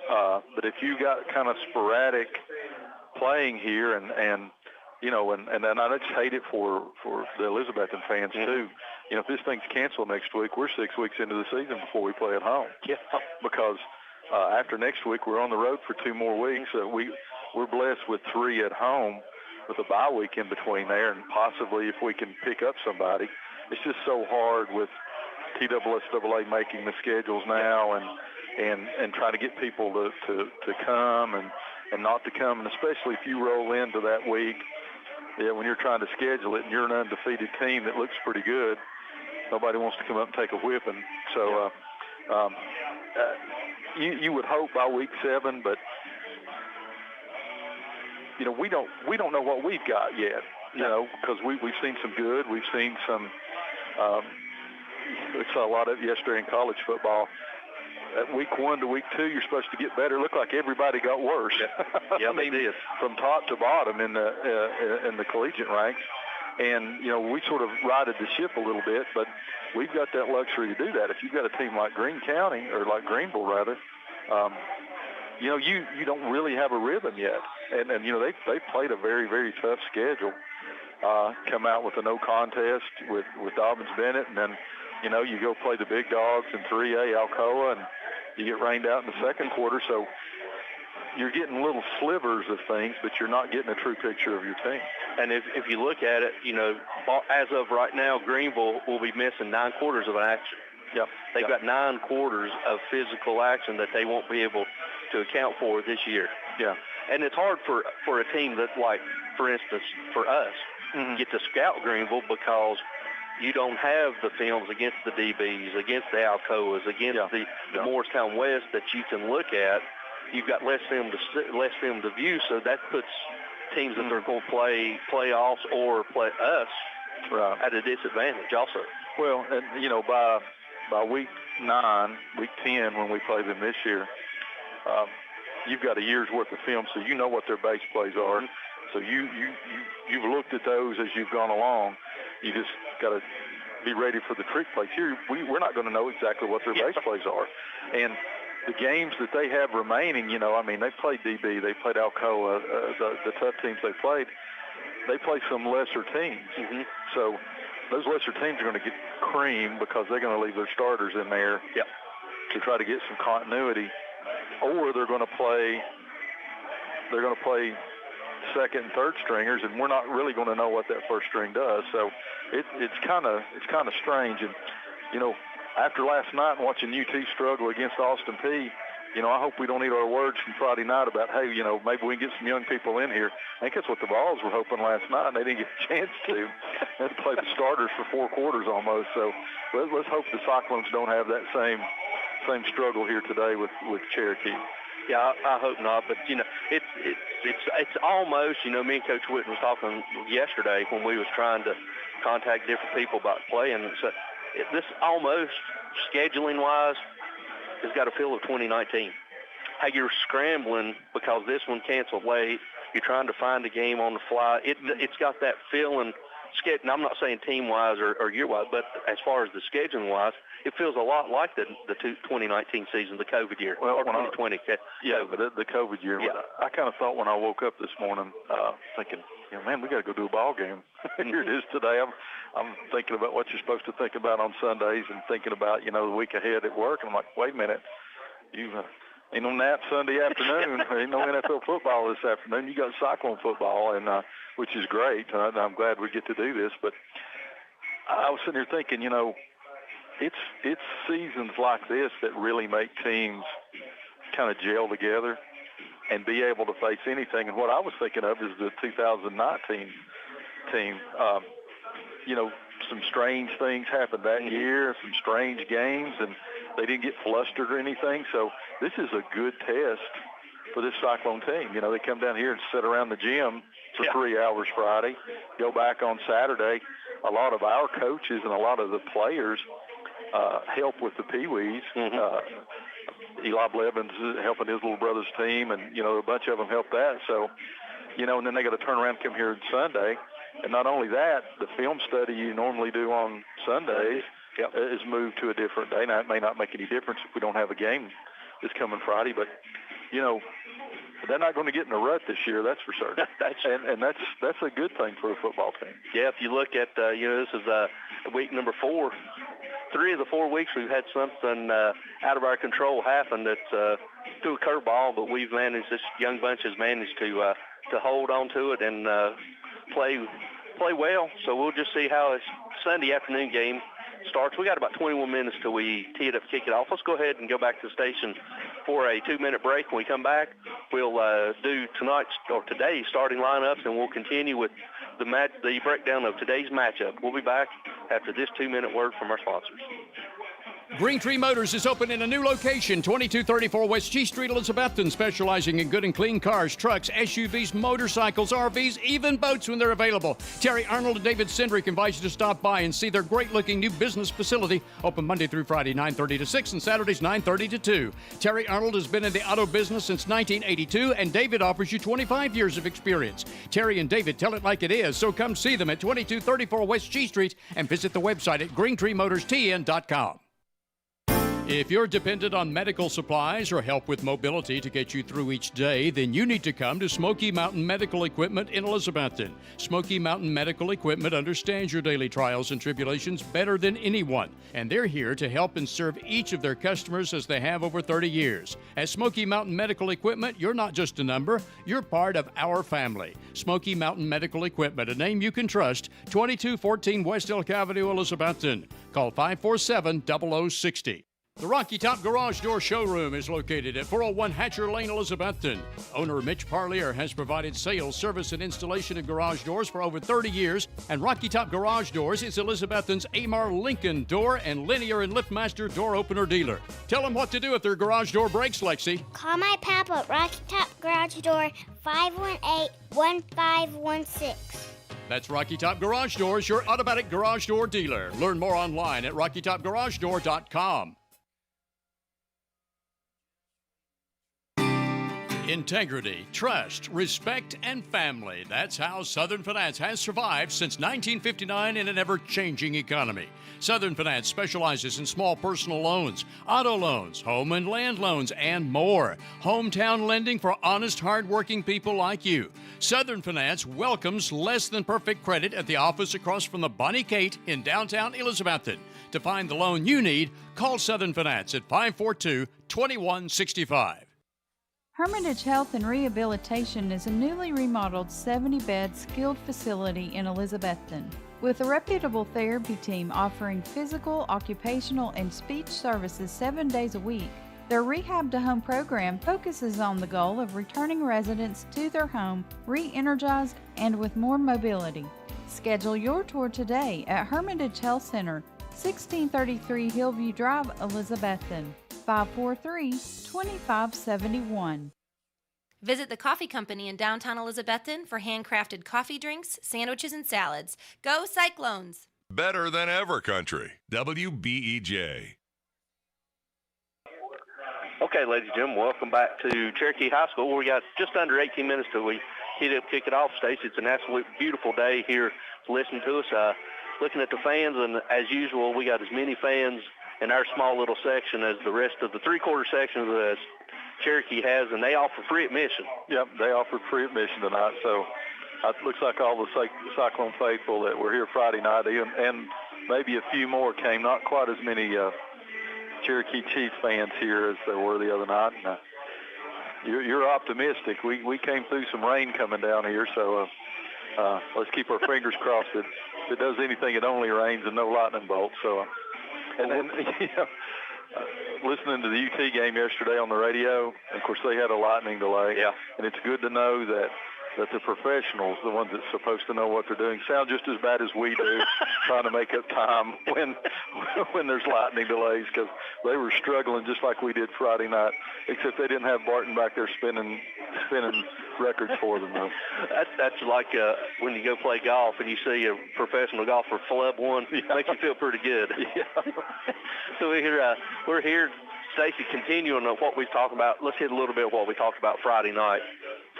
But if you got kind of sporadic playing here, and you know, and then I just hate it for the Elizabethan fans too. You know, if this thing's canceled next week, we're 6 weeks into the season before we play at home. Yeah. Because after next week, we're on the road for 2 more weeks. We're blessed with 3 at home with a bye week in between there, and possibly if we can pick up somebody. It's just so hard with TSSAA making the schedules now and trying to get people to come and not to come, and especially if you roll into that week, when you're trying to schedule it and you're an undefeated team that looks pretty good, nobody wants to come up and take a whipping. So you would hope by week 7, but you know, we don't know what we've got yet, you know, because we've seen some good, we've seen some. We saw a lot of it yesterday in college football. At week 1 to week 2, you're supposed to get better. It looked like everybody got worse. Yeah, they did, from top to bottom in the collegiate ranks. And you know, we sort of righted the ship a little bit, but we've got that luxury to do that. If you've got a team like Greene County, or like Greenville rather, you know, you don't really have a rhythm yet. And you know, they played a very, very tough schedule. Come out with a no contest with Dobbins Bennett, and then, you know, you go play the big dogs in 3A, Alcoa, and you get rained out in the second quarter. So you're getting little slivers of things, but you're not getting a true picture of your team. And if you look at it, you know, as of right now, Greenville will be missing 9 quarters of an action. Yep. They've got 9 quarters of physical action that they won't be able to account for this year. Yeah. And it's hard for a team that, like, for instance, for us, get to scout Greenville because you don't have the films against the DBs, against the Alcoas, against the Morristown West that you can look at. You've got less film to view, so that puts teams that are going to play playoffs or play us at a disadvantage also. Well, and you know, by week 9, week 10, when we play them this year, you've got a year's worth of film, so you know what their base plays are. So you've looked at those as you've gone along. You just got to be ready for the trick plays. Here, we're not going to know exactly what their base plays are. And the games that they have remaining, you know, I mean, they played DB, they played Alcoa, the tough teams they play some lesser teams. So those lesser teams are going to get creamed because they're going to leave their starters in there to try to get some continuity, or they're going to play second and third stringers, and we're not really going to know what that first string does. So it's kind of strange. And you know, after last night and watching UT struggle against Austin Peay, you know, I hope we don't eat our words from Friday night about, hey, you know, maybe we can get some young people in here. I think that's what the Vols were hoping last night, and they didn't get a chance to. They had to play the starters for 4 quarters almost. So let's hope the Cyclones don't have that same struggle here today with Cherokee. Yeah, I hope not. But you know, it's almost, you know, me and Coach Whitten was talking yesterday when we was trying to contact different people about playing. So this almost scheduling wise has got a feel of 2019. How you're scrambling because this one canceled late. You're trying to find a game on the fly. It's got that feeling. And I'm not saying team-wise or year-wise, but as far as the scheduling-wise, it feels a lot like the 2019 season, the COVID year, or 2020. Yeah, but the COVID year. Yeah. I kind of thought when I woke up this morning, thinking, you know, man, we got to go do a ball game. Here it is today. I'm thinking about what you're supposed to think about on Sundays and thinking about, you know, the week ahead at work. And I'm like, wait a minute, ain't no nap Sunday afternoon. Ain't no NFL football this afternoon. You got Cyclone football, and which is great. I'm glad we get to do this. But I was sitting here thinking, you know, it's seasons like this that really make teams kind of gel together and be able to face anything. And what I was thinking of is the 2019 team. You know, some strange things happened that year, some strange games, and they didn't get flustered or anything. So this is a good test for this Cyclone team. You know, they come down here and sit around the gym for 3 hours Friday, go back on Saturday. A lot of our coaches and a lot of the players help with the Pee-wees. Eli Blevins is helping his little brother's team, and, you know, a bunch of them help that. So, you know, and then they got to turn around and come here on Sunday. And not only that, the film study you normally do on Sundays is moved to a different day. Now, it may not make any difference if we don't have a game this coming Friday. But, you know, they're not going to get in a rut this year, that's for certain. and that's a good thing for a football team. Yeah, if you look at, this is week number 4. 3 of the 4 weeks we've had something out of our control happen that's through a curveball, but this young bunch has managed to hold on to it and play well. So we'll just see how this Sunday afternoon game starts. We got about 21 minutes till we tee it up, kick it off. Let's go ahead and go back to the station for a 2-minute break. When we come back, we'll do today's starting lineups, and we'll continue with the breakdown of today's matchup. We'll be back after this 2-minute word from our sponsors. Green Tree Motors is open in a new location, 2234 West G Street, Elizabethton, specializing in good and clean cars, trucks, SUVs, motorcycles, RVs, even boats when they're available. Terry Arnold and David Sindrick invite you to stop by and see their great-looking new business facility, open Monday through Friday, 9:30 to 6, and Saturdays, 9:30 to 2. Terry Arnold has been in the auto business since 1982, and David offers you 25 years of experience. Terry and David tell it like it is, so come see them at 2234 West G Street and visit the website at greentreemotorstn.com. If you're dependent on medical supplies or help with mobility to get you through each day, then you need to come to Smoky Mountain Medical Equipment in Elizabethton. Smoky Mountain Medical Equipment understands your daily trials and tribulations better than anyone, and they're here to help and serve each of their customers as they have over 30 years. At Smoky Mountain Medical Equipment, you're not just a number, you're part of our family. Smoky Mountain Medical Equipment, a name you can trust, 2214 West Elk Avenue, Elizabethton. Call 547-0060. The Rocky Top Garage Door Showroom is located at 401 Hatcher Lane, Elizabethton. Owner Mitch Parlier has provided sales, service, and installation of garage doors for over 30 years, and Rocky Top Garage Doors is Elizabethton's Amar Lincoln door and Linear and LiftMaster door opener dealer. Tell them what to do if their garage door breaks, Lexi. Call my papa at Rocky Top Garage Door, 518-1516. That's Rocky Top Garage Doors, your automatic garage door dealer. Learn more online at rockytopgaragedoor.com. Integrity, trust, respect, and family. That's how Southern Finance has survived since 1959 in an ever-changing economy. Southern Finance specializes in small personal loans, auto loans, home and land loans, and more. Hometown lending for honest, hard-working people like you. Southern Finance welcomes less-than-perfect credit at the office across from the Bonnie Kate in downtown Elizabethton. To find the loan you need, call Southern Finance at 542-2165. Hermitage Health and Rehabilitation is a newly remodeled 70-bed skilled facility in Elizabethton. With a reputable therapy team offering physical, occupational, and speech services 7 days a week, their Rehab to Home program focuses on the goal of returning residents to their home, re-energized, and with more mobility. Schedule your tour today at Hermitage Health Center, 1633 Hillview Drive, Elizabethton. 543-2571. Visit the Coffee Company in downtown Elizabethton for handcrafted coffee drinks, sandwiches, and salads. Go Cyclones! Better than ever country. WBEJ. Okay, ladies and gentlemen, welcome back to Cherokee High School. We got just under 18 minutes till we kick it off, Stacey. It's an absolute beautiful day here to listen to us. Looking at the fans, and as usual, we got as many fans in our small little section as the rest of the three-quarter section that Cherokee has, and they offer free admission. Yep, they offered free admission tonight, so it looks like all the Cyclone faithful that were here Friday night, and maybe a few more came, not quite as many Cherokee Chiefs fans here as there were the other night. And, you're optimistic. We came through some rain coming down here, so let's keep our fingers crossed that if it does anything, it only rains and no lightning bolts. So. And then, listening to the UT game yesterday on the radio, of course, they had a lightning delay. Yeah. And it's good to know that the professionals, the ones that's supposed to know what they're doing, sound just as bad as we do trying to make up time when there's lightning delays, because they were struggling just like we did Friday night, except they didn't have Barton back there spinning records for them, though. That's like when you go play golf and you see a professional golfer flub one. Yeah. Makes you feel pretty good. Yeah. So we're here, Stacey, continuing on what we talked about. Let's hit a little bit of what we talked about Friday night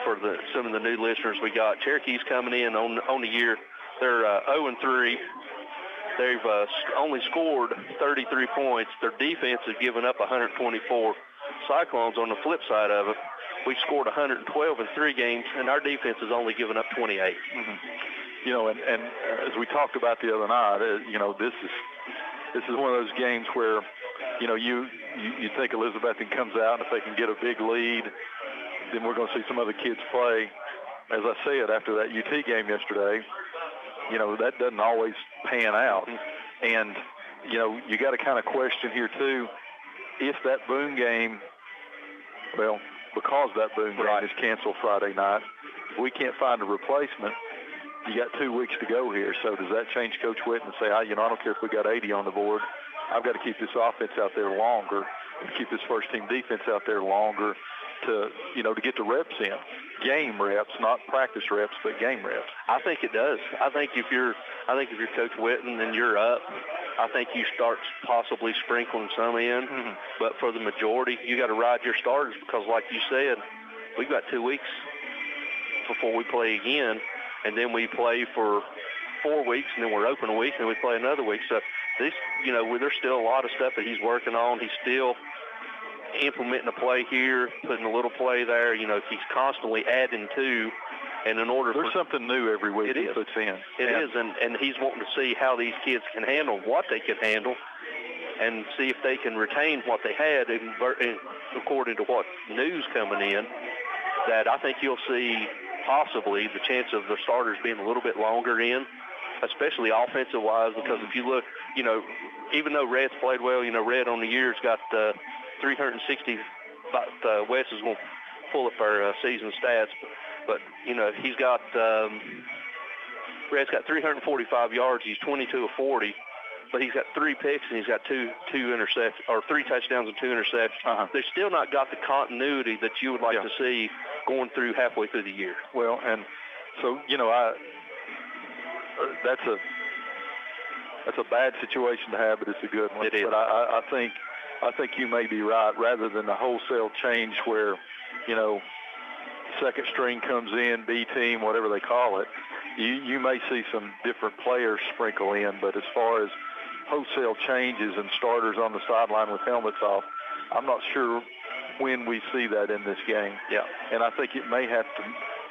for some of the new listeners we got. Cherokee's coming in on the year. They're 0-3. They've only scored 33 points. Their defense has given up 124. Cyclones, on the flip side of it, we scored 112 in 3 games, and our defense has only given up 28. Mm-hmm. You know, and as we talked about the other night, you know, this is one of those games where, you know, you think Elizabethton comes out, and if they can get a big lead, then we're going to see some other kids play. As I said, after that UT game yesterday, you know, that doesn't always pan out. And, you know, you got to kind of question here, too, if that Boone game, well, because that Boone game is canceled Friday night, if we can't find a replacement, you got 2 weeks to go here. So does that change Coach Whitten and say, you know, I don't care if we got 80 on the board. I've got to keep this offense out there longer and keep this first-team defense out there longer to, you know, to get the reps in. Game reps, not practice reps, but game reps. I think it does. I think if you're Coach Whitten and you're up, I think you start possibly sprinkling some in. Mm-hmm. But for the majority, you got to ride your starters because, like you said, we've got 2 weeks before we play again, and then we play for 4 weeks, and then we're open a week, and we play another week. So this, you know, there's still a lot of stuff that he's working on. He's still implementing a play here, putting a little play there. You know, he's constantly adding to, and in order there's something new every week he puts in. It is, and he's wanting to see how these kids can handle what they can handle and see if they can retain what they had. And according to what news coming in, that I think you'll see possibly the chance of the starters being a little bit longer in, especially offensive-wise, because if you look, you know, even though Red's played well, you know, Red on the year's got 360, but Wes is going to pull up our season stats, but you know, he's got, Red's got 345 yards, he's 22 of 40, but he's got 3 picks and he's got two interceptions, or 3 touchdowns and 2 interceptions. They've still not got the continuity that you would like to see going through halfway through the year. Well, and so, you know, that's a bad situation to have, but it's a good one. It is. But I think you may be right. Rather than the wholesale change where, you know, second string comes in, B team, whatever they call it, you may see some different players sprinkle in. But as far as wholesale changes and starters on the sideline with helmets off, I'm not sure when we see that in this game. Yeah. And I think it may have,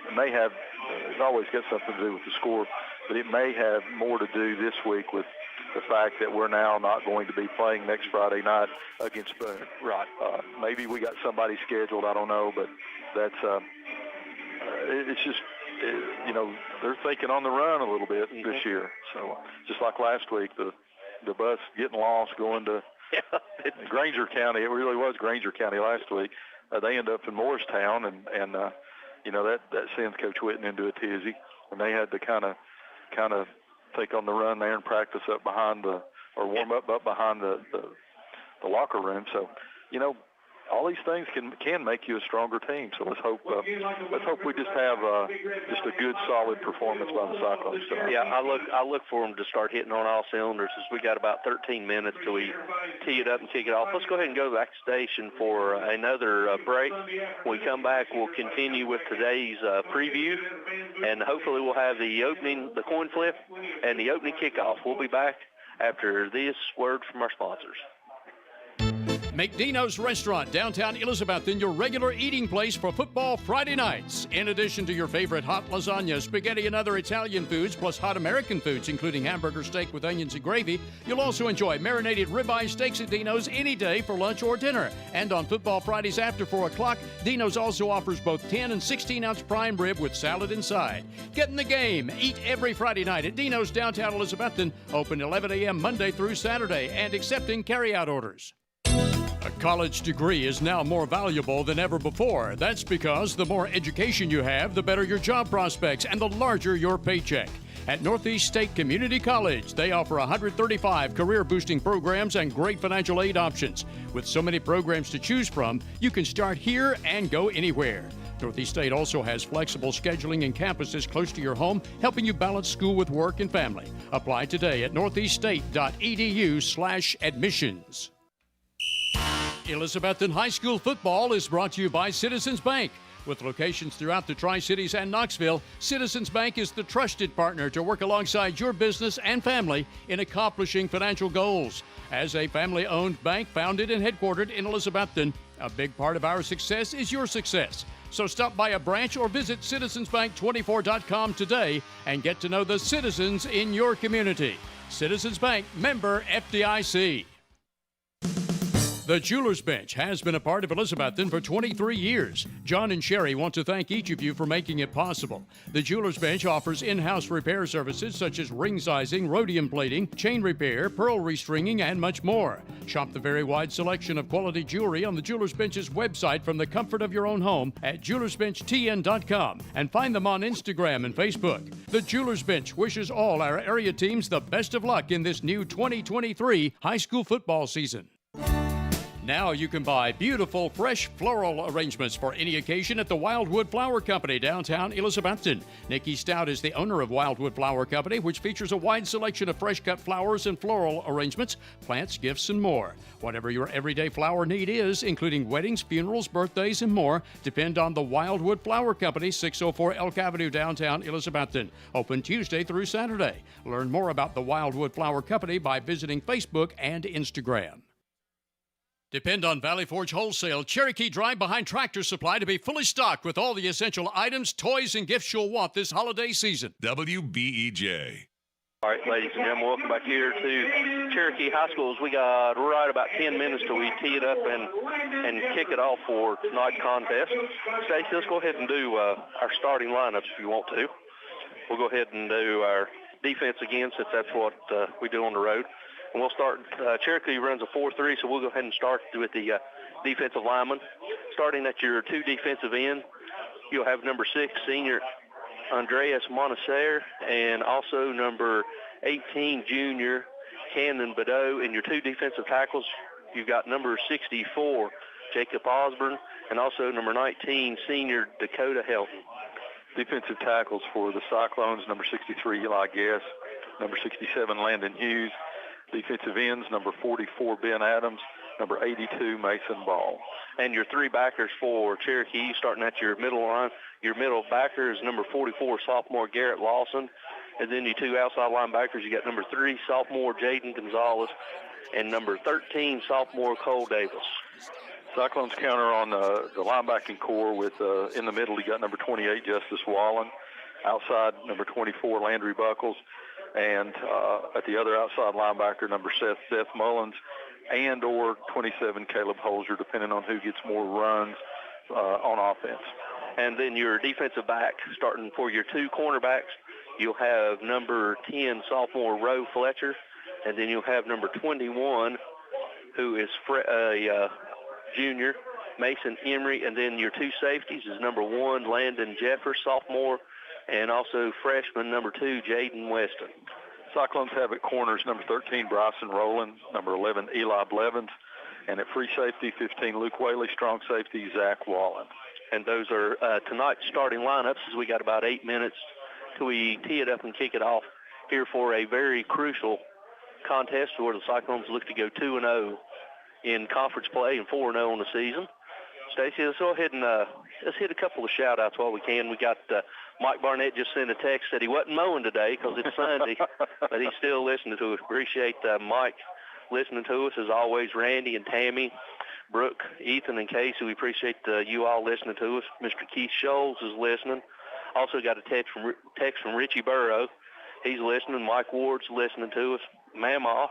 it's always got something to do with the score, but it may have more to do this week with the fact that we're now not going to be playing next Friday night against Boone. Right. Maybe we got somebody scheduled, I don't know, but that's it's just, you know, they're thinking on the run a little bit this year. So just like last week, the bus getting lost going to Granger County. It really was Granger County last week. They end up in Morristown, and you know, that sends Coach Whitten into a tizzy, and they had to kind of take on the run there and practice up behind warm up behind the locker room. So, you know, all these things can make you a stronger team. So let's hope we just have just a good, solid performance by the Cyclones tonight. Yeah, I look for them to start hitting on all cylinders. As we got about 13 minutes till we tee it up and kick it off. Let's go ahead and go back to station for another break. When we come back, we'll continue with today's preview, and hopefully we'll have the coin flip, and the opening kickoff. We'll be back after this word from our sponsors. Make Dino's Restaurant, downtown Elizabethton, your regular eating place for football Friday nights. In addition to your favorite hot lasagna, spaghetti, and other Italian foods, plus hot American foods, including hamburger steak with onions and gravy, you'll also enjoy marinated ribeye steaks at Dino's any day for lunch or dinner. And on football Fridays after 4 o'clock, Dino's also offers both 10 and 16-ounce prime rib with salad inside. Get in the game. Eat every Friday night at Dino's, downtown Elizabethton, open 11 a.m. Monday through Saturday, and accepting carry-out orders. A college degree is now more valuable than ever before. That's because the more education you have, the better your job prospects and the larger your paycheck. At Northeast State Community College, they offer 135 career-boosting programs and great financial aid options. With so many programs to choose from, you can start here and go anywhere. Northeast State also has flexible scheduling and campuses close to your home, helping you balance school with work and family. Apply today at northeaststate.edu/admissions. Elizabethton High School football is brought to you by Citizens Bank. With locations throughout the Tri-Cities and Knoxville, Citizens Bank is the trusted partner to work alongside your business and family in accomplishing financial goals. As a family-owned bank founded and headquartered in Elizabethton, A big part of our success is your success. So stop by a branch or visit citizensbank24.com today and get to know the citizens in your community. Citizens Bank, member FDIC. The Jewelers Bench has been a part of Elizabethton for 23 years. John and Sherry want to thank each of you for making it possible. The Jewelers Bench offers in-house repair services such as ring sizing, rhodium plating, chain repair, pearl restringing, and much more. Shop the very wide selection of quality jewelry on the Jewelers Bench's website from the comfort of your own home at jewelersbenchtn.com and find them on Instagram and Facebook. The Jewelers Bench wishes all our area teams the best of luck in this new 2023 high school football season. Now you can buy beautiful, fresh floral arrangements for any occasion at the Wildwood Flower Company, downtown Elizabethton. Nikki Stout is the owner of Wildwood Flower Company, which features a wide selection of fresh-cut flowers and floral arrangements, plants, gifts, and more. Whatever your everyday flower need is, including weddings, funerals, birthdays, and more, depend on the Wildwood Flower Company, 604 Elk Avenue, downtown Elizabethton. Open Tuesday through Saturday. Learn more about the Wildwood Flower Company by visiting Facebook and Instagram. Depend on Valley Forge Wholesale Cherokee Drive behind Tractor Supply to be fully stocked with all the essential items, toys, and gifts you'll want this holiday season. WBEJ. All right, ladies and gentlemen, welcome back here to Cherokee High Schools. We got right about 10 minutes till we tee it up and kick it off for tonight's contest. Stacey, let's go ahead and do our starting lineups if you want to. We'll go ahead and do our defense again, since that's what we do on the road. And we'll start, Cherokee runs a 4-3, so we'll go ahead and start with the defensive lineman. Starting at your 2 defensive end, you'll have number 6, senior Andreas Monacer, and also number 18, junior Cannon Badeau. And your 2 defensive tackles, you've got number 64, Jacob Osborne, and also number 19, senior Dakota Helton. Defensive tackles for the Cyclones, number 63, Eli Guess, number 67, Landon Hughes. Defensive ends, number 44, Ben Adams, number 82, Mason Ball. And your 3 backers for Cherokee, starting at your middle line, your middle backer is number 44, sophomore Garrett Lawson. And then your 2 outside linebackers, you got number 3, sophomore Jaden Gonzalez, and number 13, sophomore Cole Davis. Cyclones counter on the linebacking core with, in the middle, you got number 28, Justice Wallen. Outside, number 24, Landry Buckles. And at the other outside linebacker, number Seth Mullins, and or 27, Caleb Holzer, depending on who gets more runs on offense. And then your defensive back, starting for your 2 cornerbacks, you'll have number 10, sophomore Roe Fletcher, and then you'll have number 21, who is junior, Mason Emery, and then your 2 safeties is number 1, Landon Jeffers, sophomore, and also freshman number 2, Jaden Weston. Cyclones have at corners number 13, Bryson Rowland, number 11, Eli Blevins, and at free safety, 15, Luke Whaley, strong safety, Zach Wallen. And those are tonight's starting lineups, as we got about 8 minutes till we tee it up and kick it off here for a very crucial contest where the Cyclones look to go 2-0 in conference play and 4-0 on the season. Stacey, let's go ahead and let's hit a couple of shout-outs while we can. We got Mike Barnett just sent a text that he wasn't mowing today because it's Sunday, but he's still listening to us. Appreciate Mike listening to us. As always, Randy and Tammy, Brooke, Ethan, and Casey, we appreciate you all listening to us. Mr. Keith Scholes is listening. Also got a text from Richie Burrow. He's listening. Mike Ward's listening to us. Mamaw,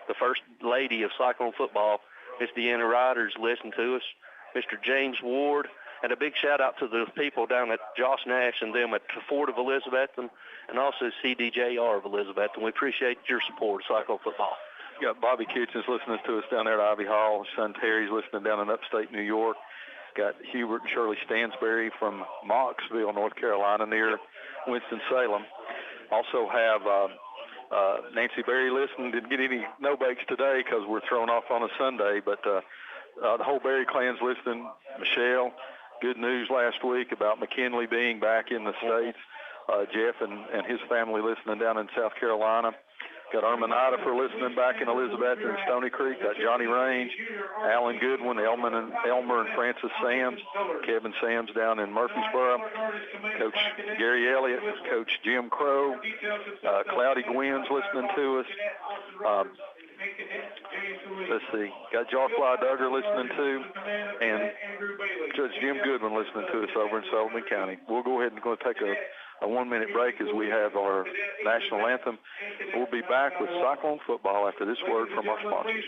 the first lady of Cyclone football, Miss Deanna Ryder's listening to us. Mr. James Ward, and a big shout-out to the people down at Josh Nash and them at Ford of Elizabethton and also CDJR of Elizabethton. We appreciate your support of Cyclone football. You got Bobby Kitchens listening to us down there at Ivy Hall. His son Terry's listening down in upstate New York. Got Hubert and Shirley Stansberry from Mocksville, North Carolina, near Winston-Salem. Also have Nancy Berry listening. Didn't get any no-bakes today because we're thrown off on a Sunday, but the whole Berry clan's listening. Michelle, good news last week about McKinley being back in the States. Jeff and his family listening down in South Carolina. Got Armanada for listening back in Elizabeth and Stony Creek. Got Johnny Range, Alan Goodwin, Elmer and Francis Sams, Kevin Sams down in Murfreesboro, Coach Gary Elliott, Coach Jim Crow, Cloudy Gwynn's listening to us. let's see, got Jarfly Duggar listening to, and Judge Jim Goodwin listening to us over in Sullivan County. We'll go ahead and go take a 1-minute break as we have our national anthem. We'll be back with Cyclone football after this word from our sponsors.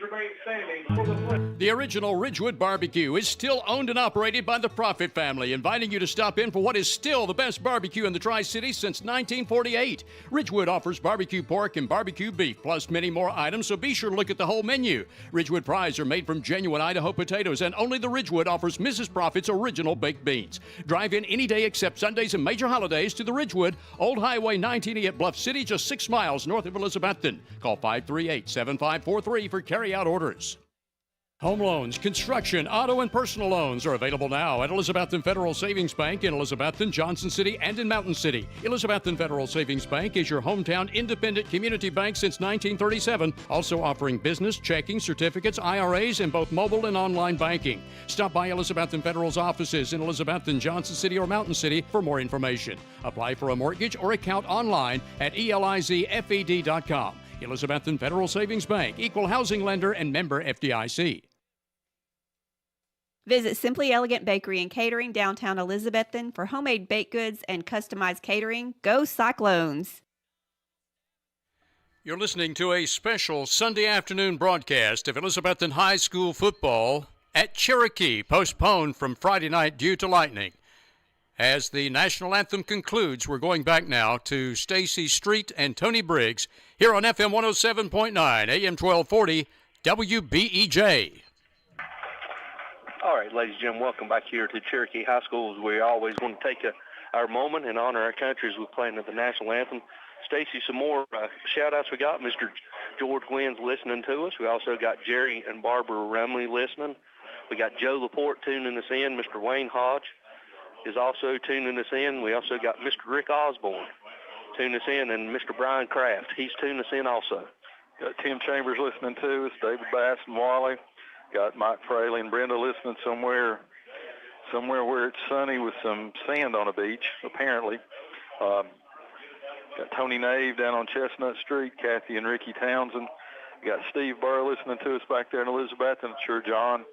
The original Ridgewood Barbecue is still owned and operated by the Profit family, inviting you to stop in for what is still the best barbecue in the Tri-Cities since 1948. Ridgewood offers barbecue pork and barbecue beef, plus many more items, so be sure to look at the whole menu. Ridgewood fries are made from genuine Idaho potatoes, and only the Ridgewood offers Mrs. Profit's original baked beans. Drive in any day except Sundays and major holidays to the Ridgewood, Old Highway 19E at Bluff City, just 6 miles north of Elizabethton. Call 538-7543 for carry-out orders. Home loans, construction, auto, and personal loans are available now at Elizabethton Federal Savings Bank in Elizabethton, Johnson City, and in Mountain City. Elizabethton Federal Savings Bank is your hometown independent community bank since 1937, also offering business, checking, certificates, IRAs, and both mobile and online banking. Stop by Elizabethton Federal's offices in Elizabethton, Johnson City, or Mountain City for more information. Apply for a mortgage or account online at elizfed.com. Elizabethton Federal Savings Bank, equal housing lender and member FDIC. Visit Simply Elegant Bakery and Catering downtown Elizabethton for homemade baked goods and customized catering. Go Cyclones! You're listening to a special Sunday afternoon broadcast of Elizabethton High School football at Cherokee, postponed from Friday night due to lightning. As the national anthem concludes, we're going back now to Stacy Street and Tony Briggs here on FM 107.9, AM 1240, WBEJ. All right, ladies and gentlemen, welcome back here to Cherokee High School. As we always want to take our moment and honor our country as we're playing the national anthem. Stacy, some more shout-outs we got. Mr. George Wynn's listening to us. We also got Jerry and Barbara Rumley listening. We got Joe Laporte tuning us in. Mr. Wayne Hodge is also tuning us in. We also got Mr. Rick Osborne tuning us in, and Mr. Brian Kraft. He's tuning us in also. Got Tim Chambers listening to us, David Bass and Wally. Got Mike Fraley and Brenda listening somewhere where it's sunny with some sand on a beach, apparently. Got Tony Nave down on Chestnut Street, Kathy and Ricky Townsend. Got Steve Burr listening to us back there in Elizabeth, and sure John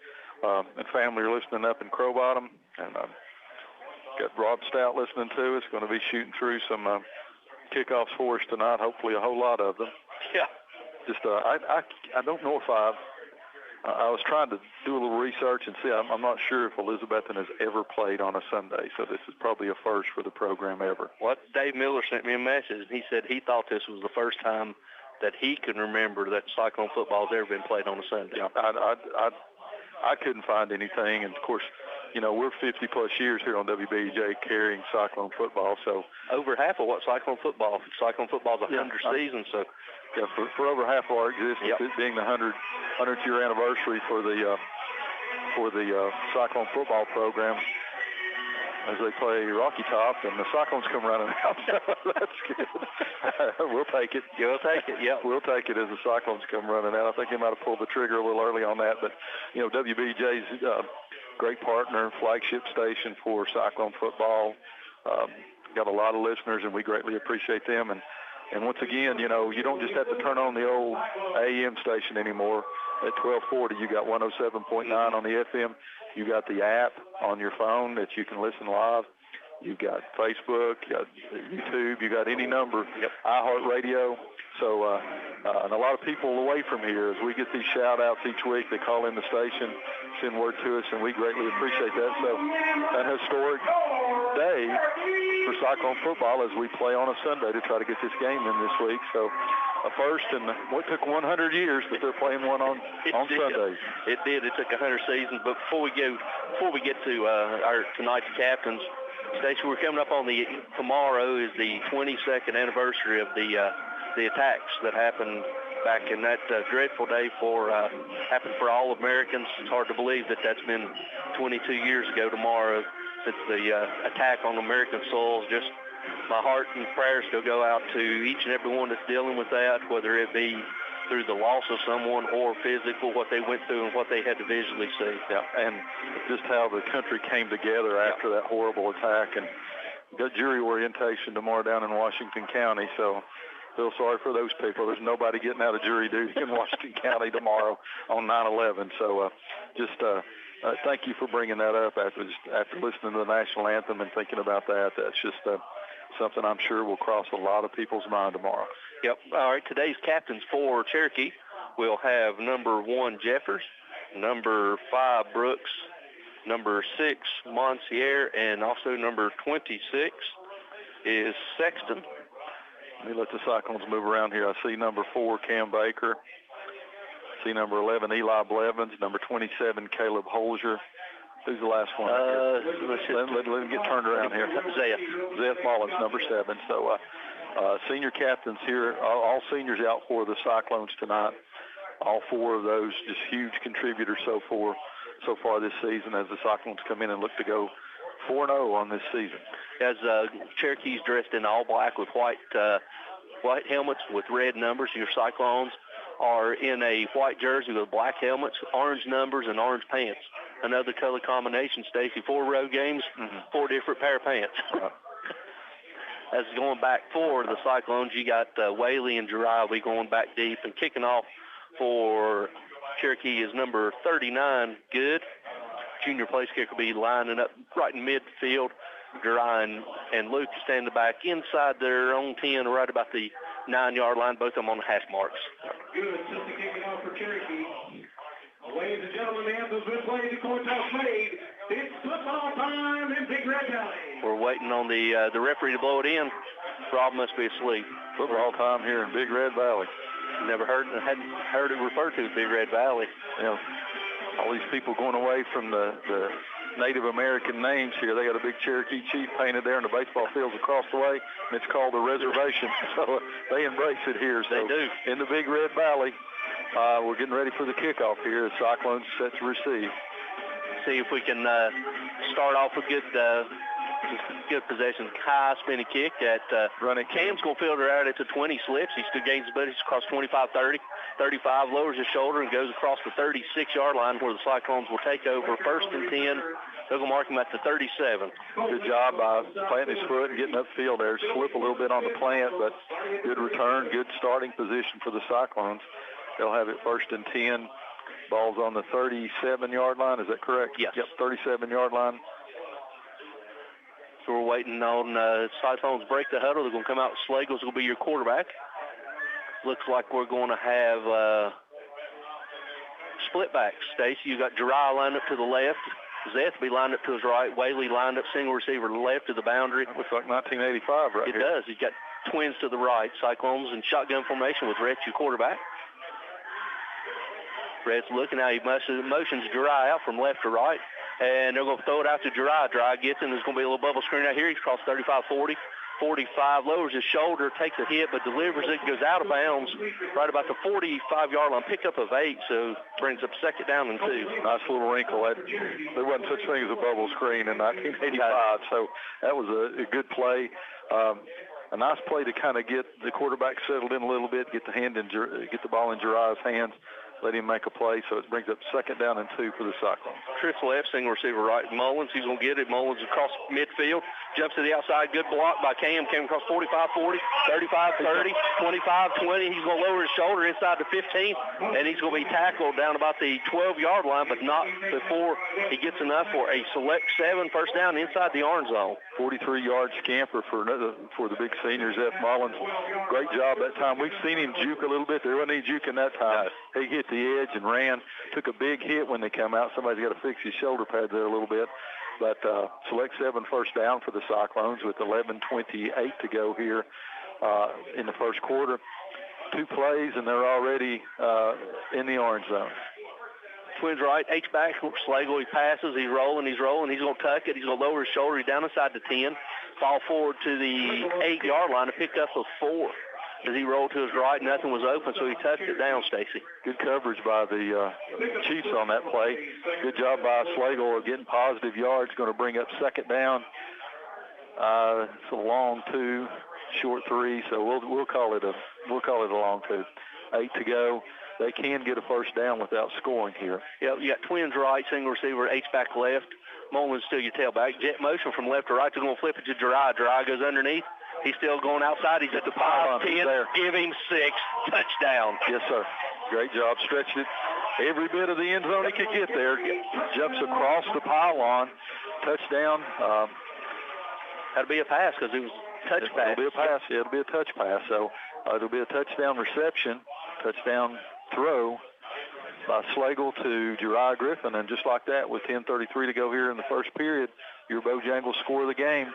and family are listening up in Crow Bottom. And got Rob Stout listening to us, going to be shooting through some kickoffs for us tonight, hopefully a whole lot of them. Yeah. Just I don't know if I was trying to do a little research and see. I'm not sure if Elizabethton has ever played on a Sunday, so this is probably a first for the program ever. Well, Dave Miller sent me a message, and he said he thought this was the first time that he can remember that Cyclone football has ever been played on a Sunday. Yeah, I couldn't find anything, and of course, you know, we're 50-plus years here on WBEJ carrying Cyclone football, so over half of what Cyclone football is 100 seasons, so. Yeah, for over half of our existence, it being the 100th year anniversary for the Cyclone football program, as they play Rocky Top, and the Cyclones come running out. So that's good. We'll take it. You'll take it. Yeah, we'll take it as the Cyclones come running out. I think they might have pulled the trigger a little early on that, but you know, WBJ's great partner, flagship station for Cyclone football. Got a lot of listeners, and we greatly appreciate them. And once again, you know, you don't just have to turn on the old AM station anymore. At 1240, you got 107.9 on the FM. You got the app on your phone that you can listen live. You got Facebook, you got YouTube, you got any number, iHeartRadio. So, and a lot of people away from here, as we get these shout-outs each week, they call in the station, send word to us, and we greatly appreciate that. So, an historic day for Cyclone football as we play on a Sunday to try to get this game in this week. So, a first, and it took 100 years, but they're playing one on Sundays. It did. It took 100 seasons. But before we get to our tonight's captains, Stacey, we're coming up on tomorrow is the 22nd anniversary of the attacks that happened back in that dreadful day happened for all Americans. It's hard to believe that that's been 22 years ago tomorrow since the attack on American soil. Just my heart and prayers go out to each and every one that's dealing with that, whether it be through the loss of someone or physical, what they went through and what they had to visually see. Yeah, and just how the country came together after that horrible attack. And got jury orientation tomorrow down in Washington County, so feel sorry for those people. There's nobody getting out of jury duty in Washington County tomorrow on 9/11. So thank you for bringing that up after listening to the national anthem and thinking about that. That's just something I'm sure will cross a lot of people's mind tomorrow. Yep. All right, today's captains for Cherokee will have number 1, Jeffers, number 5, Brooks, number 6, Monsier, and also number 26 is Sexton. Let me let the Cyclones move around here. I see number 4, Cam Baker. I see number 11, Eli Blevins. Number 27, Caleb Holzer. Who's the last one? Let him get turned around here. Zeth Mullins, number 7. So senior captains here, all seniors out for the Cyclones tonight. All 4 of those just huge contributors so far this season as the Cyclones come in and look to go 4-0 on this season. As Cherokee's dressed in all black with white helmets with red numbers. Your Cyclones are in a white jersey with black helmets, orange numbers, and orange pants. Another color combination, Stacy. 4 road games, 4 different pair of pants. As going back for the Cyclones, you got Whaley and Jeriah. We going back deep, and kicking off for Cherokee is number 39, Good. Junior place kicker will be lining up right in midfield. Jeriah and Luke standing back inside their own 10, right about the 9-yard line, both of them on the hash marks. Good, just to kick it off for Cherokee. Ladies and gentlemen, the anthem's been played, the court toss made. It's football time in Big Red Valley. We're waiting on the referee to blow it in. Rob must be asleep. Football time here in Big Red Valley. Hadn't heard it referred to as Big Red Valley. You know, all these people going away from the Native American names here. They got a big Cherokee chief painted there in the baseball fields across the way, and it's called the reservation. So they embrace it here. So they do. In the Big Red Valley, we're getting ready for the kickoff here. The Cyclones set to receive. See if we can start off with good possession. High spinning kick at running. Cam's going to fielder out at the 20, slips. He still gains his buddies across 25, 30, 35, lowers his shoulder and goes across the 36-yard line where the Cyclones will take over. 1st and 10. They're going to mark him at the 37. Good job by planting his foot and getting upfield there. Slip a little bit on the plant, but good return, good starting position for the Cyclones. They'll have it 1st and 10. Ball's on the 37-yard line. Is that correct? Yes. Yep, 37-yard line. So we're waiting on Cyclones break the huddle. They're going to come out. Slagle's going to be your quarterback. Looks like we're going to have split backs. Stacy, you got Jeriah lined up to the left. Zeth be lined up to his right. Whaley lined up single receiver left to the boundary. That looks like 1985 right here. It does. He's got twins to the right. Cyclones in shotgun formation with Rhett, your quarterback. Rhett's looking now. He motions Jeriah out from left to right. And they're going to throw it out to Jeriah. Jeriah gets in. There's going to be a little bubble screen out here. He's crossed 35, 40, 45, lowers his shoulder, takes a hit, but delivers it, goes out of bounds right about the 45-yard line. Pickup of 8, so brings up 2nd down and 2. Nice little wrinkle. There wasn't such thing as a bubble screen in 1985, so that was a good play. A nice play to kind of get the quarterback settled in a little bit, get the ball in Jeriah's hands. Let him make a play, so it brings up 2nd down and 2 for the Cyclones. Chris left, single receiver right. Mullins, he's going to get it. Mullins across midfield, jumps to the outside. Good block by Cam. Came across 45, 40, 35, 30, 25, 20. He's going to lower his shoulder inside the 15, and he's going to be tackled down about the 12-yard line, but not before he gets enough for a select 7, 1st down inside the orange zone. 43-yard scamper for the big senior, Zeth Mullins. Great job that time. We've seen him juke a little bit. There wasn't any juking that time. He hit the edge and ran. Took a big hit when they come out. Somebody's got to fix his shoulder pads there a little bit. But select 7, 1st down for the Cyclones with 11:28 to go here in the 1st quarter. 2 plays, and they're already in the orange zone. Twins right, H-back, Slagle, he passes, he's rolling, he's going to tuck it, he's going to lower his shoulder, he's down inside the 10, fall forward to the 8-yard line, and picked up a 4. As he rolled to his right, nothing was open, so he touched it down, Stacy. Good coverage by the Chiefs on that play. Good job by Slagle of getting positive yards, going to bring up 2nd down. It's a long 2, short 3, so we'll call it a long 2. 8 to go. They can get a 1st down without scoring here. Yeah, you got twins right, single receiver, H-back left. Mullins still your tailback. Jet motion from left to right. They're going to flip it to Jeriah. Jeriah goes underneath. He's still going outside. He's at the 5-10. Give him 6. Touchdown. Yes, sir. Great job. Stretched it every bit of the end zone he could get there. Jumps across the pylon. Touchdown. Had to be a pass because it was a touch pass. It'll be a pass. Yeah, it'll be a touch pass. So it'll be a touchdown reception, touchdown throw by Slagle to Jeriah Griffin. And just like that, with 10:33 to go here in the first period, your Bojangles score the game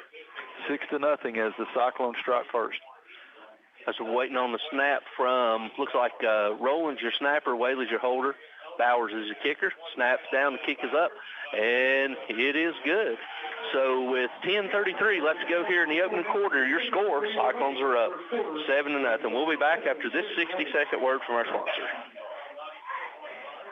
6-0 as the Cyclones strike first. As we're waiting on the snap from, looks like Rowland's your snapper, Whaley's your holder, Bowers is your kicker. Snaps down, the kick is up, and it is good. So with 10:33 left to go here in the opening quarter, your score, Cyclones are up 7-0. We'll be back after this 60-second word from our sponsor.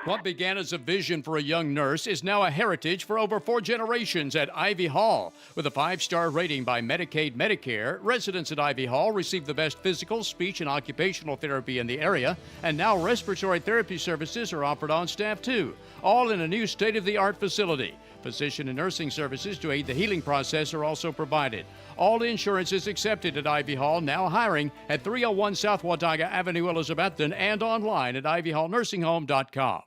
What began as a vision for a young nurse is now a heritage for over 4 generations at Ivy Hall. With a 5-star rating by Medicaid Medicare, residents at Ivy Hall receive the best physical, speech, and occupational therapy in the area, and now respiratory therapy services are offered on staff too, all in a new state-of-the-art facility. Physician and nursing services to aid the healing process are also provided. All insurance is accepted at Ivy Hall, now hiring at 301 South Watauga Avenue, Elizabethton, and online at ivyhallnursinghome.com.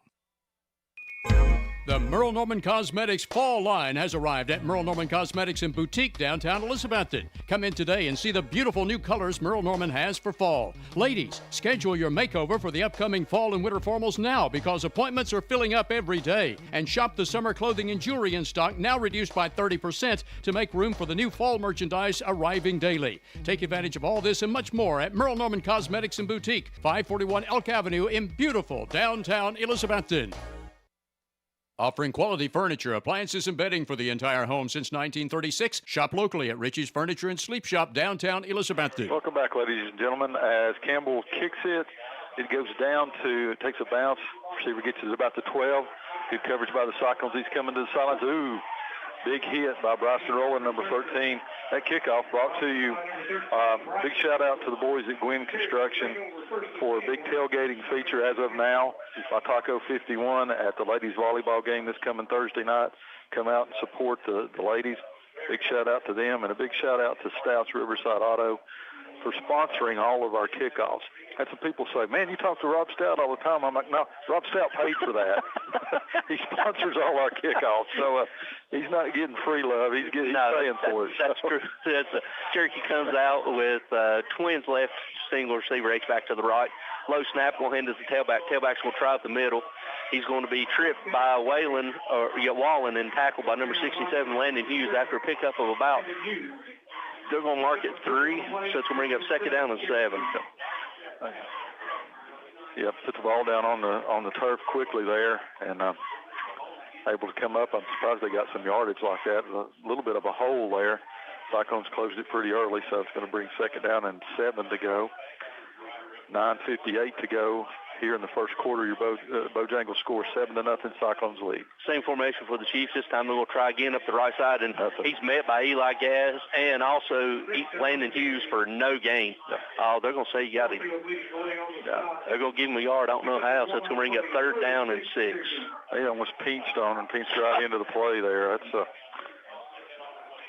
The Merle Norman Cosmetics fall line has arrived at Merle Norman Cosmetics and Boutique downtown Elizabethton. Come in today and see the beautiful new colors Merle Norman has for fall. Ladies, schedule your makeover for the upcoming fall and winter formals now because appointments are filling up every day. And shop the summer clothing and jewelry in stock, now reduced by 30% to make room for the new fall merchandise arriving daily. Take advantage of all this and much more at Merle Norman Cosmetics and Boutique, 541 Elk Avenue in beautiful downtown Elizabethton. Offering quality furniture, appliances, and bedding for the entire home since 1936. Shop locally at Richie's Furniture and Sleep Shop, downtown Elizabethton. Welcome back, ladies and gentlemen. As Campbell kicks it, it goes down to, it takes a bounce. Receiver gets it about the 12. Good coverage by the Cyclones. He's coming to the sidelines. Ooh, big hit by Bryson Rowland, number 13. That kickoff brought to you. Big shout out to the boys at Gwynn Construction for a big tailgating feature as of now by Taco 51 at the ladies volleyball game this coming Thursday night. Come out and support the ladies. Big shout out to them, and a big shout out to Stouts Riverside Auto for sponsoring all of our kickoffs. Had some people say, man, you talk to Rob Stout all the time. I'm like, no, Rob Stout paid for that. He sponsors all our kickoffs. So he's not getting free love. He's paying for it. That's true. Cherokee comes out with twins left, single receiver, H-back to the right. Low snap, going to hand it to the tailback. Tailback's going to try up the middle. He's going to be tripped by Wallen and tackled by number 67, Landon Hughes, after a pickup of about, they're going to mark it 3, so it's going to bring up second down and 7. Yep, put the ball down on the turf quickly there, and able to come up. I'm surprised they got some yardage like that. A little bit of a hole there. Cyclones closed it pretty early, so it's going to bring second down and 7 to go. 9:58 to go here in the first quarter. Your Bojangles score 7-0. Cyclones lead. Same formation for the Chiefs. This time they're going to try again up the right side, and he's met by Eli Gaz and also Landon Hughes for no gain. They're going to say you got him. They're going to give him a yard. I don't know how, so it's going to bring up third down and 6. They almost pinched right into the play there. That's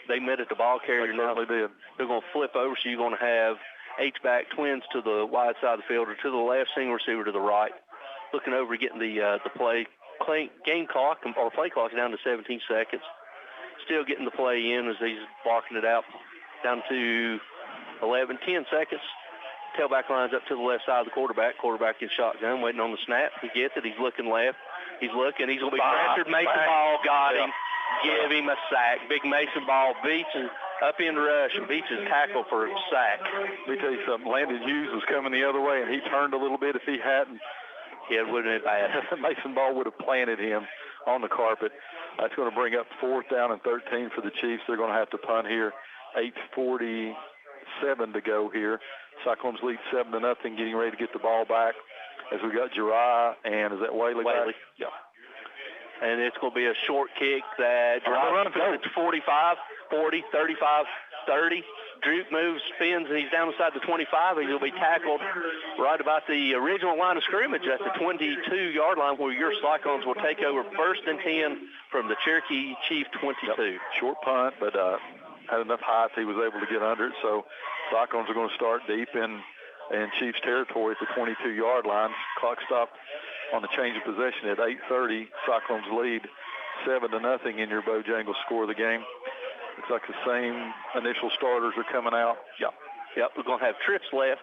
they met at the ball carrier. Now they did. They're going to flip over, so you're going to have H-back twins to the wide side of the field or to the left, single receiver to the right. Looking over, getting the game clock or play clock down to 17 seconds. Still getting the play in as he's barking it out down to 10 seconds. Tailback lines up to the left side of the quarterback. Quarterback gets shotgun, waiting on the snap. He gets it. He's looking left. He's looking. He's going to be pressured. Mason Ball got him. Give him a sack. Big Mason Ball beats him up in rush and beats his tackle for a sack. Let me tell you something. Landon Hughes was coming the other way, and he turned a little bit. If he hadn't, it wouldn't have bad. Mason Ball would have planted him on the carpet. That's going to bring up 4th down and 13 for the Chiefs. They're going to have to punt here. 8:47 to go here. Cyclones lead 7-0, getting ready to get the ball back as we got Jeriah and is that Whaley? Yeah. And it's going to be a short kick that Jeriah puts it to 45, 40, 35, 30. Droop moves, spins, and he's down inside the 25, and he'll be tackled right about the original line of scrimmage at the 22-yard line where your Cyclones will take over 1st and 10 from the Cherokee Chief 22. Yep. Short punt, but had enough height he was able to get under it. So Cyclones are going to start deep in Chiefs territory at the 22-yard line. Clock stopped on the change of possession at 8:30. Cyclones lead 7-0 in your Bojangles score of the game. Looks like the same initial starters are coming out. Yep, we're going to have trips left.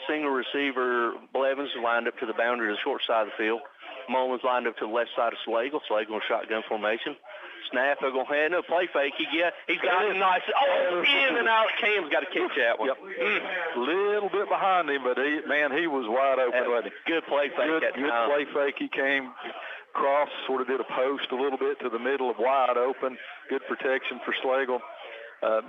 Single receiver Blevins lined up to the boundary of the short side of the field. Mullins lined up to the left side of Slagle. Slagle in shotgun formation. Snap, they're going to have no play fake. He's got it nice. Oh, in and out. Cam's got to catch that one. Yep. A little bit behind him, but he was wide open, wasn't he? Good play fake. Good play fake. He came cross, sort of did a post a little bit to the middle of wide open. Good protection for Slagle. A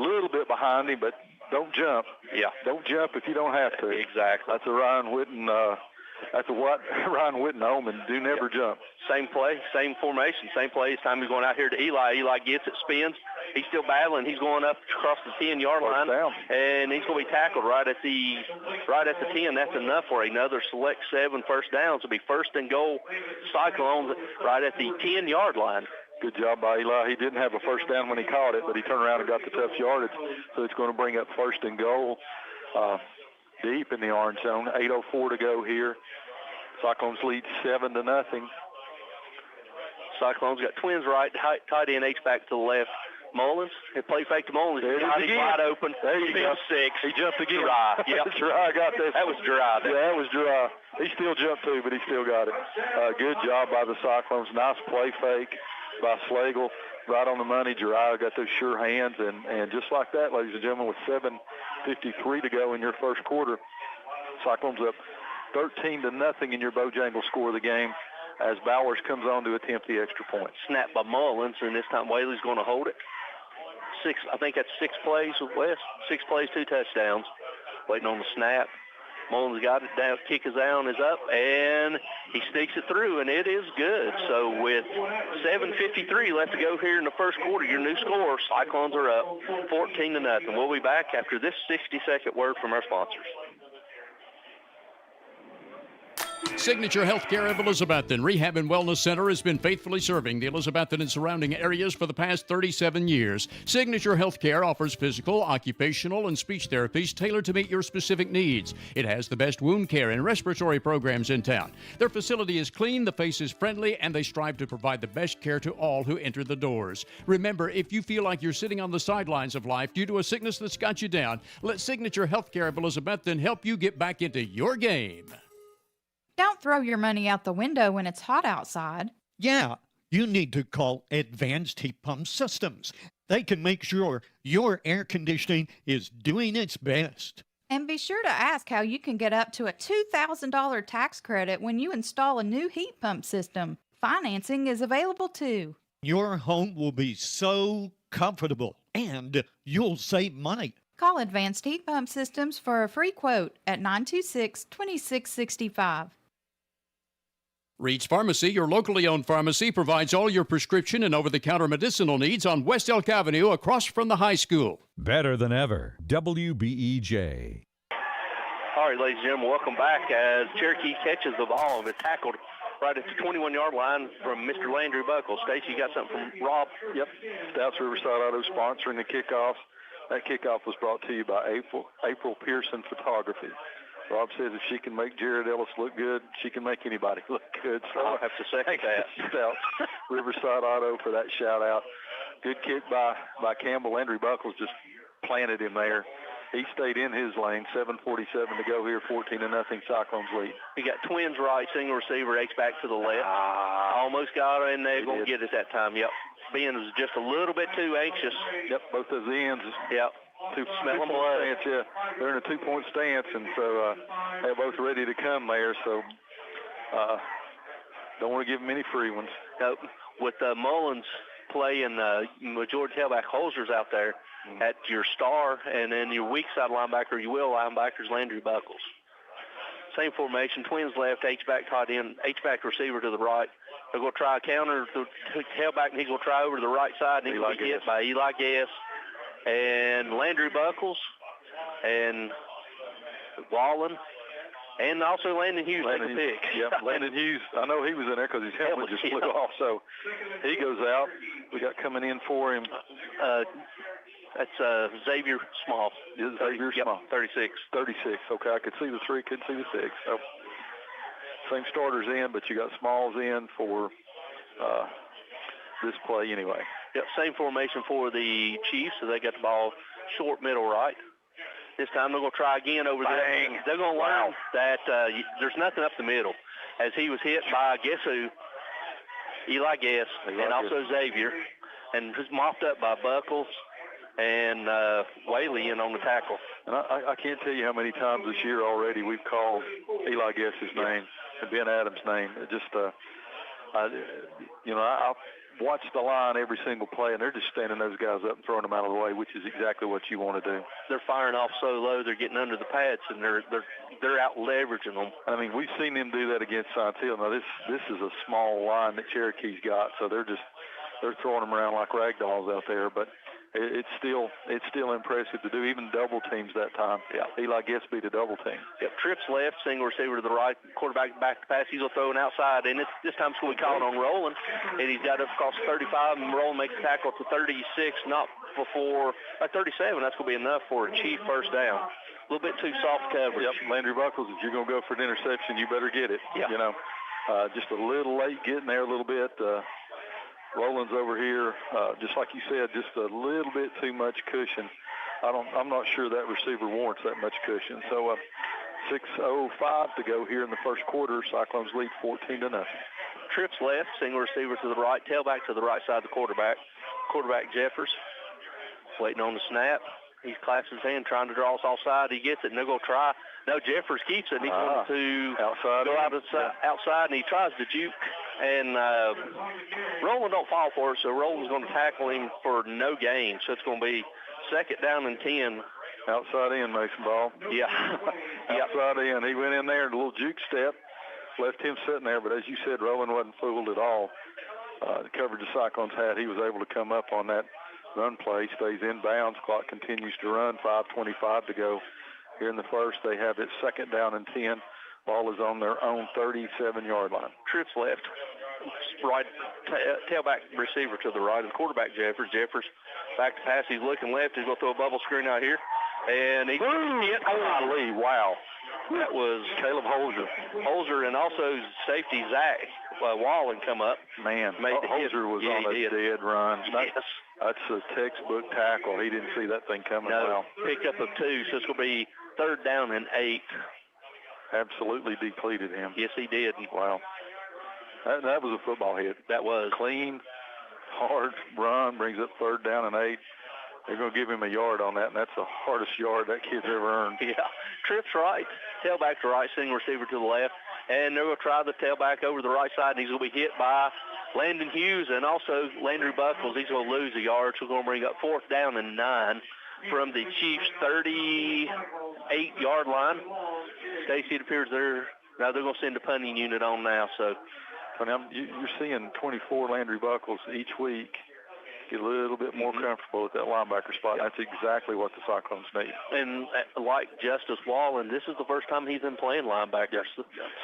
little bit behind him, but don't jump. Yeah. Don't jump if you don't have to. Exactly. That's a Ryan Whitten. That's what Ryan Whitten Omen. Do never jump. Same play, same formation, same play. This time he's going out here to Eli. Eli gets it, spins. He's still battling. He's going up across the 10-yard line, and he's going to be tackled right at the 10. That's enough for another select 7 first downs. It'll be first and goal Cyclones right at the 10-yard line. Good job by Eli. He didn't have a first down when he caught it, but he turned around and got the tough yardage. So it's going to bring up first and goal deep in the orange zone. 8:04 to go here. Cyclones lead 7-0. Cyclones got twins right, tight end H-back to the left. Mullins, he play fake to Mullins. He's wide open. There you go. 6. He jumped again. Dry. Yep. Dry got this. That was dry. Yeah, that was dry. He still jumped too, but he still got it. Good job by the Cyclones. Nice play fake by Slagle. Right on the money. Jariah got those sure hands, and just like that, ladies and gentlemen, with 7:53 to go in your first quarter, Cyclones up 13-0 in your Bojangles score of the game as Bowers comes on to attempt the extra point. Snap by Mullins, and this time Whaley's going to hold it. I think that's 6 plays with West. 6 plays, 2 touchdowns. Waiting on the snap. Mullins got it down, kick is down, is up, and he sneaks it through, and it is good. So with 7:53 left to go here in the first quarter, your new score, Cyclones are up 14-0. We'll be back after this 60-second word from our sponsors. Signature Healthcare of Elizabethton Rehab and Wellness Center has been faithfully serving the Elizabethton and surrounding areas for the past 37 years. Signature Healthcare offers physical, occupational, and speech therapies tailored to meet your specific needs. It has the best wound care and respiratory programs in town. Their facility is clean, the face is friendly, and they strive to provide the best care to all who enter the doors. Remember, if you feel like you're sitting on the sidelines of life due to a sickness that's got you down, let Signature Healthcare of Elizabethton help you get back into your game. Don't throw your money out the window when it's hot outside. Yeah, you need to call Advanced Heat Pump Systems. They can make sure your air conditioning is doing its best. And be sure to ask how you can get up to a $2,000 tax credit when you install a new heat pump system. Financing is available too. Your home will be so comfortable, and you'll save money. Call Advanced Heat Pump Systems for a free quote at 926-2665. Reed's Pharmacy, your locally owned pharmacy, provides all your prescription and over-the-counter medicinal needs on West Elk Avenue across from the high school. Better than ever. WBEJ. All right, ladies and gentlemen, welcome back as Cherokee catches the ball and is tackled right at the 21-yard line from Mr. Landry Buckles. Stacey, you got something from Rob? Yep. Stouts Riverside Auto sponsoring the kickoffs. That kickoff was brought to you by April Pearson Photography. Rob says if she can make Jared Ellis look good, she can make anybody look good. So I'll have to second that. Stouts Riverside Auto for that shout-out. Good kick by Campbell. Landry Buckles just planted him there. He stayed in his lane. 7:47 to go here. 14-0 Cyclones lead. He got twins right, single receiver, H-back to the left. Almost got her in there. Going to get it that time. Yep. Ben was just a little bit too anxious. Yep, both those ends. Yep. Two-point stance, yeah. They're in a two-point stance, and so they're both ready to come there. So don't want to give them any free ones. Nope. With Mullins playing George Hellback Holzer's out there at your star, and then your weak side linebacker, your will linebackers, Landry Buckles. Same formation, twins left, H-back tight end, H-back receiver to the right. They're going to try a counter to Hellback, and he's going to try over to the right side, and he's going to get hit by Eli Guess and Landry Buckles and Wallen. And also Landon Hughes take a pick. Yep, Landon Hughes. I know he was in there because his helmet just flew off. So he goes out. We got coming in for him. That's Xavier Small. Xavier Small. 36. 36. Okay, I could see the 3, couldn't see the 6. So same starters in, but you got Smalls in for this play anyway. Yep, same formation for the Chiefs, so they got the ball short, middle, right. This time they're going to try again over there. They're going to learn that there's nothing up the middle. As he was hit by, guess who? Eli Guess, and also Xavier, and was mopped up by Buckles and Whaley in on the tackle. And I can't tell you how many times this year already we've called Eli Guess's name and Ben Adams' name. It just, I watch the line every single play, and they're just standing those guys up and throwing them out of the way, which is exactly what you want to do. They're firing off so low, they're getting under the pads, and they're out leveraging them. I mean, we've seen them do that against Science Hill. Now, this is a small line that Cherokee's got, so they're throwing them around like rag dolls out there, but it's still impressive to do, even double teams that time. Yeah. Eli Guess beat a double team. Yep, trips left, single receiver to the right, quarterback back to pass. He's going to throw an outside, and this time it's going to be called on Roland, and he's got it across 35, and Roland makes a tackle to 36, not before 37. That's going to be enough for a Chief first down. A little bit too soft coverage. Yep, Landry Buckles, if you're going to go for an interception, you better get it. Yeah. Just a little late getting there a little bit. Roland's over here, just like you said, just a little bit too much cushion. I'm not sure that receiver warrants that much cushion. So 6:05 to go here in the first quarter. Cyclones lead 14-0. Trips left, single receiver to the right, tailback to the right side of the quarterback. Quarterback Jeffers waiting on the snap. He clasps his hand, trying to draw us offside. He gets it, and they're going to try. No, Jeffers keeps it. He's going to go outside, and he tries to juke. And Roland don't fall for it, so Roland's going to tackle him for no gain. So it's going to be 2nd down and 10. Outside in, Mason Ball. Yeah. Outside in. He went in there, a little juke step, left him sitting there. But as you said, Roland wasn't fooled at all. The coverage the Cyclones had, he was able to come up on that run play, stays in bounds. Clock continues to run, 5:25 to go. Here in the first, they have it 2nd down and 10. Ball is on their own 37-yard line. Trips left, right, tailback receiver to the right, and quarterback Jeffers. Jeffers back to pass. He's looking left. He's going to throw a bubble screen out here. And he hit. Golly, wow. That was Caleb Holzer. Holzer and also safety Zach Wallen come up. Man, Holzer was on a dead run. That's a textbook tackle. He didn't see that thing coming. No, pickup of 2, so it's going to be 3rd down and 8. Absolutely depleted him. Yes, he did. Wow. That was a football hit. That was. Clean, hard run, brings up 3rd down and 8. They're going to give him a yard on that, and that's the hardest yard that kid's ever earned. Yeah. Trips right, tailback to right, single receiver to the left, and they're going to try the tailback over the right side, and he's going to be hit by Landon Hughes and also Landry Buckles. He's going to lose a yard, so we're going to bring up 4th down and 9 from the Chiefs' 38-yard line. Stacy, it appears they're going to send a punting unit on now. So you're seeing 24 Landry Buckles each week get a little bit more comfortable at that linebacker spot. That's exactly what the Cyclones need. And like Justice Wallen, this is the first time he's been playing linebacker. Yes.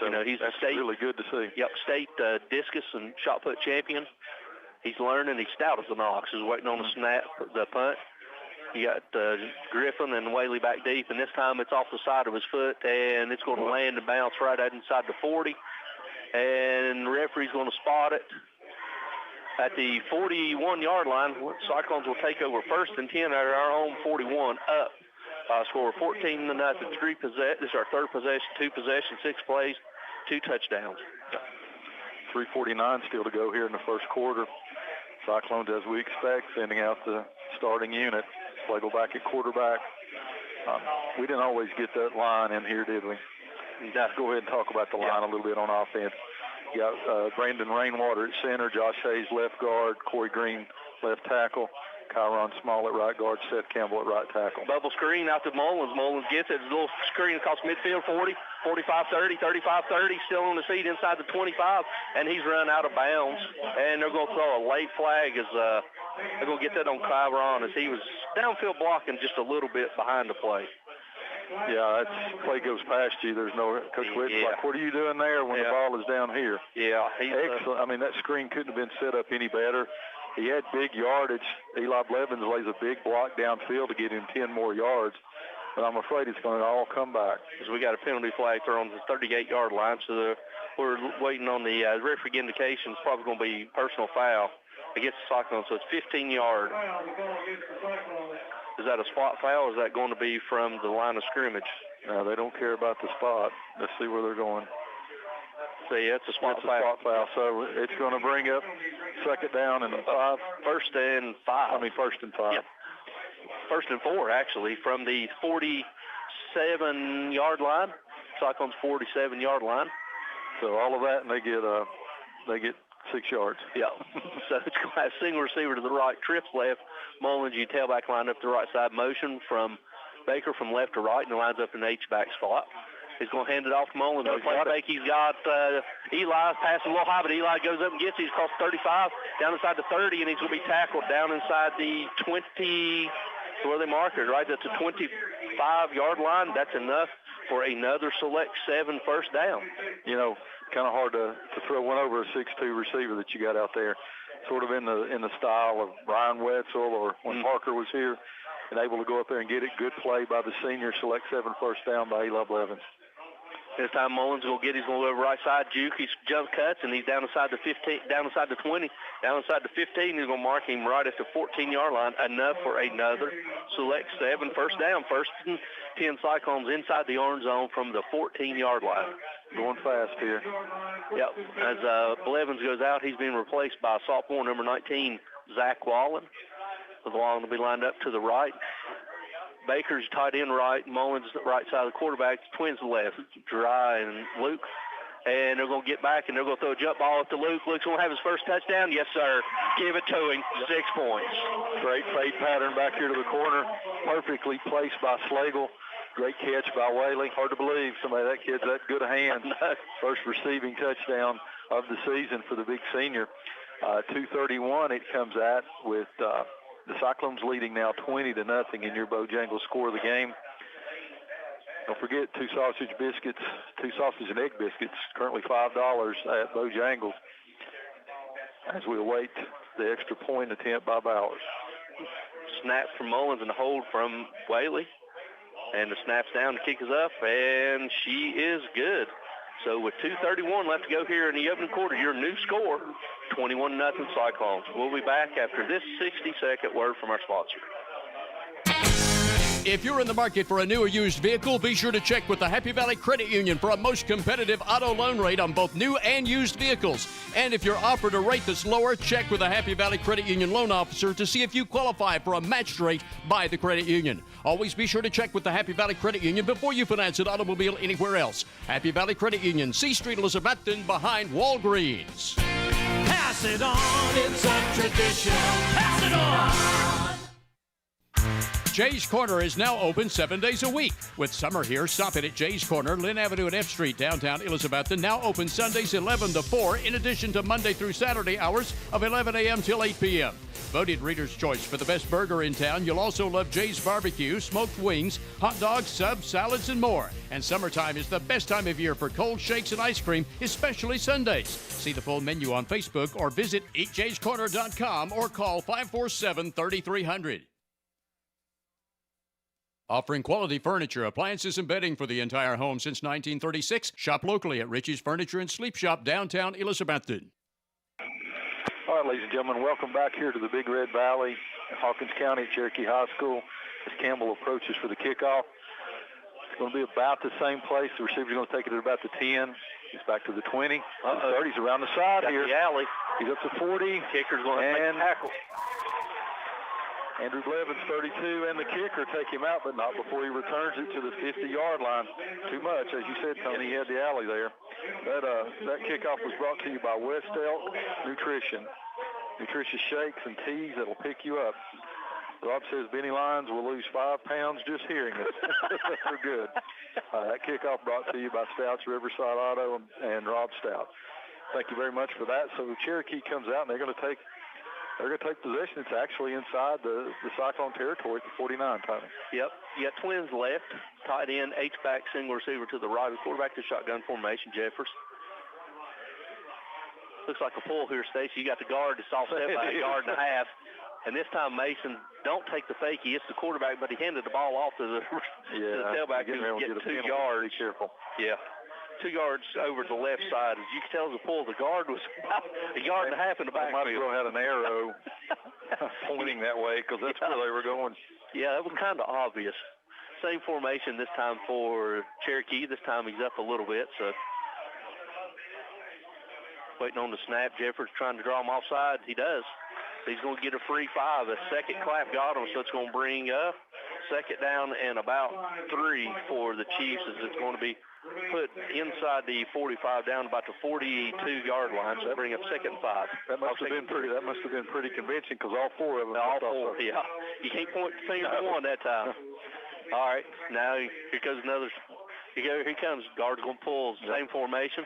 So he's that's really good to see. Yep, state discus and shot put champion. He's learning. He's stout as an ox. He's waiting on the snap, the punt. You got Griffin and Whaley back deep, and this time it's off the side of his foot, and it's going to land and bounce right inside the 40. And the referee's going to spot it at the 41-yard line. Cyclones will take over 1st and 10 at our own 41, up by a score of 14-0. This is our 3rd possession, 2 possessions, 6 plays, 2 touchdowns. 3:49 still to go here in the first quarter. Cyclones, as we expect, sending out the starting unit. Flagel back at quarterback. We didn't always get that line in here, did we? Let's go ahead and talk about the line a little bit on offense. You got Brandon Rainwater at center, Josh Hayes left guard, Corey Green left tackle, Kyron Small at right guard, Seth Campbell at right tackle. Bubble screen out to Mullins. Mullins gets it. It's a little screen across midfield, 40, 45-30, 35-30, still on the seat inside the 25, and he's run out of bounds. And they're going to throw a late flag as they're going to get that on Kyron as he was downfield blocking just a little bit behind the play. Yeah, that play goes past you. There's no Coach Witt's like, what are you doing there when the ball is down here? Yeah, excellent. I mean, that screen couldn't have been set up any better. he had big yardage. Eli Blevins lays a big block downfield to get him 10 more yards. But I'm afraid it's going to all come back. Because we got a penalty flag thrown on the 38-yard line, so we're waiting on the referee indication. It's probably going to be personal foul against the Cyclones, so it's 15-yard. Is that a spot foul, or is that going to be from the line of scrimmage? No, they don't care about the spot. Let's see where they're going. So, yeah, it's a spot foul. So it's going to bring up second down and 5. First and 5. First and 5. Yep. First and 4, actually, from the 47-yard line. Cyclones 47-yard line. So all of that, and they get 6 yards. Yeah. So it's going to have single receiver to the right, trips left. Mullins, you tailback line up to the right side, motion from Baker from left to right, and lines up in the H-back spot. He's going to hand it off to Mullins. He's got Eli passing a little high, but Eli goes up and gets it. He's across 35, down inside the 30, and he's going to be tackled down inside the 20. Where they mark it, right? That's a 25-yard line. That's enough for another select 7 first down. You know, kind of hard to throw one over a 6'2" receiver that you got out there. Sort of in the style of Brian Wetzel or when Parker was here, and able to go up there and get it. Good play by the senior, select 7 first down by Eli Blevins. This time Mullins will get. He's going to go over right side, juke. He's jump cuts, and he's down inside the 15, down inside the 20, down inside the 15. He's going to mark him right at the 14-yard line. Enough for another select 7 first down. First and 10 Cyclones inside the orange zone from the 14-yard line. Going fast here. Yep. As Blevins goes out, he's being replaced by sophomore number 19, Zach Wallen. The long will be lined up to the right. Baker's tight end right, Mullins right side of the quarterback, Twins left, Dry and Luke. And they're going to get back, and they're going to throw a jump ball up to Luke. Luke's going to have his first touchdown. Yes, sir. Give it to him. 6 points. Great fade pattern back here to the corner. Perfectly placed by Slagle. Great catch by Whaley. Hard to believe somebody that kid's that good a hand. First receiving touchdown of the season for the big senior. 2:31 it comes at with the Cyclones leading now 20-0 in your Bojangles score of the game. Don't forget, 2 sausage and egg biscuits, currently $5 at Bojangles as we await the extra point attempt by Bowers. Snap from Mullins and a hold from Whaley. And the snap's down, the kick is up, and she is good. So with 2:31 left to go here in the opening quarter, your new score, 21-0 Cyclones. We'll be back after this 60-second word from our sponsor. If you're in the market for a new or used vehicle, be sure to check with the Happy Valley Credit Union for a most competitive auto loan rate on both new and used vehicles. And if you're offered a rate that's lower, check with the Happy Valley Credit Union loan officer to see if you qualify for a matched rate by the credit union. Always be sure to check with the Happy Valley Credit Union before you finance an automobile anywhere else. Happy Valley Credit Union, C Street, Elizabethton, behind Walgreens. Pass it on, it's a tradition. Pass it on. Jay's Corner is now open 7 days a week. With summer here, stop it at Jay's Corner, Lynn Avenue and F Street, downtown Elizabethton. Now open Sundays 11 to 4, in addition to Monday through Saturday hours of 11 a.m. till 8 p.m. Voted Reader's Choice for the best burger in town. You'll also love Jay's Barbecue, smoked wings, hot dogs, subs, salads, and more. And summertime is the best time of year for cold shakes and ice cream, especially Sundays. See the full menu on Facebook or visit eatjayscorner.com or call 547-3300. Offering quality furniture, appliances, and bedding for the entire home since 1936. Shop locally at Richie's Furniture and Sleep Shop, downtown Elizabethton. All right, ladies and gentlemen, welcome back here to the Big Red Valley, Hawkins County, Cherokee High School, as Campbell approaches for the kickoff. It's going to be about the same place. The receiver's going to take it at about the 10. He's back to the 20. The 30's around the side here. The alley. He's up to 40. Kicker's going to make a tackle. Andrew Blevins, 32, and the kicker take him out, but not before he returns it to the 50-yard line. Too much. As you said, Tony, he had the alley there. That kickoff was brought to you by West Elk Nutrition. Nutritious shakes and teas that'll pick you up. Rob says Benny Lyons will lose 5 pounds just hearing it. We're good. That kickoff brought to you by Stouts Riverside Auto and Rob Stout. Thank you very much for that. So Cherokee comes out, and they're going to take possession. It's actually inside the Cyclone territory for 49, Tony. Yep. You got Twins left, tight end, H-back, single receiver to the right. The quarterback to shotgun formation, Jeffers. looks like a pull here, Stacy. You got the guard that's offset by a yard and a half. And this time Mason don't take the fakie. It's the quarterback, but he handed the ball off to the tailback. He was getting 2 yards. Be careful. Yeah. 2 yards over to the left side. As you can tell, the pull, the guard was about a yard and a half in the backfield. Might as well had an arrow pointing that way because that's where they were going. Yeah, that was kind of obvious. Same formation this time for Cherokee. This time he's up a little bit, so waiting on the snap. Jeffords trying to draw him offside. He does. He's going to get a free 5. A second clap got him, so it's going to bring up second down and about 3 for the Chiefs as it's going to be put inside the 45 down about the 42-yard line, so bring up second and 5. That must have been pretty convincing because all 4 of them. All 4, yeah. You can't point the finger at one that time. All right, now here comes another. Here comes. Guard's going to pull. Same formation.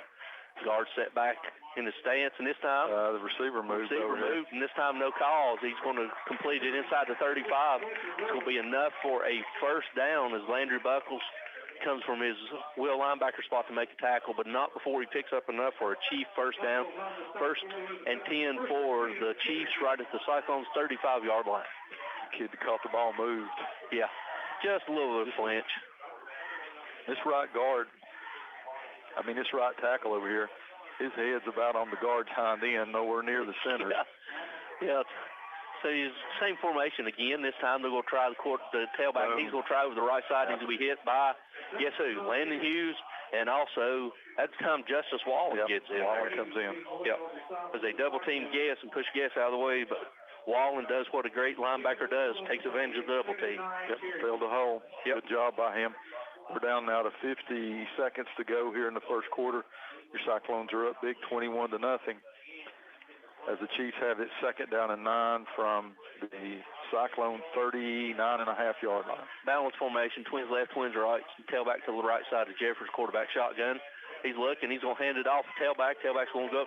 Guard set back in the stance, and this time the receiver moved. And this time no calls. He's going to complete it inside the 35. It's going to be enough for a first down as Landry Buckles comes from his will linebacker spot to make a tackle, but not before he picks up enough for a Chief first down. 1st and 10 for the Chiefs right at the Cyclones' 35-yard line. Kid that caught the ball moved. Yeah, just a little bit of flinch. This right guard, this right tackle over here, his head's about on the guard's hind end, nowhere near the center. Yeah. So he's same formation again. This time they're going to try the tailback. He's going to try over the right side. He's going to be hit by, guess who? Landon Hughes, and also that's time Justice Wallen gets in. Wallen comes in. Yep. As they double-team Guess and push Guess out of the way, but Wallen does what a great linebacker does, takes advantage of the double team. Yep, filled the hole. Good job by him. We're down now to 50 seconds to go here in the first quarter. Your Cyclones are up big, 21-0. As the Chiefs have it second down and 9 from the Cyclone 39.5-yard line. Balance formation, twins left, twins right. Tailback to the right side of Jeffords, quarterback shotgun. He's looking. He's going to hand it off to tailback. Tailback's going to go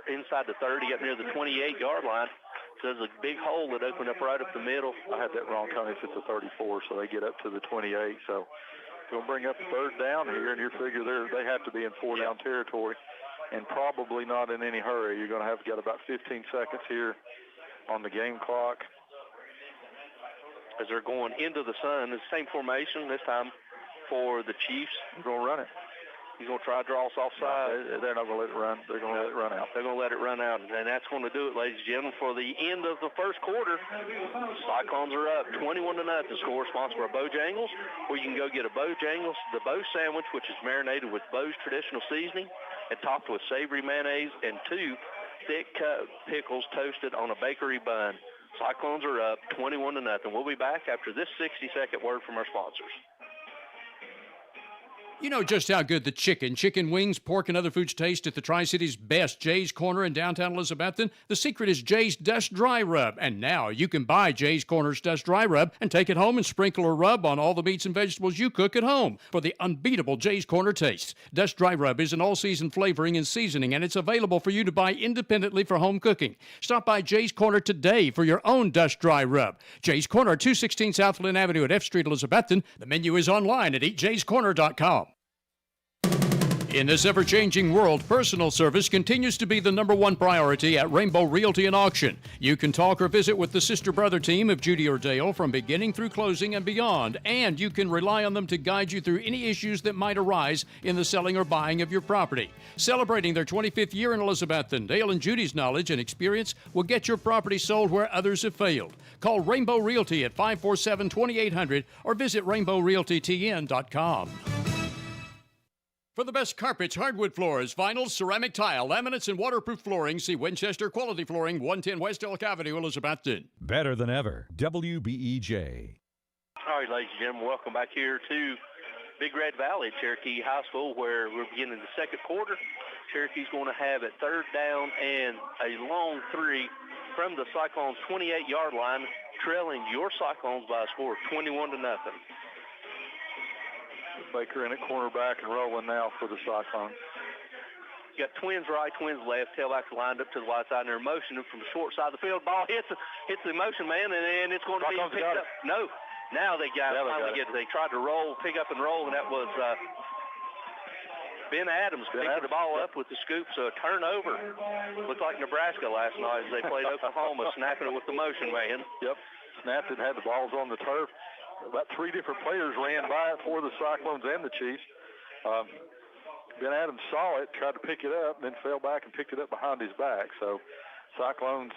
inside the 30, up near the 28-yard line. So there's a big hole that opened up right up the middle. I had that wrong, Tony. It's a 34, so they get up to the 28. So going to bring up a third down here, and you figure they have to be in 4-down territory. And probably not in any hurry. You're going to have got about 15 seconds here on the game clock. As they're going into the sun, the same formation this time for the Chiefs. They're going to run it. He's going to try to draw us offside. They're not going to let it run. They're going to let it run out. They're going to let it run out, and that's going to do it, ladies and gentlemen, for the end of the first quarter. Cyclones are up 21-0. Score sponsored by Bojangles, where you can go get a Bojangles, the Bo sandwich, which is marinated with Bo's traditional seasoning and topped with savory mayonnaise, and 2 thick-cut pickles toasted on a bakery bun. Cyclones are up 21-0. We'll be back after this 60-second word from our sponsors. You know just how good the chicken wings, pork, and other foods taste at the Tri-City's best Jay's Corner in downtown Elizabethton. The secret is Jay's Dust Dry Rub. And now you can buy Jay's Corner's Dust Dry Rub and take it home and sprinkle or rub on all the meats and vegetables you cook at home for the unbeatable Jay's Corner taste. Dust Dry Rub is an all-season flavoring and seasoning, and it's available for you to buy independently for home cooking. Stop by Jay's Corner today for your own Dust Dry Rub. Jay's Corner, 216 South Lynn Avenue at F Street, Elizabethton. The menu is online at eatjayscorner.com. In this ever-changing world, personal service continues to be the #1 priority at Rainbow Realty and Auction. You can talk or visit with the sister-brother team of Judy or Dale from beginning through closing and beyond, and you can rely on them to guide you through any issues that might arise in the selling or buying of your property. Celebrating their 25th year in Elizabethton, Dale and Judy's knowledge and experience will get your property sold where others have failed. Call Rainbow Realty at 547-2800 or visit rainbowrealtytn.com. For the best carpets, hardwood floors, vinyl, ceramic tile, laminates, and waterproof flooring, see Winchester Quality Flooring, 110 West Elk Avenue, Elizabethton. Better than ever. WBEJ. All right, ladies and gentlemen, welcome back here to Big Red Valley, Cherokee High School, where we're beginning the second quarter. Cherokee's going to have it third down and a long 3 from the Cyclones' 28-yard line, trailing your Cyclones by a score of 21-0. Baker in at cornerback and rolling now for the Cyclones. You got twins right, twins left. Tailbacks lined up to the wide side, and they're motioning from the short side of the field. Ball hits the motion man, and it's going to be picked up. No, now they got it. They tried to roll, pick up and roll, and that was Ben Adams picked the ball up with the scoop, so a turnover. Looked like Nebraska last night as they played Oklahoma, snapping it with the motion man. Yep, snapped it, had the balls on the turf. About 3 different players ran by it for the Cyclones and the Chiefs. Ben Adams saw it, tried to pick it up, then fell back and picked it up behind his back. So Cyclones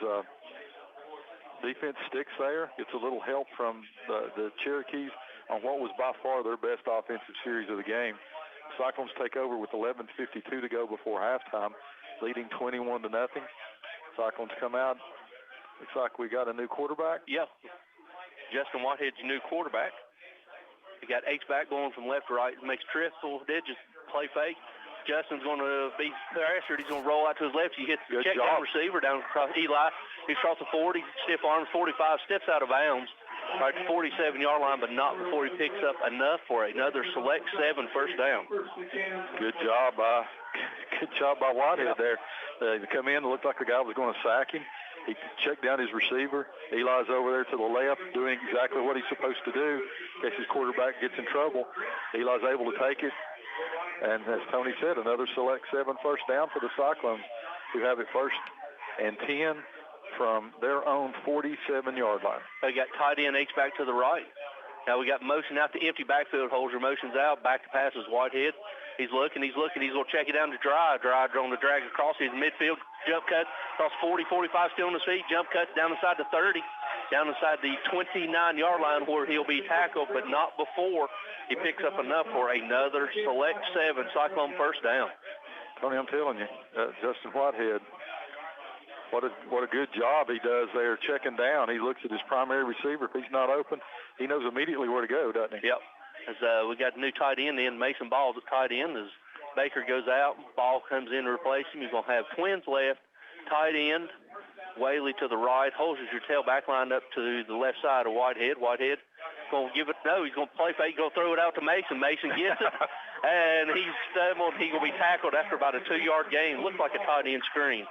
defense sticks there, gets a little help from the Cherokees on what was by far their best offensive series of the game. Cyclones take over with 11:52 to go before halftime, leading 21-0. Cyclones come out. Looks like we got a new quarterback. Yep. Justin Whitehead's new quarterback. He got H-back going from left to right. Makes triple digits, play fake. Justin's going to be pressured. He's going to roll out to his left. He hits the check down receiver down across Eli. He's across the 40, stiff arms, 45, steps out of bounds. Right at the 47-yard line, but not before he picks up enough for another select 7 first down. Good job by Whitehead there. They come in, it looked like the guy was going to sack him. He checked down his receiver. Eli's over there to the left doing exactly what he's supposed to do in case his quarterback gets in trouble. Eli's able to take it. And as Tony said, another select 7 first down for the Cyclones, who have it 1st and 10 from their own 47-yard line. They got tight end H-back to the right. Now we got motion out to empty backfield. Holzer motions out. Back to passes Whitehead. He's looking. He's going to check it down to Dry. Dry on the drag across his midfield. Jump cut across 40, 45, still on his feet. Jump cuts down inside the 30, down inside the 29-yard line where he'll be tackled, but not before he picks up enough for another select 7 Cyclone first down. Tony, I'm telling you, Justin Whitehead, what a good job he does there checking down. He looks at his primary receiver. If he's not open, he knows immediately where to go, doesn't he? Yep. As we got a new tight end in, Mason Ball's at tight end. As Baker goes out, Ball comes in to replace him. You're going to have twins left, tight end, Whaley to the right. Holzer's your tailback lined up to the left side of Whitehead. Whitehead going to give it, no, he's going to play fake, going to throw it out to Mason. Mason gets it, and he's stumbled. He's going to be tackled after about a 2-yard gain. Looked like a tight end screen.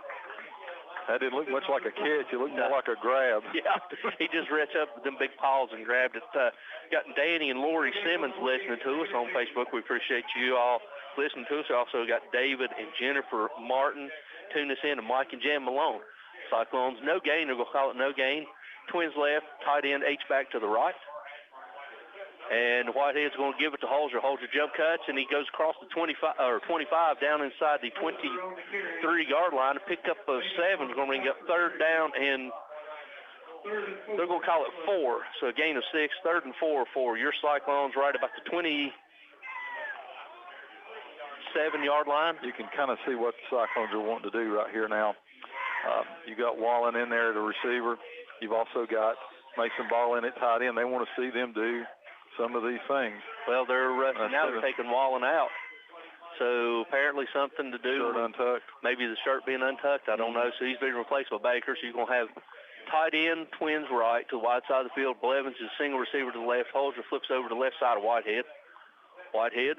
That didn't look much like a catch. It looked more like a grab. Yeah, he just reached up with them big paws and grabbed it. Got Danny and Lori Simmons listening to us on Facebook. We appreciate you all listening to us. Also got David and Jennifer Martin tune us in, and Mike and Jan Malone. Cyclones, no gain. They're going to call it no gain. Twins left, tight end H-back to the right. And Whitehead's going to give it to Holzer. Holzer jump cuts, and he goes across the 25 down inside the 23-yard line. A pickup of 7 is going to bring up 3rd down, and they're going to call it 4. So a gain of 6, 3rd and 4 for your Cyclones right about the 27-yard line. You can kind of see what the Cyclones are wanting to do right here now. You got Wallen in there at the receiver. You've also got Mason Ball in at tight end. They want to see them do some of these things. Well, they're now they're taking Wallen out. So apparently something to do with untucked. Maybe the shirt being untucked. I don't know. So he's being replaced by Baker. So you're going to have tight end, twins right to the wide side of the field. Blevins is single receiver to the left. Holzer flips over to the left side of Whitehead. Whitehead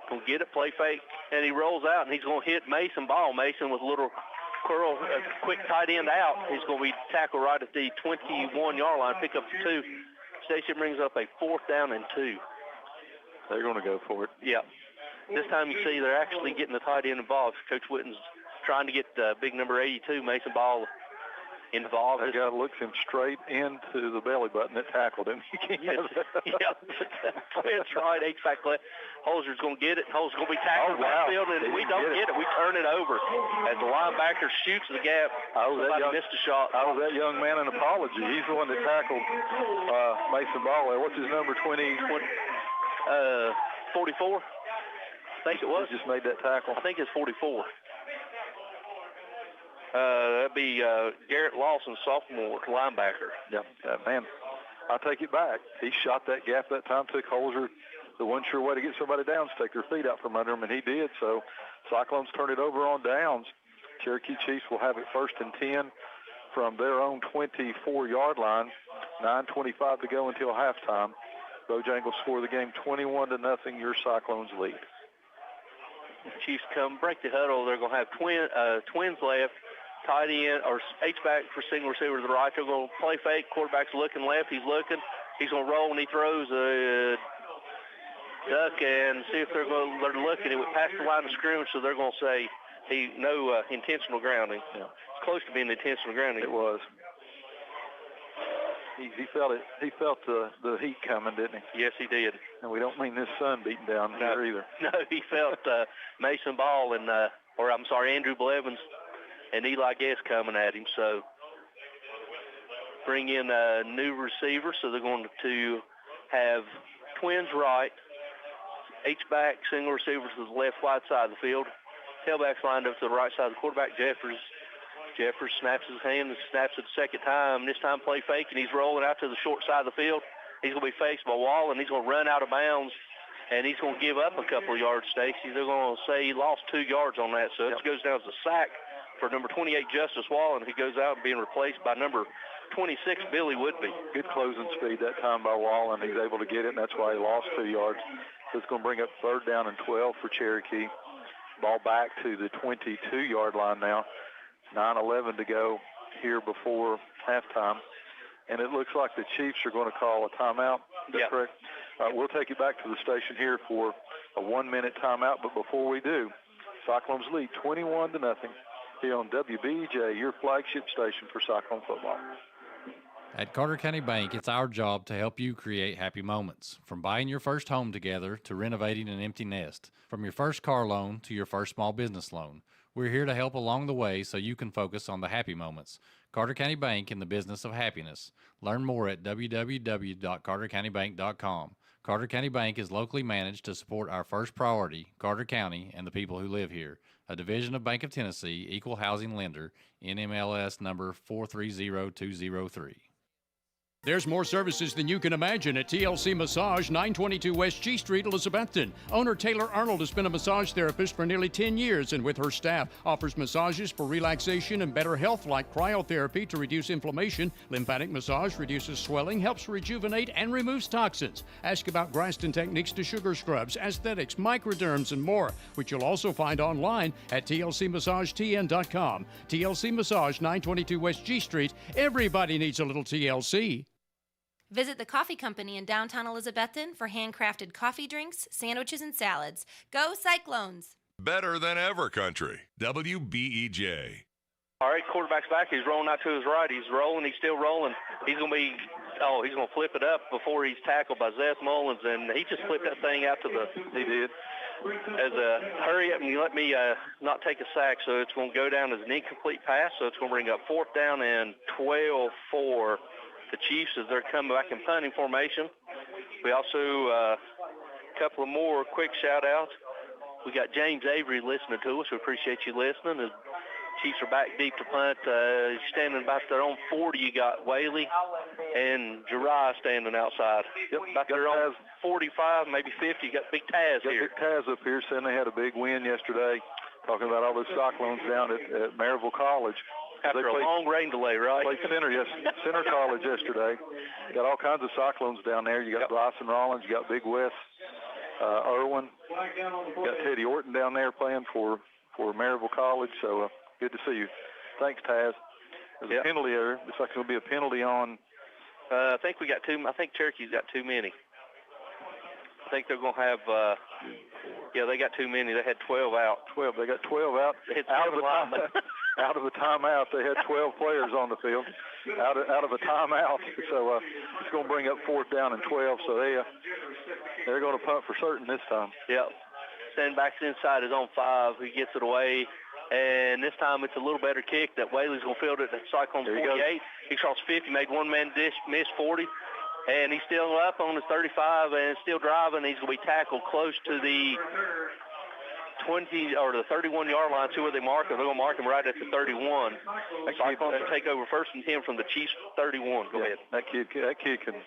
going to get it, play fake, and he rolls out, and he's going to hit Mason Ball. Mason with a little curl, a quick tight end out. He's going to be tackled right at the 21-yard line, pick up 2. Station brings up a 4th down and 2. They're going to go for it. Yeah. This time you see they're actually getting the tight end involved. Coach Witten's trying to get big number 82, Mason Ball, involved. That guy looks him straight into the belly button that tackled him. Yeah, that's right. H-back left. Holzer's going to get it. Holzer's going to be tackled in the backfield, and we don't get it. We turn it over as the linebacker shoots the gap. Somebody missed a shot. I was that young man an apology. He's the one that tackled Mason Ball there. What's his number, 44? I think it was. He just made that tackle. I think it's 44. That'd be Garrett Lawson, sophomore linebacker. Yeah, man, I take it back. He shot that gap that time, took Holzer. The one sure way to get somebody down is take their feet out from under him, and he did. So Cyclones turn it over on downs. Cherokee Chiefs will have it 1st and 10 from their own 24-yard line. 9:25 to go until halftime. Bojangles score the game 21-0. Your Cyclones lead. Chiefs come break the huddle. They're going to have twins left. Tight end or H-back for single receiver to the right. They're going to play fake. Quarterback's looking left. He's looking. He's going to roll, and he throws a duck and see if they're looking. It went past the line of scrimmage, so they're going to say no intentional grounding. Yeah. It's close to being intentional grounding. It was. He felt it. He felt the heat coming, didn't he? Yes, he did. And we don't mean this sun beating down here either. No, he felt Mason Ball and Andrew Blevins and Eli Guest coming at him. So bring in a new receiver. So they're going to have twins right, H-back, single receiver to the left wide side of the field. Tailbacks lined up to the right side of the quarterback. Jeffers snaps his hand and snaps it the second time. This time play fake, and he's rolling out to the short side of the field. He's going to be faced by Wall, and he's going to run out of bounds, and he's going to give up a couple of yards, Stacy. They're going to say he lost 2 yards on that, so it goes down as a sack for number 28, Justice Wall, and he goes out and being replaced by number 26, Billy Woodby. Good closing speed that time by Wall, and he's able to get it, and that's why he lost 2 yards. So it's going to bring up 3rd down and 12 for Cherokee. Ball back to the 22-yard line now. 9:11 to go here before halftime. And it looks like the Chiefs are going to call a timeout. Is that correct? We'll take you back to the station here for a 1-minute timeout. But before we do, Cyclones lead 21-0 here on WBEJ, your flagship station for Cyclone football. At Carter County Bank, it's our job to help you create happy moments. From buying your first home together to renovating an empty nest. From your first car loan to your first small business loan. We're here to help along the way so you can focus on the happy moments. Carter County Bank, in the business of happiness. Learn more at www.cartercountybank.com. Carter County Bank is locally managed to support our first priority, Carter County, and the people who live here. A division of Bank of Tennessee, equal housing lender, NMLS number 430203. There's more services than you can imagine at TLC Massage, 922 West G Street, Elizabethton. Owner Taylor Arnold has been a massage therapist for nearly 10 years and with her staff offers massages for relaxation and better health like cryotherapy to reduce inflammation. Lymphatic massage reduces swelling, helps rejuvenate, and removes toxins. Ask about Graston techniques to sugar scrubs, aesthetics, microderms, and more, which you'll also find online at tlcmassagetn.com. TLC Massage, 922 West G Street. Everybody needs a little TLC. Visit the coffee company in downtown Elizabethton for handcrafted coffee drinks, sandwiches, and salads. Go Cyclones! Better than ever, country. WBEJ. All right, quarterback's back. He's rolling out to his right. He's rolling. He's still rolling. He's going to flip it up before he's tackled by Zeth Mullins, and he just flipped that thing out to the. He did. As a hurry up and you let me not take a sack, so it's going to go down as an incomplete pass. So it's going to bring up 4th down and 12 for the Chiefs as they're coming back in punting formation. We also, a couple of more quick shout-outs. We got James Avery listening to us. We appreciate you listening. The Chiefs are back deep to punt. Standing about their own 40, you got Whaley and Jeriah standing outside. Yep, about their own 45, maybe 50. You got Big Taz here. Big Taz up here saying they had a big win yesterday, talking about all those Cyclones down at Maryville College. After a long rain delay, right? Played Center College yesterday. You got all kinds of Cyclones down there. You got Bryson Rollins. You got Big Wes Irwin. You got Teddy Orton down there playing for Maryville College. So good to see you. Thanks, Taz. There's a penalty there. Looks like there'll be a penalty on. I think we got two. I think Cherokee's got too many. I think they're going to have. They got too many. They had 12 out. 12. They got 12 out. They had out of the out of the timeout. They had 12 players on the field. Out of a timeout. So it's going to bring up 4th down and 12. So they're going to punt for certain this time. Yep. Sandbacks inside his own 5. He gets it away. And this time it's a little better kick that Whaley's going to field it at Cyclone 48. He crossed 50, made one man miss 40. And he's still up on his 35 and still driving. He's going to be tackled close to the 20 or the 31-yard line. See where they mark him. They're going to mark him right at the 31. Cyclones take over 1st and 10 from the Chiefs 31. Go ahead. That kid can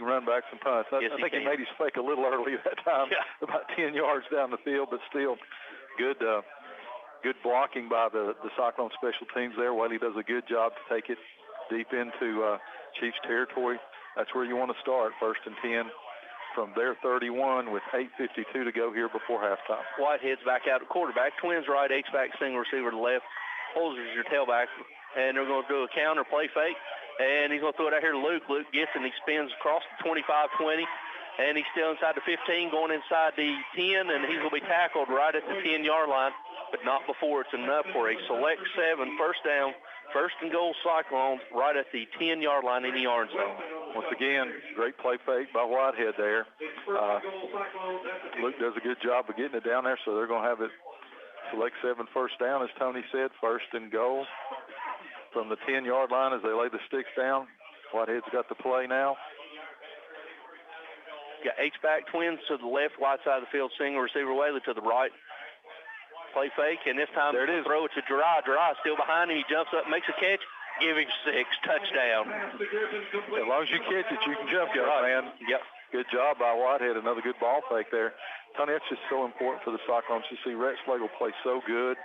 run back some punts. I think he made his fake a little early that time, about 10 yards down the field, but still good blocking by the Cyclone special teams there. Whaley does a good job to take it deep into Chiefs territory. That's where you want to start, 1st and 10 from their 31 with 8:52 to go here before halftime. Whitehead's back out at quarterback. Twins right, H-back, single receiver to the left. Holzer's your tailback. And they're going to do a counter play fake. And he's going to throw it out here to Luke. Luke gets it and he spins across the 25-20. And he's still inside the 15, going inside the 10, and he's going to be tackled right at the 10-yard line, but not before it's enough for a select 7 first down, first and goal Cyclones right at the 10-yard line in the orange zone. Once again, great play fake by Whitehead there. Luke does a good job of getting it down there, so they're going to have it select 7 first down, as Tony said, first and goal from the 10-yard line as they lay the sticks down. Whitehead's got the play now. Got H-back twins to the left, wide side of the field, single receiver Whaley to the right. Play fake, and this time there it is. Throw it to Gerard. Gerard still behind him. He jumps up, makes a catch, give him 6, touchdown. As long as you catch it, you can jump it, man. Yep. Good job by Whitehead. Another good ball fake there. Tony, that's just so important for the Cyclones to see Rex Slagle play so good,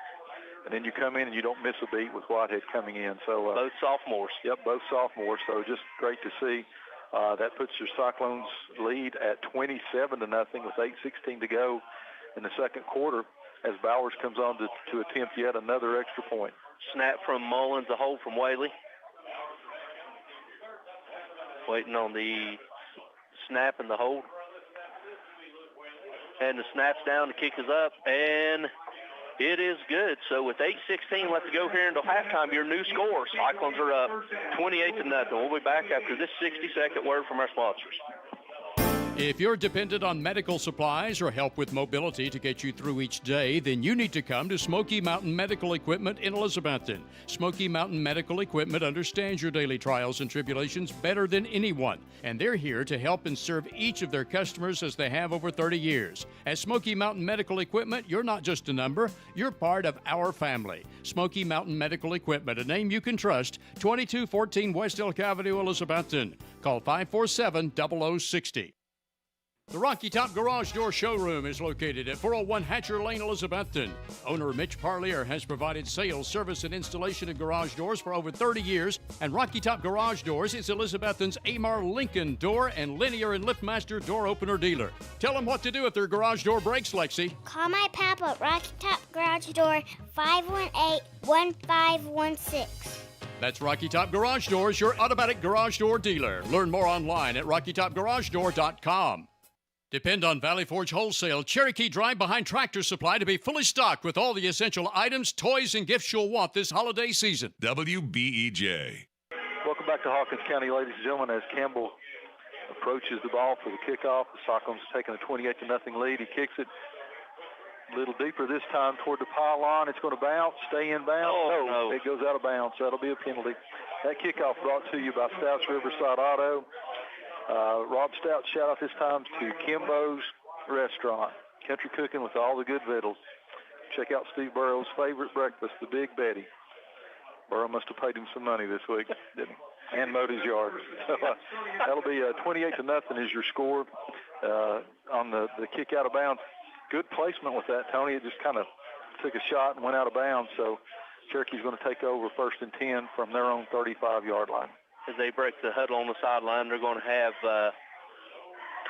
and then you come in and you don't miss a beat with Whitehead coming in. So both sophomores. Yep, both sophomores. So just great to see. That puts your Cyclones lead at 27-0 with 8:16 to go in the second quarter as Bowers comes on to attempt yet another extra point. Snap from Mullins, a hold from Whaley. Waiting on the snap and the hold. And the snap's down, the kick is up, and it is good. So with 8:16 left to go here until halftime, your new score, Cyclones are up 28-0. We'll be back after this 60-second word from our sponsors. If you're dependent on medical supplies or help with mobility to get you through each day, then you need to come to Smoky Mountain Medical Equipment in Elizabethton. Smoky Mountain Medical Equipment understands your daily trials and tribulations better than anyone, and they're here to help and serve each of their customers as they have over 30 years. At Smoky Mountain Medical Equipment, you're not just a number, you're part of our family. Smoky Mountain Medical Equipment, a name you can trust, 2214 West Elk Avenue, Elizabethton. Call 547-0060. The Rocky Top Garage Door Showroom is located at 401 Hatcher Lane, Elizabethton. Owner Mitch Parlier has provided sales, service, and installation of garage doors for over 30 years, and Rocky Top Garage Doors is Elizabethton's Amar Lincoln door and Linear and Liftmaster door opener dealer. Tell them what to do if their garage door breaks, Lexi. Call my papa at Rocky Top Garage Door, 518-1516. That's Rocky Top Garage Doors, your automatic garage door dealer. Learn more online at rockytopgaragedoor.com. Depend on Valley Forge Wholesale Cherokee Drive behind Tractor Supply to be fully stocked with all the essential items, toys, and gifts you'll want this holiday season. WBEJ. Welcome back to Hawkins County, ladies and gentlemen, as Campbell approaches the ball for the kickoff. The Cyclones taking a 28-0 lead. He kicks it a little deeper this time toward the pylon. It's going to bounce, stay in bounds. Oh, no. It goes out of bounds. That'll be a penalty. That kickoff brought to you by Stouts Riverside Auto. Rob Stout shout out this time to Kimbo's Restaurant. Country cooking with all the good victuals. Check out Steve Burrow's favorite breakfast, the Big Betty. Burrow must have paid him some money this week, didn't he? And mowed his yard. So that'll be 28-0 is your score on the kick out of bounds. Good placement with that, Tony. It just kind of took a shot and went out of bounds. So Cherokee's going to take over 1st and 10 from their own 35-yard line. As they break the huddle on the sideline, they're going to have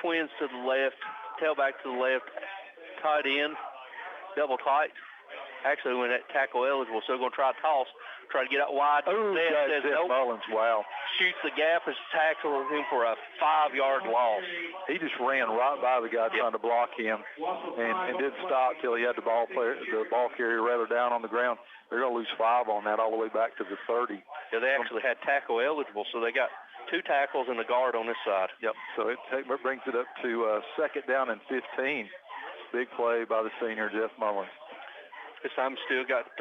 twins to the left, tailback to the left, tight end, double tight. Actually, when that tackle eligible, so they're going to try to toss, try to get out wide. Oh, that's it, Mullins, wow. Shoots the gap and tackles him for a 5-yard loss. He just ran right by the guy trying to block him and didn't stop till he had the ball carrier rather down on the ground. They're going to lose 5 on that all the way back to the 30. Yeah, they actually had tackle eligible, so they got 2 tackles and a guard on this side. Yep, so it brings it up to 2nd down and 15. Big play by the senior, Jeff Mullins. This time still got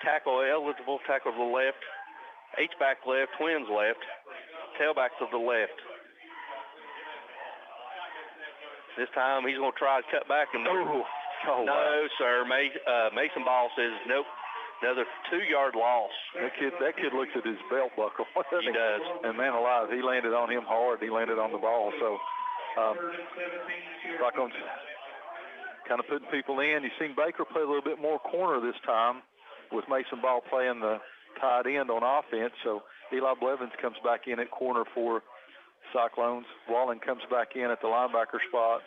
tackle eligible, tackle to the left, H-back left, twins left, tailback to the left. This time he's going to try to cut back. And no, sir. Mason Ball says nope. Another 2-yard loss. That kid looks at his belt buckle. He does. And man alive, he landed on him hard. He landed on the ball. So Cyclones kind of putting people in. You've seen Baker play a little bit more corner this time with Mason Ball playing the tight end on offense. So Eli Blevins comes back in at corner for Cyclones. Wallen comes back in at the linebacker spot.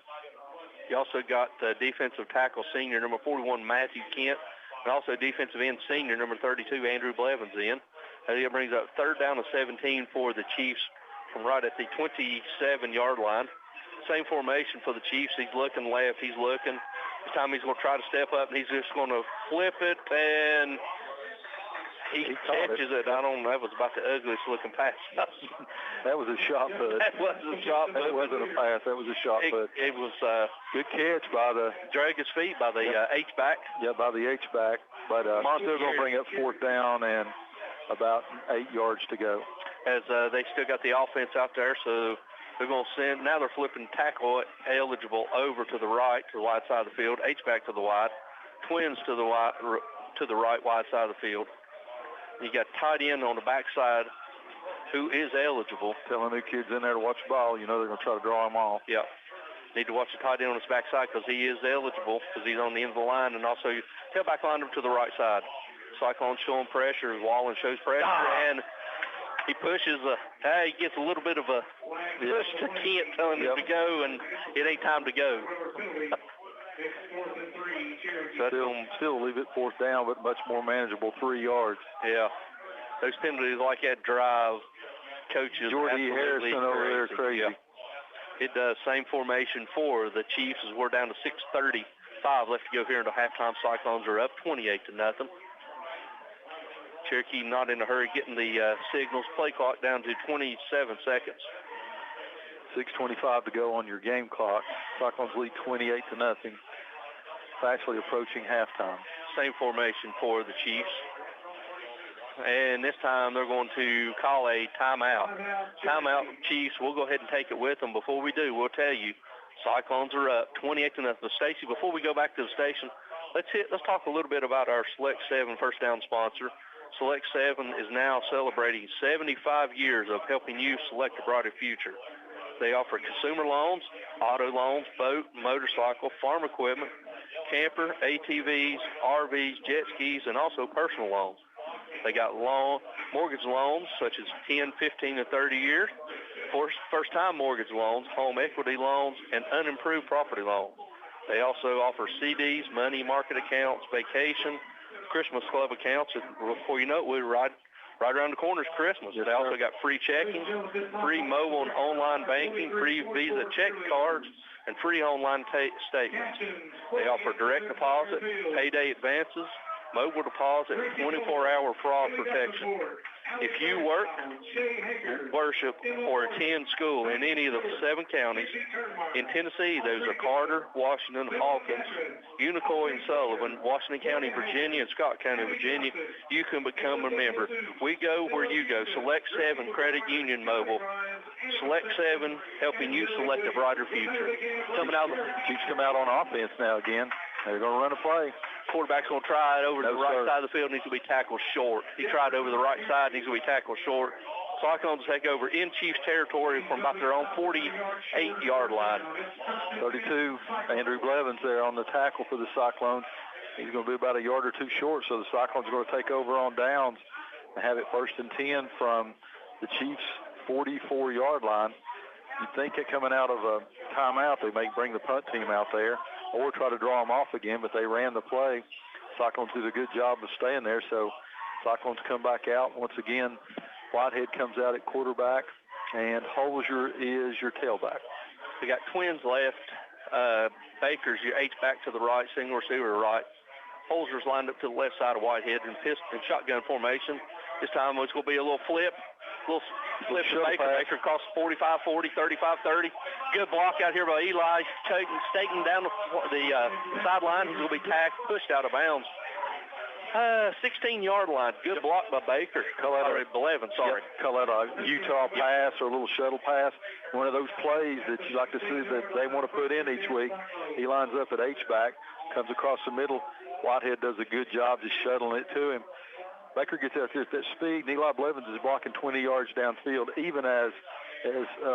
You also got defensive tackle senior number 41, Matthew Kent, and also defensive end senior number 32, Andrew Blevins in. That brings up 3rd down and 17 for the Chiefs from right at the 27-yard line. Same formation for the Chiefs. He's looking left. He's looking. This time he's going to try to step up, and he's just going to flip it, and he catches it. I don't know. That was about the ugliest looking pass. That was a shot put. That was a shot put. That wasn't a pass. That was a shot put. It was good catch by the drag his feet by the H-back. Yeah, by the H-back. But still going to bring up 4th down and about 8 yards to go. As they still got the offense out there, so they're going to send. Now they're flipping tackle eligible over to the right, to the wide side of the field. H-back to the wide. Twins to the right wide side of the field. You got tight end on the backside who is eligible. Telling new kids in there to watch the ball. You know they're going to try to draw him off. Yeah. Need to watch the tight end on his backside because he is eligible because he's on the end of the line. And also tailback line him to the right side. Cyclone showing pressure. Wallen shows pressure. And he pushes. He gets a little bit of a push to Kent telling him to go, and it ain't time to go. Still leave it 4th down, but much more manageable, 3 yards. Yeah. Those penalties like that drive coaches. Jordy Harrison over there crazy. Yeah. It does. Same formation for the Chiefs as we're down to 6:35 left to go here until halftime. Cyclones are up 28-0. Cherokee not in a hurry getting the signals. Play clock down to 27 seconds. 6:25 to go on your game clock. Cyclones lead 28-0. Fastly approaching halftime. Same formation for the Chiefs. And this time they're going to call a timeout. Timeout, Chiefs. We'll go ahead and take it with them. Before we do, we'll tell you, Cyclones are up 28-0. Stacy, before we go back to the station, let's talk a little bit about our Select 7 first down sponsor. Select 7 is now celebrating 75 years of helping you select a brighter future. They offer consumer loans, auto loans, boat, motorcycle, farm equipment, camper, ATVs, RVs, jet skis, and also personal loans. They got mortgage loans such as 10, 15, and 30 years, first-time mortgage loans, home equity loans, and unimproved property loans. They also offer CDs, money market accounts, vacation, Christmas club accounts. Before you know it, we're right around the corner is Christmas. They also got free checking, free mobile and online banking, free Visa check cards, and free online statements. They offer direct deposit, payday advances, mobile deposit, 24-hour fraud protection. If you work, worship, or attend school in any of the 7 counties in Tennessee, those are Carter, Washington, Hawkins, Unicoi, and Sullivan, Washington County, Virginia, and Scott County, Virginia, you can become a member. We go where you go. Select 7 Credit Union Mobile. Select 7, helping you select a brighter future. Chiefs come out on offense now again. They're going to run a play. Quarterback's going to try it over to the right side of the field. Needs to be tackled short. He tried over the right side. Needs to be tackled short. Cyclones take over in Chiefs territory from about their own 48-yard line. 32, Andrew Blevins there on the tackle for the Cyclones. He's going to be about a yard or two short, so the Cyclones are going to take over on downs and have it 1st and 10 from the Chiefs' 44-yard line. You'd think it coming out of a timeout, they may bring the punt team out there or try to draw them off again, but they ran the play. Cyclones did a good job of staying there, so Cyclones come back out. Once again, Whitehead comes out at quarterback, and Holzer is your tailback. We got twins left. Baker's your H-back to the right, single receiver right. Holzer's lined up to the left side of Whitehead in shotgun formation. This time it's going to be a little flip to Baker. Baker across 45-40, 35-30. Good block out here by Eli. Staking down the sideline. He's going to be pushed out of bounds. 16-yard line. Good block by Baker. Blevin, sorry. Call that a Utah pass or a little shuttle pass. One of those plays that you like to see that they want to put in each week. He lines up at H-back, comes across the middle. Whitehead does a good job just shuttling it to him. Baker gets out there at that speed, and Eli Blevins is blocking 20 yards downfield, even as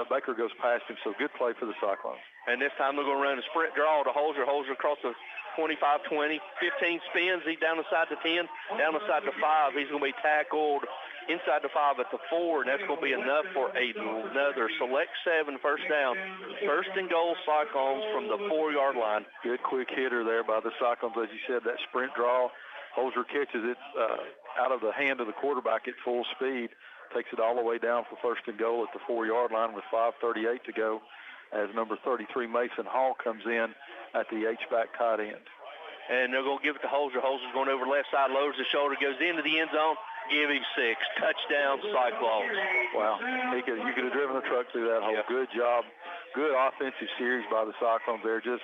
Baker goes past him. So good play for the Cyclones. And this time they're going to run a sprint draw to Holzer. Holzer across the 25-20, 15 spins. He's down the side to 10, down the side to 5. He's going to be tackled inside the 5 at the 4, and that's going to be enough for another Select 7 first down. 1st and goal, Cyclones from the 4-yard line. Good quick hitter there by the Cyclones. As you said, that sprint draw. Holzer catches it out of the hand of the quarterback at full speed, takes it all the way down for 1st and goal at the 4-yard line with 5:38 to go. as number 33 Mason Hall comes in at the H-back tight end. And they're going to give it to Holzer. Holzer's going over left side, lowers the shoulder, goes into the end zone. Give him 6. Touchdown, Cyclones. Wow. You could have driven a truck through that hole. Yep. Good job. Good offensive series by the Cyclones there. Just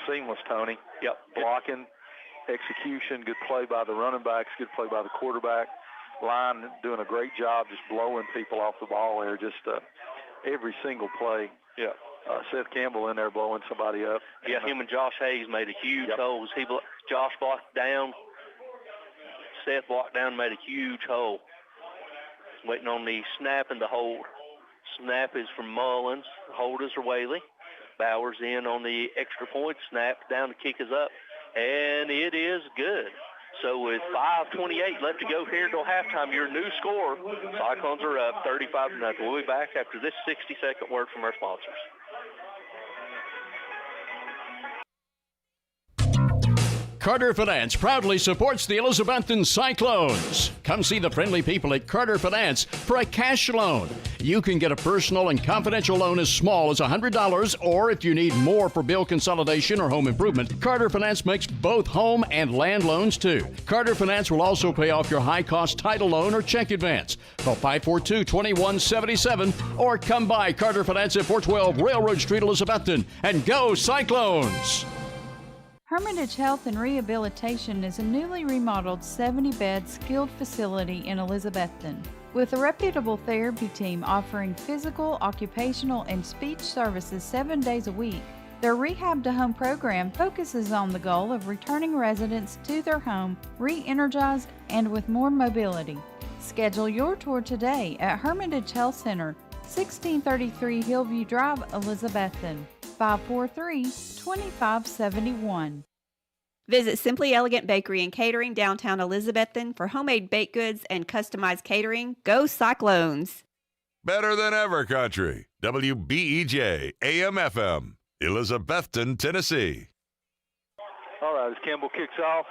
seamless, Tony. Yep. Blocking, execution, good play by the running backs, good play by the quarterback. Line doing a great job just blowing people off the ball there. Just every single play. Yeah. Seth Campbell in there blowing somebody up. Yeah, him and Josh Hayes made a huge hole. Josh blocked down. Seth blocked down, made a huge hole. Waiting on the snap and the hold. Snap is from Mullins. Hold is for Whaley. Bowers in on the extra point. Snap down, the kick is up. And it is good. So with 5:28 left to go here until halftime, your new score, Cyclones are up 35-0. We'll be back after this 60-second word from our sponsors. Carter Finance proudly supports the Elizabethton Cyclones. Come see the friendly people at Carter Finance for a cash loan. You can get a personal and confidential loan as small as $100, or if you need more for bill consolidation or home improvement, Carter Finance makes both home and land loans too. Carter Finance will also pay off your high-cost title loan or check advance. Call 542-2177 or come by Carter Finance at 412 Railroad Street, Elizabethton, and go Cyclones! Hermitage Health and Rehabilitation is a newly remodeled 70-bed skilled facility in Elizabethton. With a reputable therapy team offering physical, occupational, and speech services 7 days a week, their Rehab to Home program focuses on the goal of returning residents to their home re-energized and with more mobility. Schedule your tour today at Hermitage Health Center, 1633 Hillview Drive, Elizabethton, 543-2571. Visit Simply Elegant Bakery and Catering downtown Elizabethton for homemade baked goods and customized catering. Go Cyclones! Better than ever country. WBEJ AM/FM, Elizabethton, Tennessee. All right, as Campbell kicks off,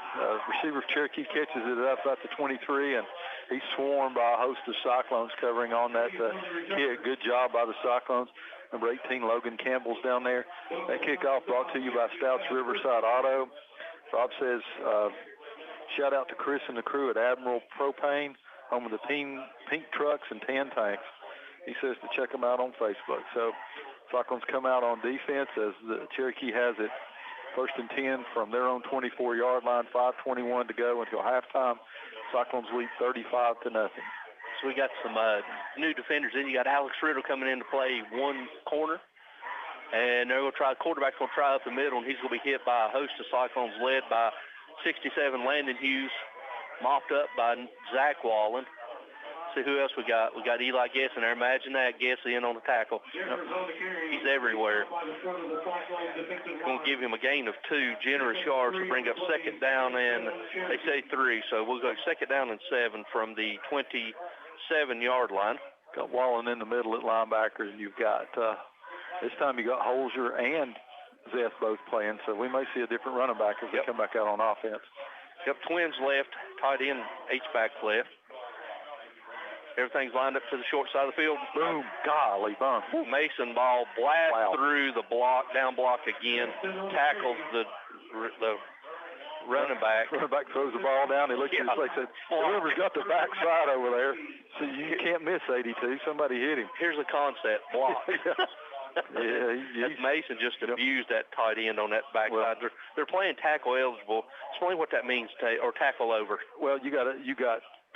receiver Cherokee catches it up at the 23, and he's swarmed by a host of Cyclones covering on that kick. Good job by the Cyclones. Number 18, Logan Campbell's down there. That kickoff brought to you by Stouts Riverside Auto. Rob says, shout out to Chris and the crew at Admiral Propane, home of the pink trucks and tan tanks. He says to check them out on Facebook. So Cyclones come out on defense as the Cherokee has it 1st and 10 from their own 24-yard line, 5:21 to go until halftime. Cyclones lead 35-0. So we got some new defenders in. You got Alex Riddle coming in to play one corner. And they're going to try, the quarterback's going to try up the middle, and he's going to be hit by a host of Cyclones led by 67 Landon Hughes, mopped up by Zach Wallen. See who else we got. We got Eli Guess in there. Imagine that, Guess in on the tackle. He's everywhere. Going to give him a gain of 2 generous yards to bring up 2nd down, and they say 3. So we'll go 2nd down and 7 from the 27-yard line. Got Wallen in the middle at linebacker, and you've got... this time you got Holzer and Zeth both playing, so we may see a different running back as they come back out on offense. Yep, twins left, tight end, H-back left. Everything's lined up to the short side of the field. Boom, golly, bum. Mason Ball blasts through the block, down block again, tackles the running back. Running back throws the ball down. He looks at his face and said, whoever's got the backside over there, so you can't miss 82. Somebody hit him. Here's the concept, block. Mason just abused that tight end on that backside. They're playing tackle eligible. Explain what that means, or tackle over. Well, you got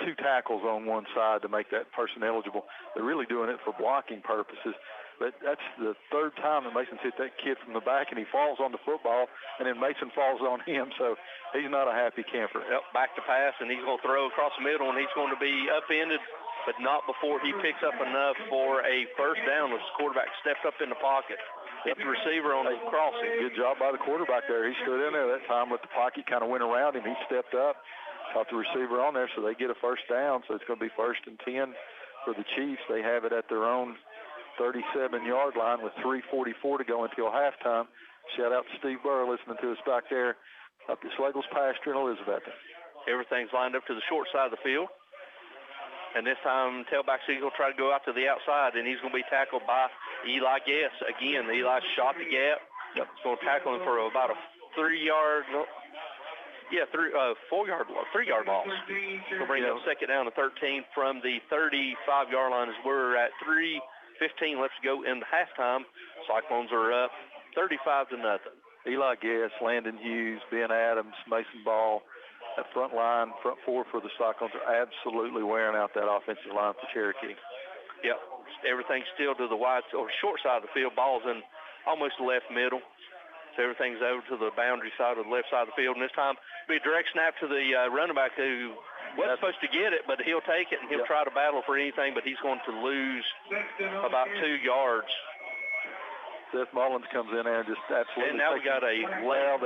2 tackles on one side to make that person eligible. They're really doing it for blocking purposes. But that's the 3rd time that Mason's hit that kid from the back, and he falls on the football, and then Mason falls on him. So he's not a happy camper. Yep, back to pass, and he's going to throw across the middle, and he's going to be upended, but not before he picks up enough for a 1st down as the quarterback stepped up in the pocket. Hit the receiver on the crossing. Good job by the quarterback there. He stood in there that time, but the pocket kind of went around him. He stepped up, caught the receiver on there, so they get a 1st down. So it's going to be 1st and 10 for the Chiefs. They have it at their own 37-yard line with 3:44 to go until halftime. Shout out to Steve Burr listening to us back there up at Slagle's pasture in Elizabethton. Everything's lined up to the short side of the field. And this time, tailback, he's going to try to go out to the outside, and he's going to be tackled by Eli Guess, again, Eli shot the gap. Yep. It's going to tackle him for about a 3-yard, 3-yard loss. We'll bring up second down to 13 from the 35-yard line as we're at 3:15 left to go in halftime. Cyclones are up 35-0. Eli Guess, Landon Hughes, Ben Adams, Mason Ball, that front line, front four for the Cyclones are absolutely wearing out that offensive line for Cherokee. Yep. Everything's still to the wide or short side of the field. Ball's in almost the left middle. So everything's over to the boundary side of the left side of the field. And this time, it'll be a direct snap to the running back who wasn't supposed to get it, but he'll take it and he'll try to battle for anything, but he's going to lose about 2 yards. Seth Mullins comes in there and just absolutely. And now we got they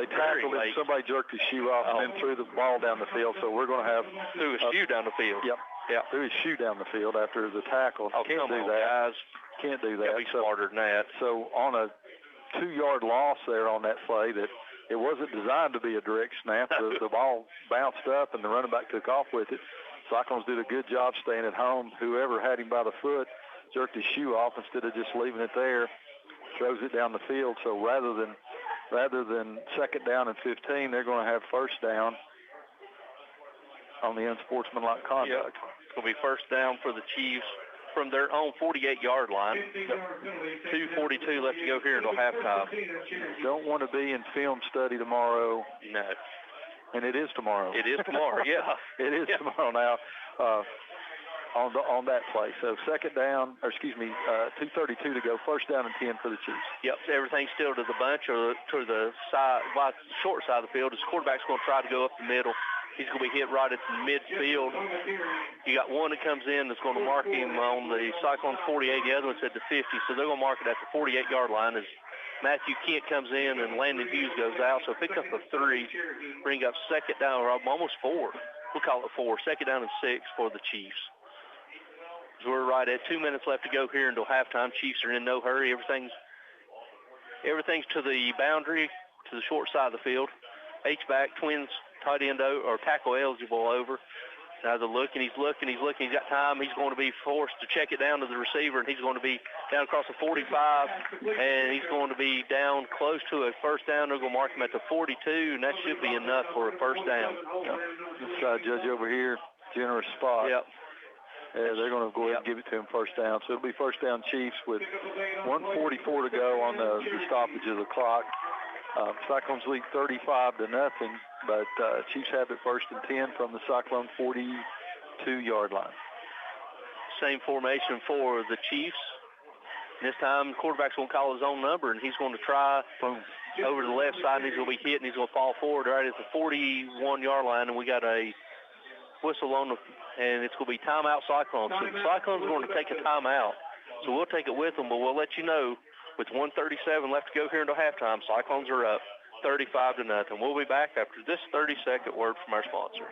tackled him. Somebody jerked his shoe off and then threw the ball down the field. So we're going to have threw his shoe down the field. Yep. Yeah, threw his shoe down the field after the tackle. Can't do that, guys. Can't do that. Be smarter than that. So on a 2-yard loss there on that play, that it wasn't designed to be a direct snap. The ball bounced up and the running back took off with it. Cyclones did a good job staying at home. Whoever had him by the foot jerked his shoe off instead of just leaving it there. Throws it down the field. So rather than second down and 15, they're going to have first down on the unsportsmanlike conduct. It's going to be first down for the Chiefs from their own 48-yard line. 2:42 left to go here until halftime. Don't want to be in film study tomorrow. No. And it is tomorrow. It is tomorrow, yeah. It is tomorrow now. On that play. So second down, 2:32 to go. First down and 10 for the Chiefs. Yep, everything's still to the bunch or to the side, short side of the field. His quarterback's going to try to go up the middle. He's going to be hit right at the midfield. You got one that comes in that's going to mark him on the Cyclones 48. The other one's at the 50. So they're going to mark it at the 48-yard line as Matthew Kent comes in and Landon Hughes goes out. So pick up a 3, bring up second down, or almost 4. We'll call it 4. Second down and 6 for the Chiefs. We're right at 2 minutes left to go here until halftime. Chiefs are in no hurry. Everything's to the boundary, to the short side of the field. H-back, twins, tight end or tackle eligible over. Now he's looking. He's got time. He's going to be forced to check it down to the receiver, and he's going to be down across the 45, and he's going to be down close to a first down. They're going to mark him at the 42, and that should be enough for a first down. This judge over here, generous spot. Yep. They're going to go ahead and give it to him first down. So it'll be first down Chiefs with 1:44 to go on the stoppage of the clock. Cyclones lead 35-0, but Chiefs have it first and 10 from the Cyclone 42-yard line. Same formation for the Chiefs. This time, the quarterback's going to call his own number, and he's going to try from over to the left side, and he's going to be hit, and he's going to fall forward right at the 41-yard line, and we got a whistle on the, and it's going to be timeout Cyclones. So the Cyclones are going to take a timeout. So we'll take it with them, but we'll let you know with 1:37 left to go here until halftime. Cyclones are up 35-0. We'll be back after this 30-second word from our sponsor.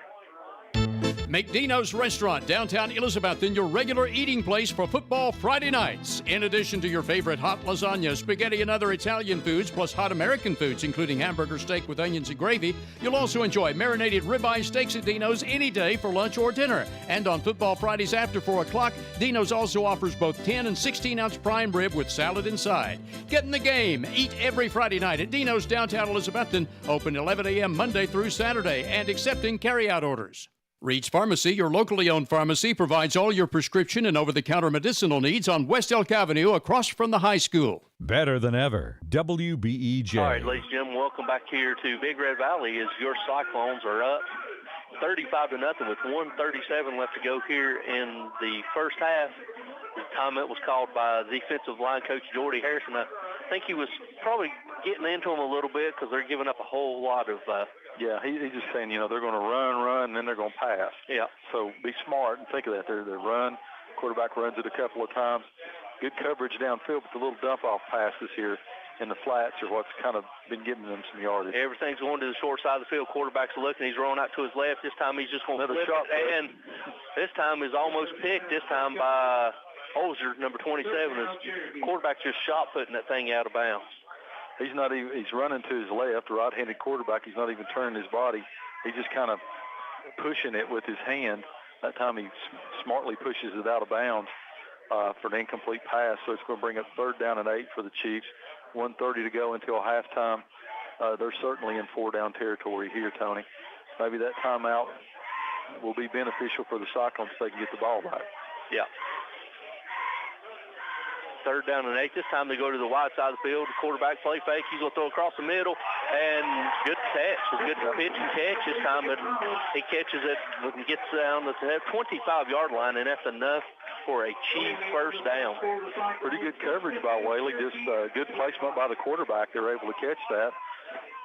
Make Dino's Restaurant, downtown Elizabethton, your regular eating place for football Friday nights. In addition to your favorite hot lasagna, spaghetti, and other Italian foods, plus hot American foods, including hamburger steak with onions and gravy, you'll also enjoy marinated ribeye steaks at Dino's any day for lunch or dinner. And on football Fridays after 4 o'clock, Dino's also offers both 10 and 16-ounce prime rib with salad inside. Get in the game. Eat every Friday night at Dino's, downtown Elizabethton, open 11 a.m. Monday through Saturday, and accepting carry-out orders. Reed's Pharmacy, your locally owned pharmacy, provides all your prescription and over-the-counter medicinal needs on West Elk Avenue across from the high school. Better than ever. WBEJ. All right, ladies and gentlemen, welcome back here to Big Red Valley as your Cyclones are up 35-0 with 1:37 left to go here in the first half. The timeout was called by defensive line coach Jordy Harrison. I think he was probably getting into them a little bit because they're giving up a whole lot of he's just saying, they're going to run, and then they're going to pass. Yeah. So be smart and think of that. They run. Quarterback runs it a couple of times. Good coverage downfield, but the little dump-off passes here in the flats are what's kind of been giving them some yardage. Everything's going to the short side of the field. Quarterback's looking. He's rolling out to his left. This time he's just going to flip it. And this time is almost picked. This time by Holzer, number 27. His quarterback's just shot putting that thing out of bounds. He's not even. He's running to his left, right-handed quarterback. He's not even turning his body. He's just kind of pushing it with his hand. That time he smartly pushes it out of bounds. for an incomplete pass. So it's going to bring up 3rd down and 8 for the Chiefs. 1:30 to go until halftime. They're certainly in 4-down territory here, Tony. Maybe that timeout will be beneficial for the Cyclones if they can get the ball back. Yeah. 3rd down and 8. This time they go to the wide side of the field. The quarterback play fake. He's going to throw across the middle. And good catch. A good pitch and catch this time. But he catches it and gets down the 25-yard line, and that's enough for a Chief first down. Pretty good coverage by Whaley. Just good placement by the quarterback. They were able to catch that.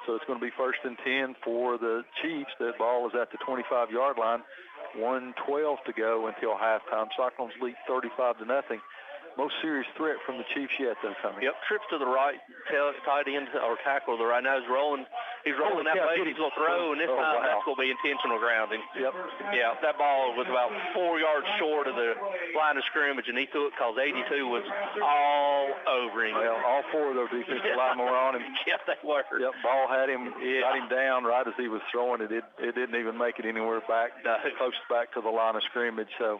So it's going to be 1st and 10 for the Chiefs. That ball is at the 25-yard line. 1:12 to go until halftime. Cyclones lead 35-0. Most serious threat from the Chiefs yet, though, Tommy. Yep, trips to the right, tight end or tackle to the right. Now he's rolling that way. He's going to throw, and this time that's going to be intentional grounding. Yep. Yeah, that ball was about 4 yards short of the line of scrimmage, and he threw it because 82 was all over him. Well, all 4 of those defensive linemen were on him. Yeah, they were. Yep, ball had him, got him down right as he was throwing it. It didn't even make it anywhere back, close back to the line of scrimmage. So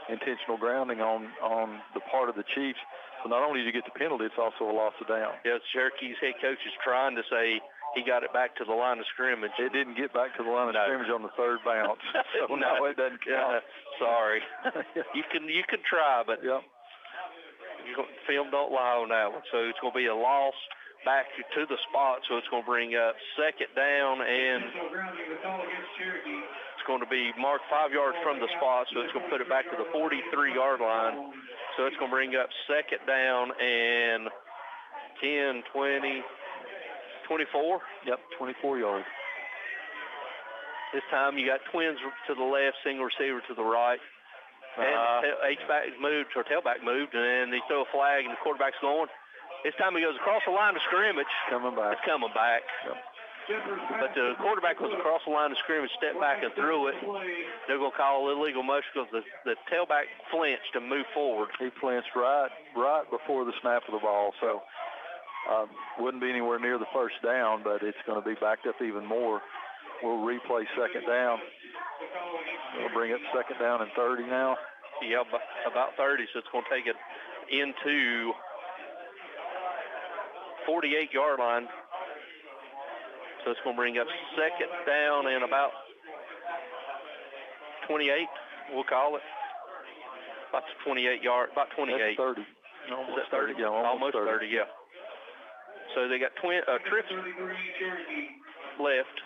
intentional grounding on the part of the Chiefs. So not only did you get the penalty, it's also a loss of down. Yeah, Cherokee's head coach is trying to say he got it back to the line of scrimmage. It didn't get back to the line of scrimmage on the 3rd bounce. So no, it doesn't count. Sorry. You can try, but film don't lie on that one. So it's going to be a loss back to the spot. So it's going to bring up 2nd down, and going to be marked 5 yards from the spot, so it's going to put it back to the 43-yard line. So it's going to bring up 2nd down and 10, 20, 24. Yep, 24 yards. This time you got twins to the left, single receiver to the right. And H-back moved, or tailback moved, and they throw a flag, and the quarterback's going. This time he goes across the line of scrimmage. It's coming back. Yep. But the quarterback was across the line of scrimmage, stepped back and threw it. They're going to call illegal motion because the tailback flinched and moved forward. He flinched right before the snap of the ball, so wouldn't be anywhere near the 1st down, but it's going to be backed up even more. We'll replay 2nd down. We'll bring up 2nd down and 30 now. Yeah, about 30, so it's going to take it into 48-yard line. So it's going to bring up 2nd down and about 28, we'll call it. About 28 yards, about 28. That's 30. Is that 30? Yeah, almost 30, yeah. So they got trips left.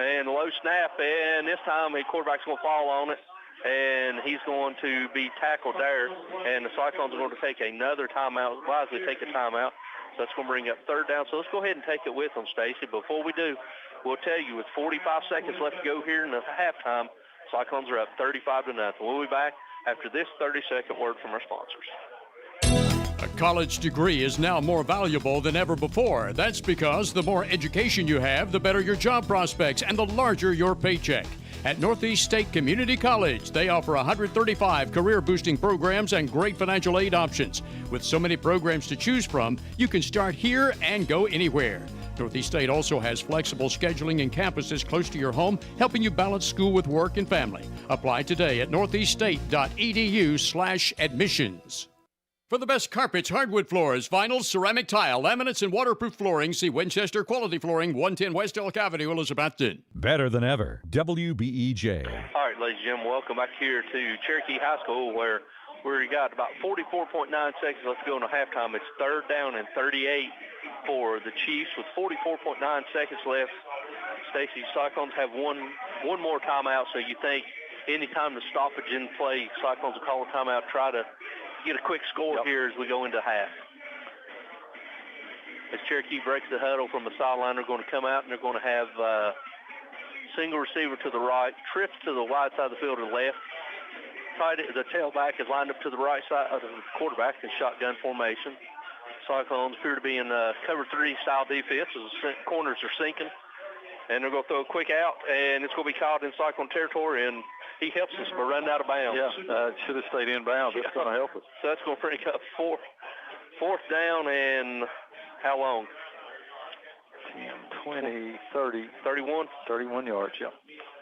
And low snap, and this time the quarterback's going to fall on it, and he's going to be tackled there. And the Cyclones are going to take another timeout, wisely take a timeout. So that's going to bring up 3rd down. So let's go ahead and take it with them, Stacy. Before we do, we'll tell you with 45 seconds left to go here in the halftime, Cyclones are up 35-0. We'll be back after this 30-second word from our sponsors. A college degree is now more valuable than ever before. That's because the more education you have, the better your job prospects and the larger your paycheck. At Northeast State Community College, they offer 135 career-boosting programs and great financial aid options. With so many programs to choose from, you can start here and go anywhere. Northeast State also has flexible scheduling and campuses close to your home, helping you balance school with work and family. Apply today at northeaststate.edu/admissions. For the best carpets, hardwood floors, vinyls, ceramic tile, laminates, and waterproof flooring, see Winchester Quality Flooring, 110 West Elk Avenue, Elizabethton. Better than ever. WBEJ. All right, ladies and gentlemen, welcome back here to Cherokee High School, where we got about 44.9 seconds left to go in the halftime. It's 3rd down and 38 for the Chiefs with 44.9 seconds left. Stacy, Cyclones have one more timeout, so you think any time the stoppage in play, Cyclones will call a timeout, try to get a quick score here as we go into half. As Cherokee breaks the huddle from the sideline, they're going to come out and they're going to have single receiver to the right, trips to the wide side of the field to the left. The tailback is lined up to the right side of the quarterback in shotgun formation. Cyclones appear to be in cover 3 style defense as the corners are sinking. And they're going to throw a quick out, and it's going to be caught in Cyclone territory, and he helps us by running out of bounds. Yeah, it should have stayed in bounds. That's going to help us. So that's going to bring up 4th down and how long? 10, 20, 30. 31? 31 yards, yeah.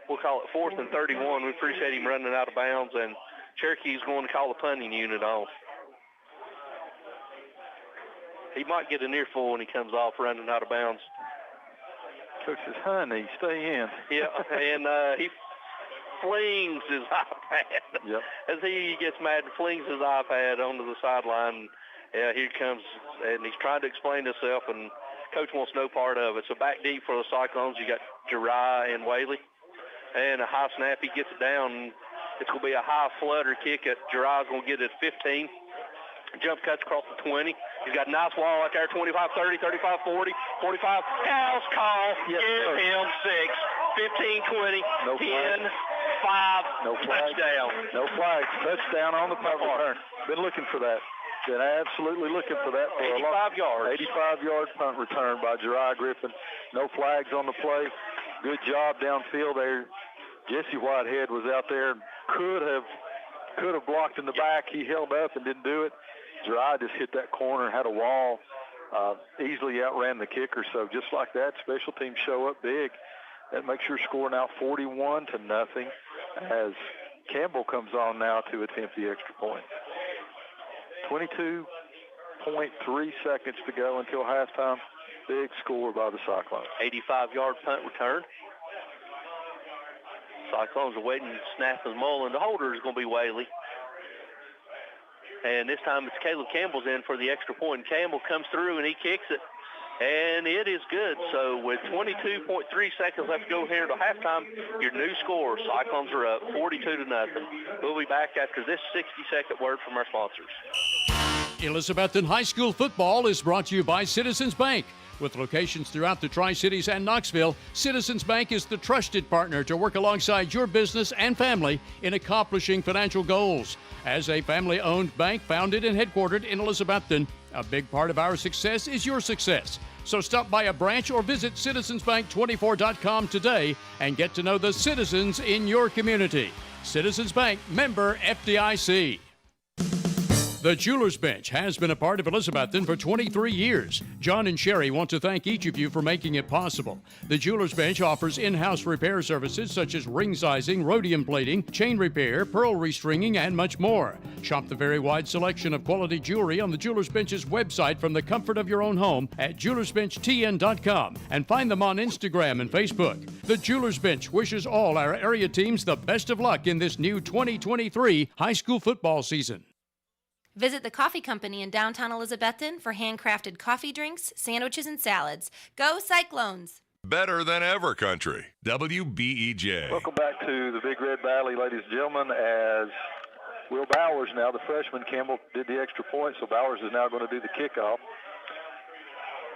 We'll call it 4th and 31. We appreciate him running out of bounds, and Cherokee's going to call the punting unit on. He might get an earful when he comes off running out of bounds. Coach says, honey, stay in. Yeah, and he flings his iPad. Yep. As he gets mad, flings his iPad onto the sideline. Yeah, here comes, and he's trying to explain himself, and Coach wants no part of it. So back deep for the Cyclones, you got Jeriah and Whaley. And a high snap, he gets it down. It's going to be a high flutter kick. Jeriah's going to get it at 15. Jump cuts across the 20. He's got a nice wall right there, 25, 30, 35, 40, 45. House call. Yes, give him 6, 15, 20, no 10, flag. 5, no flag. Touchdown. No flag. Touchdown on the punt return. Been looking for that. Been absolutely looking for that for 85 yards. 85-yard punt return by Jeriah Griffin. No flags on the play. Good job downfield there. Jesse Whitehead was out there. Could have blocked in the back. He held up and didn't do it. Jeriah just hit that corner, had a wall, easily outran the kicker. So just like that, special teams show up big. That makes your score now 41-0 as Campbell comes on now to attempt the extra point. 22.3 seconds to go until halftime. Big score by the Cyclones. 85-yard punt return. Cyclones are waiting to snap the mullen. The holder is going to be Whaley. And this time it's Caleb Campbell's in for the extra point. Campbell comes through and he kicks it. And it is good. So with 22.3 seconds left to go here to halftime, your new score, Cyclones are up 42-0. We'll be back after this 60-second word from our sponsors. Elizabethton High School football is brought to you by Citizens Bank. With locations throughout the Tri-Cities and Knoxville, Citizens Bank is the trusted partner to work alongside your business and family in accomplishing financial goals. As a family-owned bank founded and headquartered in Elizabethton, a big part of our success is your success. So stop by a branch or visit citizensbank24.com today and get to know the citizens in your community. Citizens Bank, member FDIC. The Jewelers Bench has been a part of Elizabethton for 23 years. John and Sherry want to thank each of you for making it possible. The Jewelers Bench offers in-house repair services such as ring sizing, rhodium plating, chain repair, pearl restringing, and much more. Shop the very wide selection of quality jewelry on the Jewelers Bench's website from the comfort of your own home at jewelersbenchtn.com and find them on Instagram and Facebook. The Jewelers Bench wishes all our area teams the best of luck in this new 2023 high school football season. Visit the coffee company in downtown Elizabethton for handcrafted coffee drinks, sandwiches, and salads. Go Cyclones! Better than ever country. WBEJ. Welcome back to the Big Red Valley, ladies and gentlemen, as Will Bowers now, the freshman. Campbell did the extra point, so Bowers is now going to do the kickoff.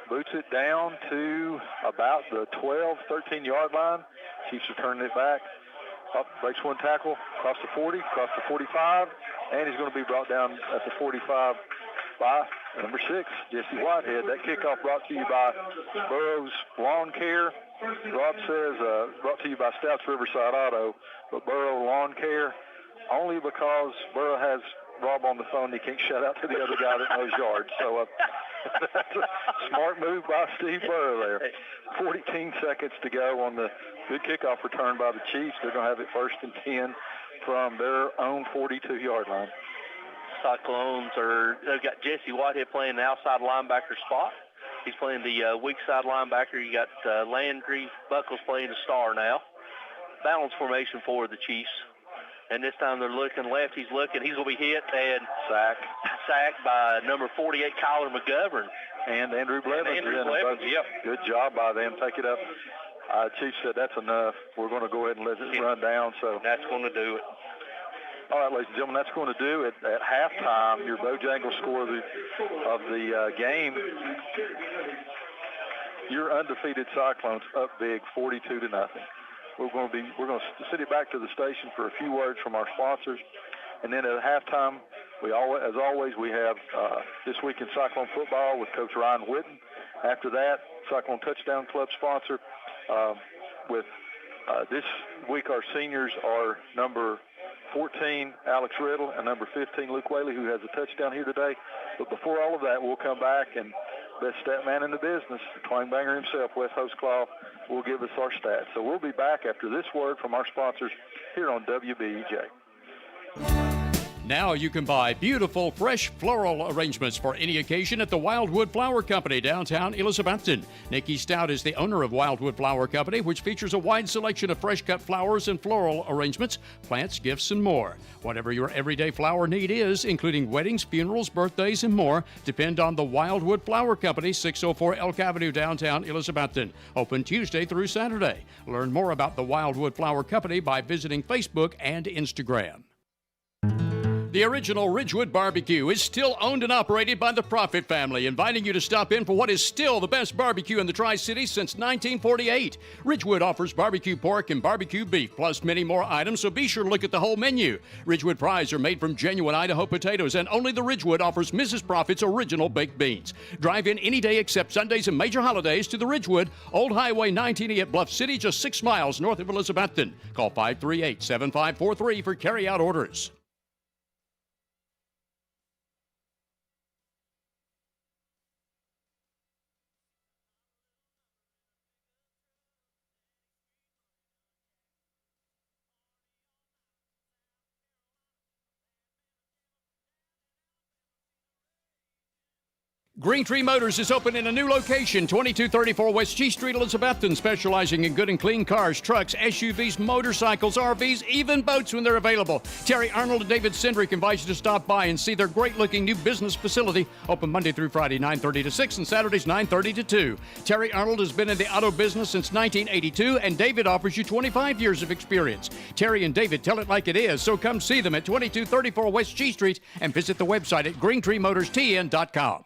Boots it down to about the 12, 13-yard line. Chiefs are turning it back. Up, breaks one tackle, across the 40, across the 45, and he's going to be brought down at the 45 by number 6, Jesse Whitehead. That kickoff brought to you by Burroughs Lawn Care. Rob says brought to you by Stouts Riverside Auto, but Burrow Lawn Care only because Burrow has Rob on the phone. He can't shout out to the other guy that knows yards. So that's a smart move by Steve Burrow there. 14 seconds to go on the good kickoff return by the Chiefs. They're going to have it 1st and 10 from their own 42-yard line. Cyclones they've got Jesse Whitehead playing the outside linebacker spot. He's playing the weak side linebacker. You got Landry Buckles playing the star now. Balance formation for the Chiefs. And this time they're looking left. He's looking. He's going to be hit and sacked by number 48, Kyler McGovern. And Andrew Blevins. Yep. Good job by them. Take it up. Chief said that's enough. We're going to go ahead and let it run down. So that's going to do it. All right, ladies and gentlemen, that's going to do it. At halftime, your Bojangles score of the game. Your undefeated Cyclones up big, 42-0. We're going to send it back to the station for a few words from our sponsors, and then at halftime, as always, we have This Week in Cyclone Football with Coach Ryan Whitten. After that, Cyclone Touchdown Club sponsor. With this week, our seniors are number 14, Alex Riddle, and number 15, Luke Whaley, who has a touchdown here today. But before all of that, we'll come back, and best stat man in the business, the twangbanger himself, Wes Hostclaw, will give us our stats. So we'll be back after this word from our sponsors here on WBEJ. Now you can buy beautiful, fresh floral arrangements for any occasion at the Wildwood Flower Company, downtown Elizabethton. Nikki Stout is the owner of Wildwood Flower Company, which features a wide selection of fresh-cut flowers and floral arrangements, plants, gifts, and more. Whatever your everyday flower need is, including weddings, funerals, birthdays, and more, depend on the Wildwood Flower Company, 604 Elk Avenue, downtown Elizabethton. Open Tuesday through Saturday. Learn more about the Wildwood Flower Company by visiting Facebook and Instagram. The original Ridgewood Barbecue is still owned and operated by the Profit family, inviting you to stop in for what is still the best barbecue in the Tri-Cities since 1948. Ridgewood offers barbecue pork and barbecue beef, plus many more items, so be sure to look at the whole menu. Ridgewood fries are made from genuine Idaho potatoes, and only the Ridgewood offers Mrs. Profit's original baked beans. Drive in any day except Sundays and major holidays to the Ridgewood, Old Highway 19E at Bluff City, just 6 miles north of Elizabethton. Call 538-7543 for carry-out orders. Green Tree Motors is open in a new location, 2234 West G Street, Elizabethton, specializing in good and clean cars, trucks, SUVs, motorcycles, RVs, even boats when they're available. Terry Arnold and David Sendrick invite you to stop by and see their great-looking new business facility, open Monday through Friday, 9:30 to 6, and Saturdays, 9:30 to 2. Terry Arnold has been in the auto business since 1982, and David offers you 25 years of experience. Terry and David tell it like it is, so come see them at 2234 West G Street and visit the website at greentreemotorstn.com.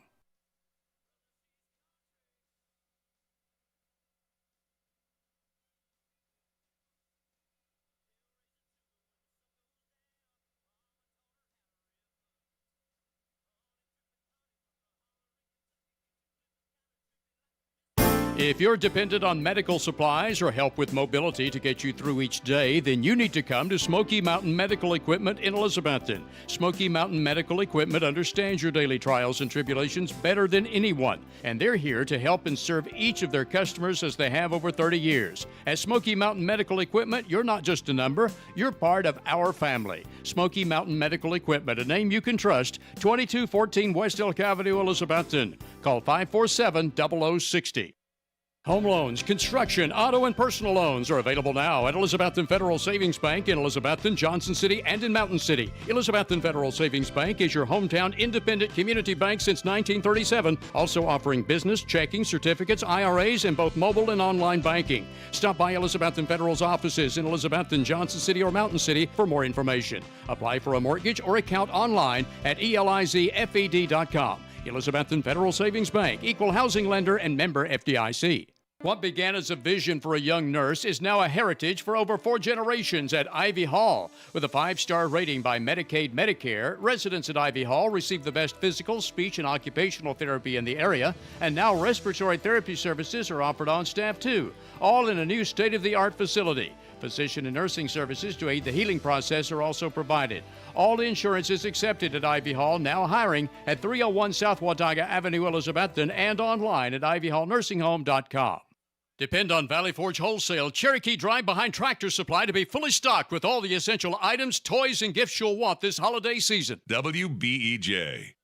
If you're dependent on medical supplies or help with mobility to get you through each day, then you need to come to Smoky Mountain Medical Equipment in Elizabethton. Smoky Mountain Medical Equipment understands your daily trials and tribulations better than anyone, and they're here to help and serve each of their customers as they have over 30 years. At Smoky Mountain Medical Equipment, you're not just a number, you're part of our family. Smoky Mountain Medical Equipment, a name you can trust, 2214 West Elk Avenue, Elizabethton. Call 547-0060. Home loans, construction, auto, and personal loans are available now at Elizabethton Federal Savings Bank in Elizabethton, Johnson City, and in Mountain City. Elizabethton Federal Savings Bank is your hometown independent community bank since 1937, also offering business, checking, certificates, IRAs, and both mobile and online banking. Stop by Elizabethton Federal's offices in Elizabethton, Johnson City, or Mountain City for more information. Apply for a mortgage or account online at elizfed.com. Elizabethton Federal Savings Bank, equal housing lender and member FDIC. What began as a vision for a young nurse is now a heritage for over 4 generations at Ivy Hall. With a 5-star rating by Medicaid Medicare, residents at Ivy Hall receive the best physical, speech, and occupational therapy in the area, and now respiratory therapy services are offered on staff too, all in a new state-of-the-art facility. Physician and nursing services to aid the healing process are also provided. All insurance is accepted at Ivy Hall, now hiring at 301 South Watauga Avenue, Elizabethton, and online at ivyhallnursinghome.com. Depend on Valley Forge Wholesale Cherokee Drive behind Tractor Supply to be fully stocked with all the essential items, toys, and gifts you'll want this holiday season. WBEJ.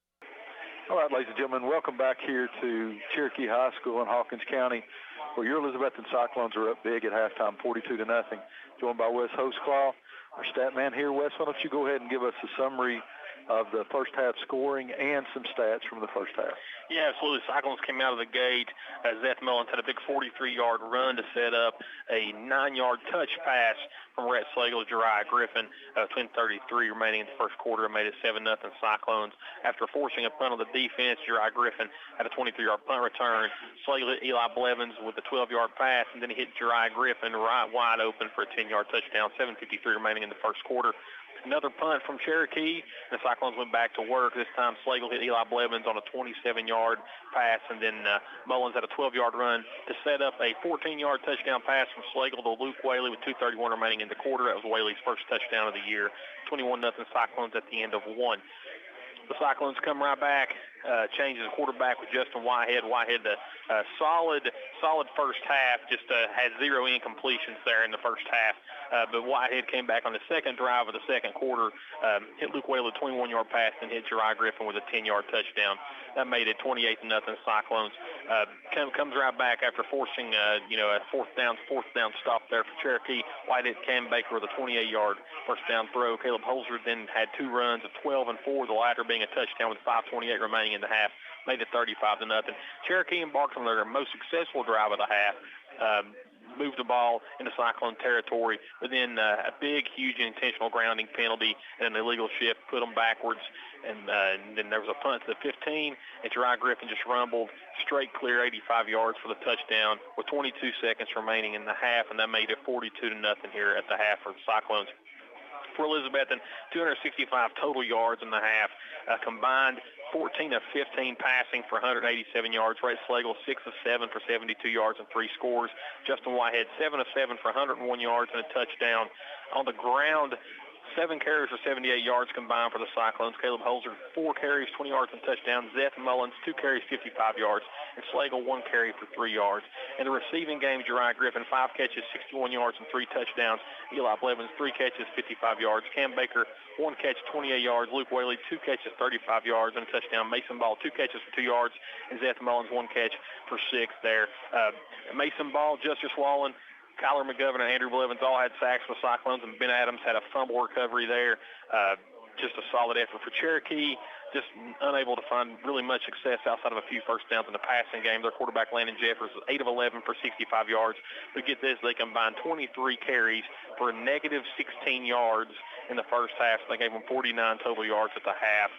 All right, ladies and gentlemen, welcome back here to Cherokee High School in Hawkins County, where your Elizabethton Cyclones are up big at halftime, 42-0. Joined by Wes Hostclaw, our stat man here. Wes, why don't you go ahead and give us a summary of the first half scoring and some stats from the first half. Yeah, absolutely. Cyclones came out of the gate. Zeth Mullins had a big 43-yard run to set up a 9-yard touch pass from Rhett Slagle to Jeriah Griffin. 10:33 remaining in the first quarter, made it 7-0 Cyclones. After forcing a punt on the defense, Jeriah Griffin had a 23-yard punt return. Slagle hit Eli Blevins with a 12-yard pass, and then he hit Jeriah Griffin right wide open for a 10-yard touchdown. 7:53 remaining in the first quarter. Another punt from Cherokee. The Cyclones went back to work. This time Slagle hit Eli Blevins on a 27-yard pass, and then Mullins had a 12-yard run to set up a 14-yard touchdown pass from Slagle to Luke Whaley with 2:31 remaining in the quarter. That was Whaley's first touchdown of the year. 21-0 Cyclones at the end of one. the Cyclones come right back, changes the quarterback with Justin Whitehead. Whitehead, solid first half, just had 0 incompletions there in the first half. But Whitehead came back on the second drive of the second quarter, hit Luke Whaley a 21-yard pass, and hit Jeriah Griffin with a 10-yard touchdown. That made it 28-0 Cyclones. Comes right back after forcing, a fourth down stop there for Cherokee. Whitehead, Cam Baker with a 28-yard first down throw. Caleb Holzer then had 2 runs of 12 and 4, the latter being a touchdown with 5:28 remaining in the half. Made it 35-0. Cherokee embarked on their most successful drive of the half. Moved the ball into Cyclone territory, but then a big, huge intentional grounding penalty and an illegal shift put them backwards. And then there was a punt to the 15, and Jeriah Griffin just rumbled straight clear 85 yards for the touchdown with 22 seconds remaining in the half, and that made it 42-0 here at the half for the Cyclones. For Elizabethton, 265 total yards in the half, combined 14 of 15 passing for 187 yards. Ray Slagle, 6 of 7 for 72 yards and 3 scores. Justin Whitehead, 7 of 7 for 101 yards and a touchdown. On the ground, 7 carries for 78 yards combined for the Cyclones. Caleb Holzer, 4 carries, 20 yards and touchdown. Zeth Mullins, 2 carries, 55 yards. And Slagle, 1 carry for 3 yards. In the receiving game, Jeriah Griffin, 5 catches, 61 yards and 3 touchdowns. Eli Blevins, 3 catches, 55 yards. Cam Baker, 1 catch, 28 yards. Luke Whaley, 2 catches, 35 yards and a touchdown. Mason Ball, 2 catches for 2 yards. And Zeth Mullins, 1 catch for 6 there. Mason Ball, Justice Wallen, Kyler McGovern, and Andrew Blevins all had sacks for Cyclones, and Ben Adams had a fumble recovery there. Just a solid effort for Cherokee. Just unable to find really much success outside of a few first downs in the passing game. Their quarterback, Landon Jeffers, was 8 of 11 for 65 yards. But get this, they combined 23 carries for a negative 16 yards in the first half. So they gave them 49 total yards at the half.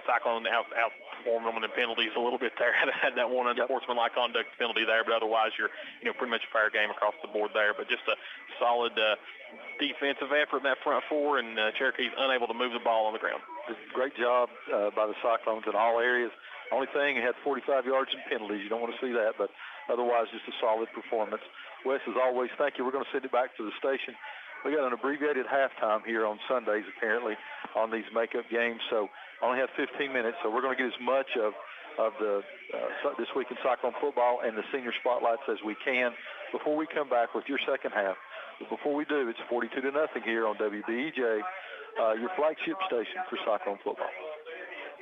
Cyclone outperformed them in the penalties a little bit there. Had that one unsportsmanlike conduct penalty there, but otherwise you're pretty much a fair game across the board there. But just a solid defensive effort in that front four, and Cherokee's unable to move the ball on the ground. Great job by the Cyclones in all areas. Only thing, it had 45 yards in penalties. You don't want to see that, but otherwise just a solid performance. Wes, as always, thank you. We're going to send it back to the station. We got an abbreviated halftime here on Sundays, apparently, on these makeup games. So I only have 15 minutes, so we're going to get as much of the this week in Cyclone football and the senior spotlights as we can before we come back with your second half. But before we do, it's 42-0 here on WBEJ, your flagship station for Cyclone football.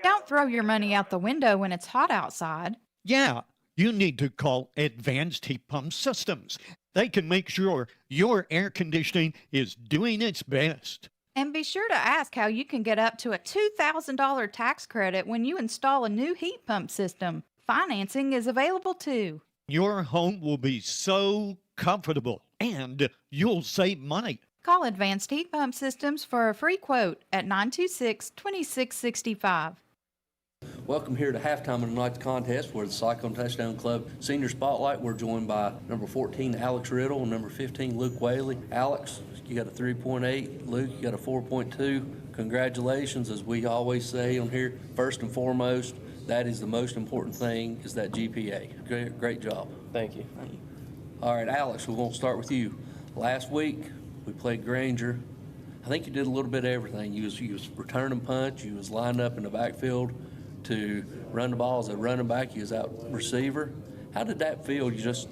Don't throw your money out the window when it's hot outside. Yeah, you need to call Advanced Heat Pump Systems. They can make sure your air conditioning is doing its best. And be sure to ask how you can get up to a $2,000 tax credit when you install a new heat pump system. Financing is available too. Your home will be so comfortable, and you'll save money. Call Advanced Heat Pump Systems for a free quote at 926-2665. Welcome here to halftime of tonight's contest for the Cyclone Touchdown Club Senior Spotlight. We're joined by number 14, Alex Riddle, and number 15, Luke Whaley. Alex, you got a 3.8. Luke, you got a 4.2. Congratulations, as we always say on here. First and foremost, that is the most important thing, is that GPA. Great job. Thank you. All right, Alex, we're going to start with you. Last week, we played Granger. I think you did a little bit of everything. You was returning punch. You was lined up in the backfield to run the ball as a running back. You was out receiver. How did that feel? You just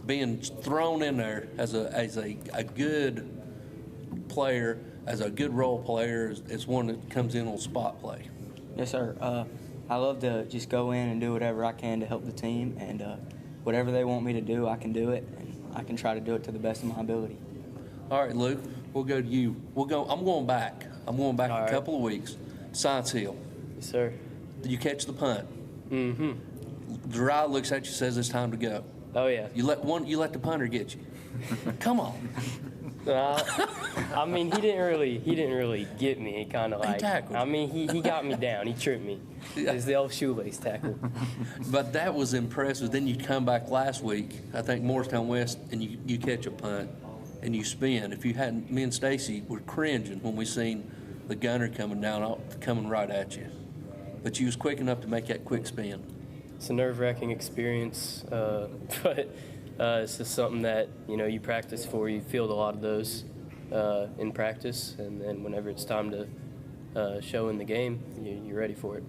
being thrown in there as a good player, as a good role player, as one that comes in on spot play. Yes, sir. I love to just go in and do whatever I can to help the team, and whatever they want me to do, I can do it, and I can try to do it to the best of my ability. All right, Luke, we'll go to you. I'm going back a couple of weeks. Science Hill. Yes, sir. You catch the punt. Mm-hmm. Dry looks at you, says it's time to go. Oh yeah. You let the punter get you. Come on. I mean, he didn't really get me. He kind of like. He tackled. I mean, he got me down. He tripped me. It's the old shoelace tackle. But that was impressive. Then you come back last week, I think Morristown West, and you catch a punt and you spin. If you hadn't, me and Stacy were cringing when we seen the gunner coming right at you. But you was quick enough to make that quick spin. It's a nerve-wracking experience, but it's just something that you practice for. You field a lot of those in practice, and then whenever it's time to show in the game, you're ready for it.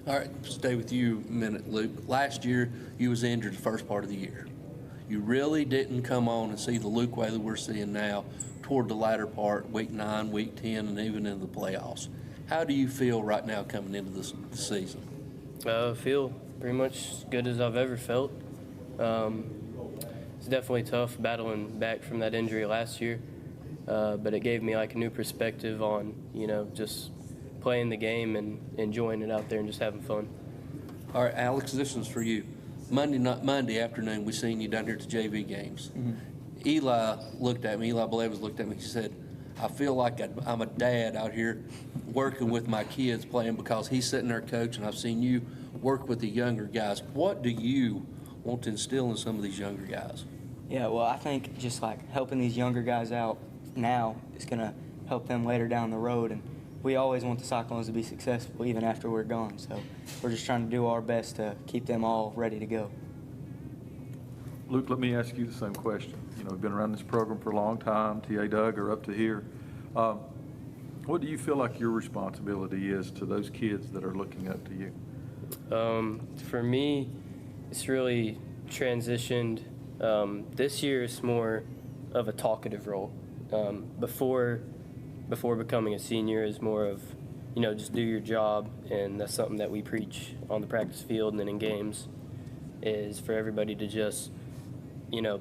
All right, stay with you a minute, Luke. Last year, you was injured the first part of the year. You really didn't come on and see the Luke way that we're seeing now toward the latter part, week 9, week 10, and even in the playoffs. How do you feel right now coming into this season? I feel pretty much as good as I've ever felt. It's definitely tough battling back from that injury last year, but it gave me like a new perspective on, just playing the game and enjoying it out there and just having fun. All right, Alex, this one's for you. Monday afternoon, we seen you down here at the JV games. Mm-hmm. Eli Blevins looked at me, he said, I feel like I'm a dad out here working with my kids playing because he's sitting there coaching. I've seen you work with the younger guys. What do you want to instill in some of these younger guys? Yeah, well, I think just like helping these younger guys out now is going to help them later down the road. And we always want the Cyclones to be successful even after we're gone. So we're just trying to do our best to keep them all ready to go. Luke, let me ask you the same question. We've been around this program for a long time, T.A. Doug are up to here. What do you feel like your responsibility is to those kids that are looking up to you? For me, it's really transitioned. This year it's more of a talkative role. Before becoming a senior is more of, just do your job, and that's something that we preach on the practice field and then in games, is for everybody to just,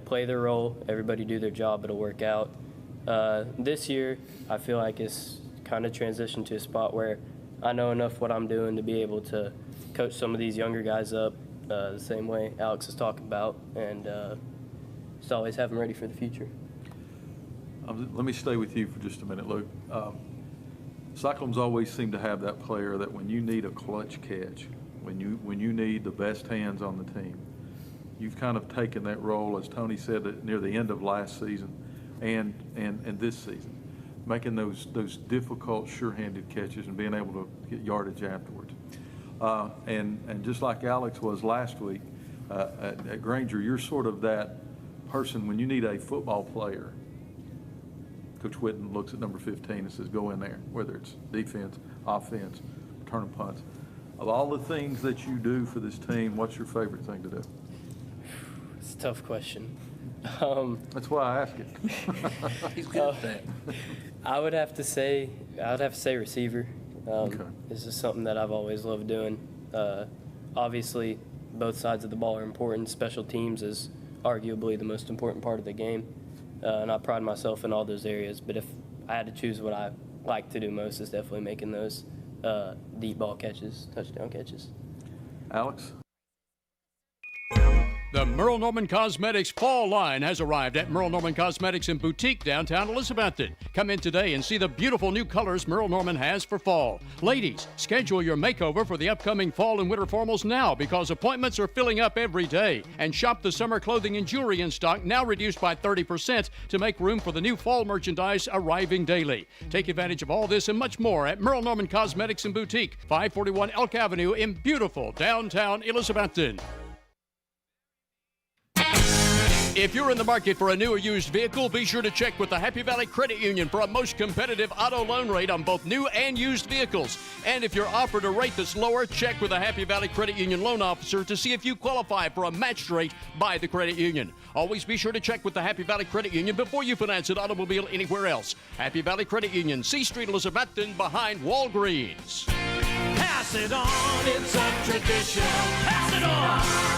play their role, everybody do their job, it'll work out. This year, I feel like it's kind of transitioned to a spot where I know enough what I'm doing to be able to coach some of these younger guys up the same way Alex is talking about, and just always have them ready for the future. Let me stay with you for just a minute, Luke. Cyclones always seem to have that player that when you need a clutch catch, when you need the best hands on the team, you've kind of taken that role, as Tony said, near the end of last season and this season, making those difficult, sure-handed catches and being able to get yardage afterwards. And just like Alex was last week at Granger, you're sort of that person when you need a football player. Coach Whitten looks at number 15 and says, go in there, whether it's defense, offense, return punts. Of all the things that you do for this team, what's your favorite thing to do? It's a tough question. That's why I ask it. He's good at that. I would have to say receiver. Okay. This is something that I've always loved doing. Obviously, both sides of the ball are important. Special teams is arguably the most important part of the game, and I pride myself in all those areas. But if I had to choose what I like to do most, is definitely making those deep ball catches, touchdown catches. Alex? The Merle Norman Cosmetics fall line has arrived at Merle Norman Cosmetics and Boutique downtown Elizabethton. Come in today and see the beautiful new colors Merle Norman has for fall. Ladies, schedule your makeover for the upcoming fall and winter formals now because appointments are filling up every day. And shop the summer clothing and jewelry in stock, now reduced by 30% to make room for the new fall merchandise arriving daily. Take advantage of all this and much more at Merle Norman Cosmetics and Boutique, 541 Elk Avenue in beautiful downtown Elizabethton. If you're in the market for a new or used vehicle, be sure to check with the Happy Valley Credit Union for a most competitive auto loan rate on both new and used vehicles. And if you're offered a rate that's lower, check with the Happy Valley Credit Union loan officer to see if you qualify for a matched rate by the credit union. Always be sure to check with the Happy Valley Credit Union before you finance an automobile anywhere else. Happy Valley Credit Union, C Street, Elizabethton, behind Walgreens. Pass it on, it's a tradition. Pass it on.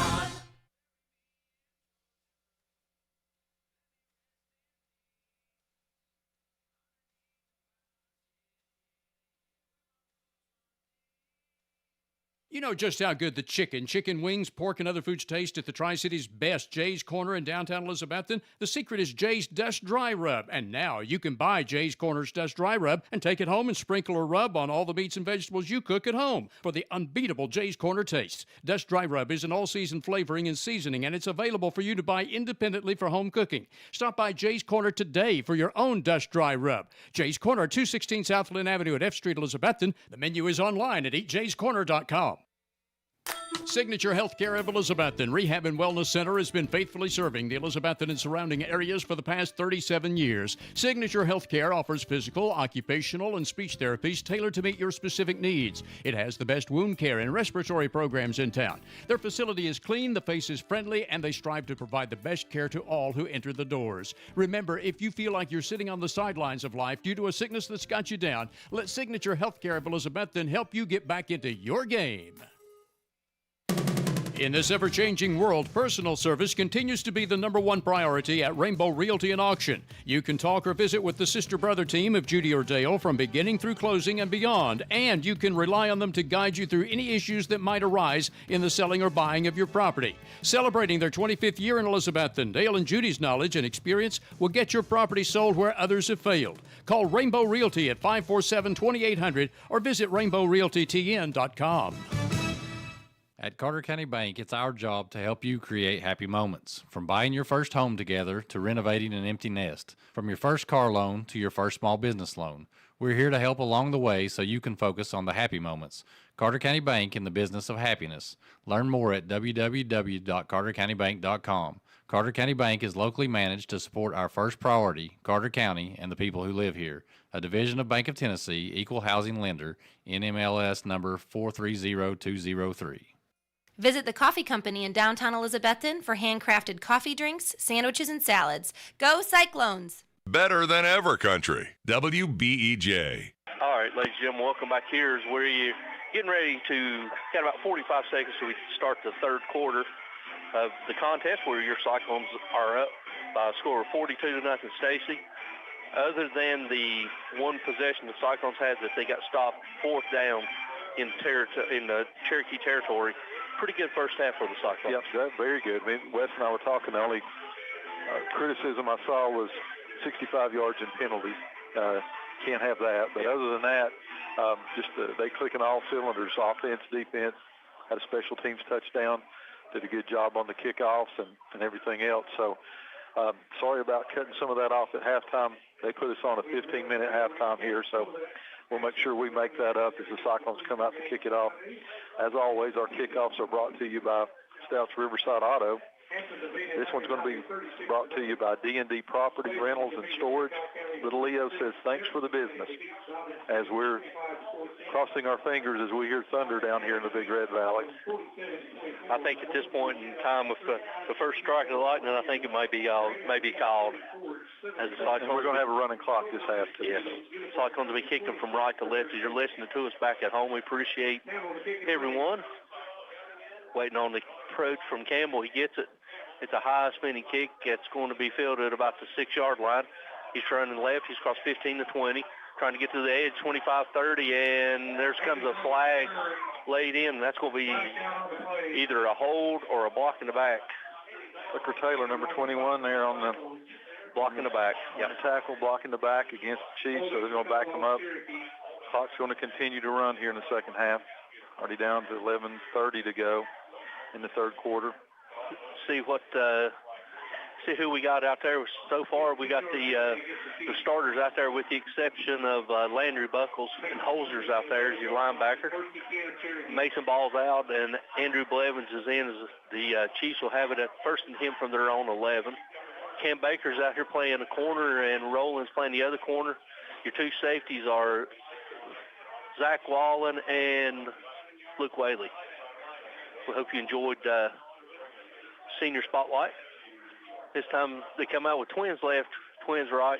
You know just how good the chicken wings, pork, and other foods taste at the Tri-City's best Jay's Corner in downtown Elizabethton. The secret is Jay's Dust Dry Rub. And now you can buy Jay's Corner's Dust Dry Rub and take it home and sprinkle or rub on all the meats and vegetables you cook at home for the unbeatable Jay's Corner taste. Dust Dry Rub is an all-season flavoring and seasoning, and it's available for you to buy independently for home cooking. Stop by Jay's Corner today for your own Dust Dry Rub. Jay's Corner, 216 South Lynn Avenue at F Street, Elizabethton. The menu is online at eatjayscorner.com. Signature Healthcare of Elizabethton Rehab and Wellness Center has been faithfully serving the Elizabethton and surrounding areas for the past 37 years. Signature Healthcare offers physical, occupational, and speech therapies tailored to meet your specific needs. It has the best wound care and respiratory programs in town. Their facility is clean, the face is friendly, and they strive to provide the best care to all who enter the doors. Remember, if you feel like you're sitting on the sidelines of life due to a sickness that's got you down, let Signature Healthcare of Elizabethton help you get back into your game. In this ever-changing world, personal service continues to be the #1 priority at Rainbow Realty and Auction. You can talk or visit with the sister-brother team of Judy or Dale from beginning through closing and beyond, and you can rely on them to guide you through any issues that might arise in the selling or buying of your property. Celebrating their 25th year in Elizabethton, Dale and Judy's knowledge and experience will get your property sold where others have failed. Call Rainbow Realty at 547-2800 or visit rainbowrealtytn.com. At Carter County Bank, it's our job to help you create happy moments. From buying your first home together to renovating an empty nest. From your first car loan to your first small business loan. We're here to help along the way so you can focus on the happy moments. Carter County Bank, in the business of happiness. Learn more at www.cartercountybank.com. Carter County Bank is locally managed to support our first priority, Carter County, and the people who live here. A division of Bank of Tennessee, equal housing lender, NMLS number 430203. Visit the coffee company in downtown Elizabethton for handcrafted coffee drinks, sandwiches, and salads. Go Cyclones! Better than ever country. WBEJ. All right, ladies and gentlemen, welcome back here. We're getting ready to, got about 45 seconds so we start the third quarter of the contest where your Cyclones are up by a score of 42-0, Stacy. Other than the one possession the Cyclones had that they got stopped fourth down in the Cherokee territory, pretty good first half for the Cyclones. Yep, very good. I mean, Wes and I were talking, the only criticism I saw was 65 yards in penalties. Can't have that. But other than that, they clicking all cylinders, offense, defense, had a special teams touchdown, did a good job on the kickoffs and everything else. So sorry about cutting some of that off at halftime. They put us on a 15-minute halftime here, so we'll make sure we make that up as the Cyclones come out to kick it off. As always, our kickoffs are brought to you by Stouts Riverside Auto. This one's going to be brought to you by D&D Property Rentals and Storage. Little Leo says, thanks for the business. As we're crossing our fingers as we hear thunder down here in the Big Red Valley. I think at this point in time, with the first strike of the lightning, I think it may be called. As the Cyclones, and we're going to have a running clock this half, too. Yes. Cyclones will be kicking from right to left. As you're listening to us back at home, we appreciate everyone. Waiting on the approach from Campbell. He gets it. It's a high spinning kick. It's going to be fielded at about the 6-yard line. He's running left. He's crossed 15 to 20. Trying to get to the edge, 25-30, and there comes a flag laid in. That's going to be either a hold or a block in the back. Tucker Taylor, number 21, there on the block in the back. Yeah, tackle block in the back against the Chiefs, so they're going to back them up. Clock's going to continue to run here in the second half. Already down to 11:30 to go in the third quarter. See who we got out there. So far, we got the starters out there with the exception of Landry Buckles and Holzers out there as your linebacker. Mason Ball's out, and Andrew Blevins is in. As the Chiefs will have it at first and 10 from their own 11. Cam Baker's out here playing the corner, and Roland's playing the other corner. Your two safeties are Zach Wallen and Luke Whaley. We hope you enjoyed Senior Spotlight. This time they come out with twins left, twins right.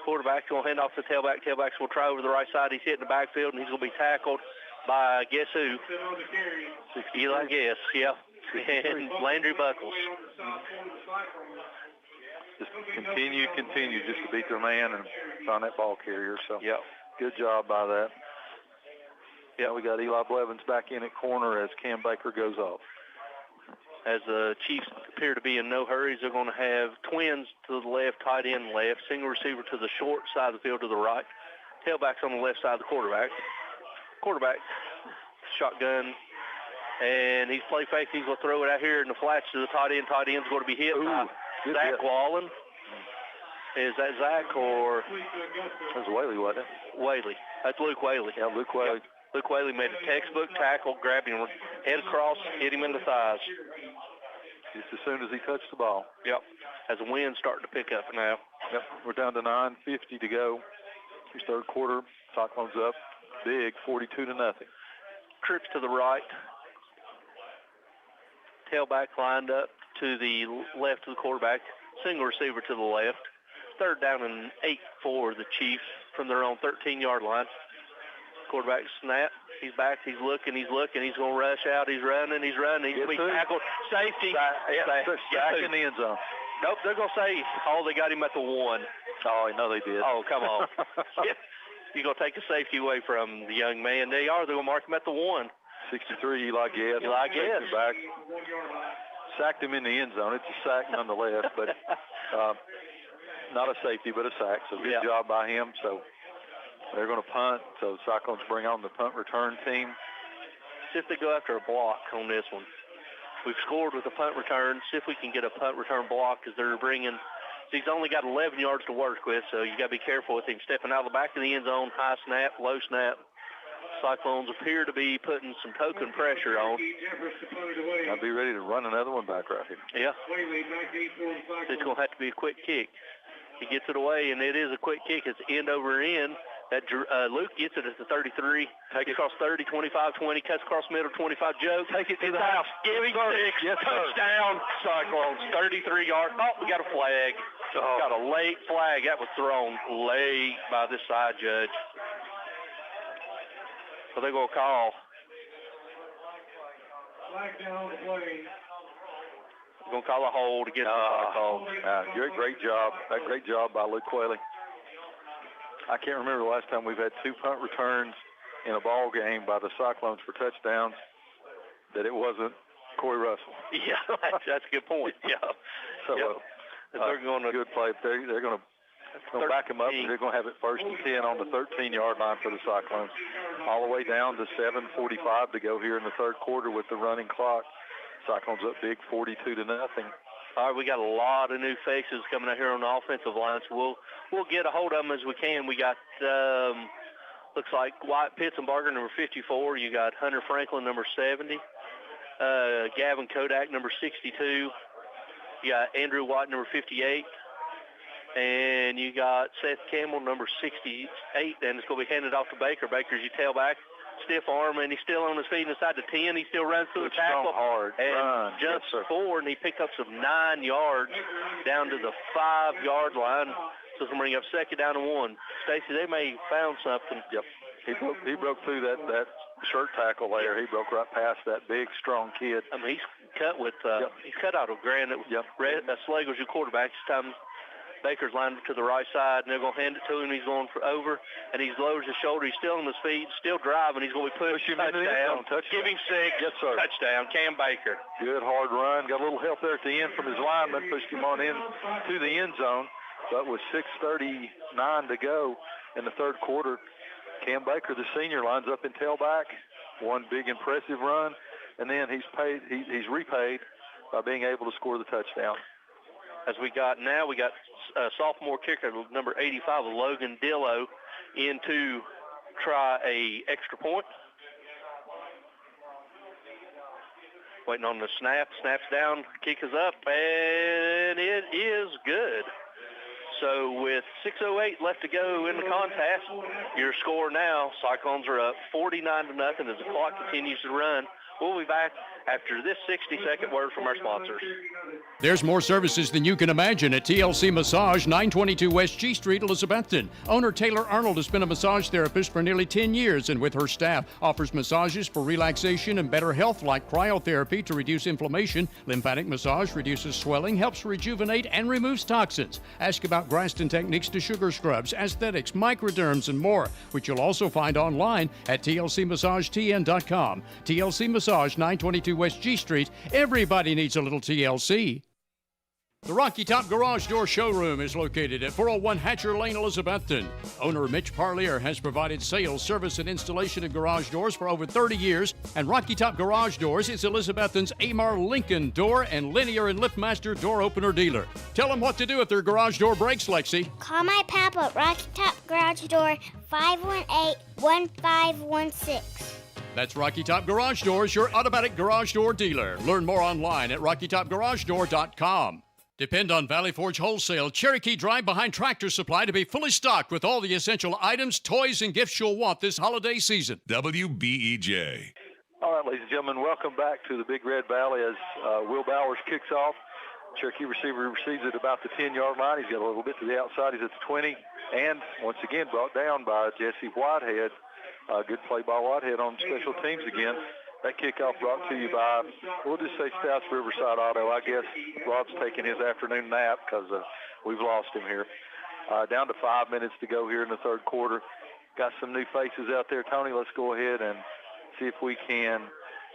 Quarterback's going to hand off to tailback. Tailback's going to try over the right side. He's hitting the backfield, and he's going to be tackled by, guess who? Eli Guess, yeah. And Landry Buckles. Just continue just to beat their man and find that ball carrier. So yeah, good job by that. Yeah, we got Eli Blevins back in at corner as Cam Baker goes off. As the Chiefs appear to be in no hurries, they're going to have twins to the left, tight end left, single receiver to the short side of the field to the right, tailbacks on the left side of the quarterback. Quarterback, shotgun, and he's play fake. He's going to throw it out here in the flats to the tight end. Tight end's going to be hit by Zach Wallen. Is that Zach or? That's Whaley, wasn't it? Whaley. That's Luke Whaley. Yeah, Luke Whaley. Yep. Luke Whaley made a textbook tackle, grabbed him head across, hit him in the thighs. Just as soon as he touched the ball. Yep. As the wind's starting to pick up now. Yep. We're down to 9:50 to go. Here's third quarter. Cyclones up big, 42-0. Trips to the right. Tailback lined up to the left of the quarterback. Single receiver to the left. Third down and 8 for the Chiefs from their own 13-yard line. Quarterback snap. He's back. He's looking. He's going to rush out. He's running. He's going to be tackled. Safety. Sack in the end zone. Nope, they're going to say, they got him at the 1. Oh, I know they did. Oh, come on. You're going to take a safety away from the young man. They're going to mark him at the 1. 63, Eli Guess. Back. Sacked him in the end zone. It's a sack nonetheless, but not a safety, but a sack. So good job by him. So they're going to punt. So Cyclones bring on the punt return team. See if they go after a block on this one. We've scored with a punt return. See if we can get a punt return block because they're bringing. He's only got 11 yards to work with, so you got to be careful with him stepping out of the back of the end zone. High snap, low snap. Cyclones appear to be putting some token pressure on. I'll be ready to run another one back right here. Yeah. It's going to have to be a quick kick. He gets it away, and it is a quick kick. It's end over end. That Luke gets it at the 33. Take it across 30, 25, 20. Cuts across middle, 25. Joe. Take it to the house. Giving 6. Yes, touchdown, Cyclones. 33 yards. Oh, we got a flag. Got a late flag. That was thrown late by this side judge. So they're going to call. Flag down the play. They're going to call a hold against the Cyclones. Great job. Great job by Luke Quayle. I can't remember the last time we've had 2 punt returns in a ball game by the Cyclones for touchdowns that it wasn't Corey Russell. Yeah, that's a good point. Yeah. So they're going to good play. They're going to back them up, and they're going to have it 1st and 10 on the 13-yard line for the Cyclones. All the way down to 7:45 to go here in the third quarter with the running clock. Cyclones up big, 42-0. All right, we got a lot of new faces coming out here on the offensive line, so we'll get a hold of them as we can. We got, looks like Wyatt Pitzenbarger, number 54. You got Hunter Franklin, number 70. Gavin Kodak, number 62. You got Andrew Watt, number 58. And you got Seth Campbell, number 68. And it's going to be handed off to Baker. Baker's your tailback. Stiff arm, and he's still on his feet inside the 10. He still runs through the tackle. Hard. And jumps forward, and he picked up some 9 yards down to the 5-yard line. So it's going to bring up 2nd down and 1. Stacy, they may have found something. Yep. He broke through that shirt tackle there. He broke right past that big, strong kid. I mean, he's cut with he's cut out of Grant. Slager's your quarterback. This time Baker's lined to the right side, and they're going to hand it to him. He's going over, and he lowers his shoulder. He's still on his feet, still driving. He's going to be pushing touchdown. Give him 6. Yes, sir. Touchdown, Cam Baker. Good hard run. Got a little help there at the end from his lineman. Pushed him on in to the end zone. But with 6:39 to go in the third quarter, Cam Baker, the senior, lines up in tailback. One big impressive run, and then he's repaid by being able to score the touchdown. As we got sophomore kicker, number 85, Logan Dillo, in to try a extra point. Waiting on the snap. Snaps down, kick is up, and it is good. So with 6:08 left to go in the contest, your score now, Cyclones are up 49-0 as the clock continues to run. We'll be back after this 60-second word from our sponsors. There's more services than you can imagine at TLC Massage, 922 West G Street, Elizabethton. Owner Taylor Arnold has been a massage therapist for nearly 10 years, and with her staff offers massages for relaxation and better health, like cryotherapy to reduce inflammation. Lymphatic massage reduces swelling, helps rejuvenate, and removes toxins. Ask about Graston techniques to sugar scrubs, aesthetics, microderms, and more, which you'll also find online at tlcmassagetn.com. TLC Massage, 922 West G Street. Everybody needs a little TLC. The Rocky Top Garage Door Showroom is located at 401 Hatcher Lane, Elizabethton. Owner Mitch Parlier has provided sales, service, and installation of garage doors for over 30 years, and Rocky Top Garage Doors is Elizabethton's Amar Lincoln door and Linear and LiftMaster door opener dealer. Tell them what to do if their garage door breaks, Lexi. Call my papa, Rocky Top Garage Door, 518-1516. That's Rocky Top Garage Doors, your automatic garage door dealer. Learn more online at RockyTopGarageDoor.com. Depend on Valley Forge Wholesale Cherokee Drive behind Tractor Supply to be fully stocked with all the essential items, toys, and gifts you'll want this holiday season. WBEJ. All right, ladies and gentlemen, welcome back to the Big Red Valley as Will Bowers kicks off. Cherokee receiver receives it about the 10-yard line. He's got a little bit to the outside. He's at the 20. And once again, brought down by Jesse Whitehead. Good play by Whitehead on special teams again. That kickoff brought to you by, we'll just say Stouts Riverside Auto. I guess Rob's taking his afternoon nap because we've lost him here. Down to 5 minutes to go here in the third quarter. Got some new faces out there. Tony, let's go ahead and see if we can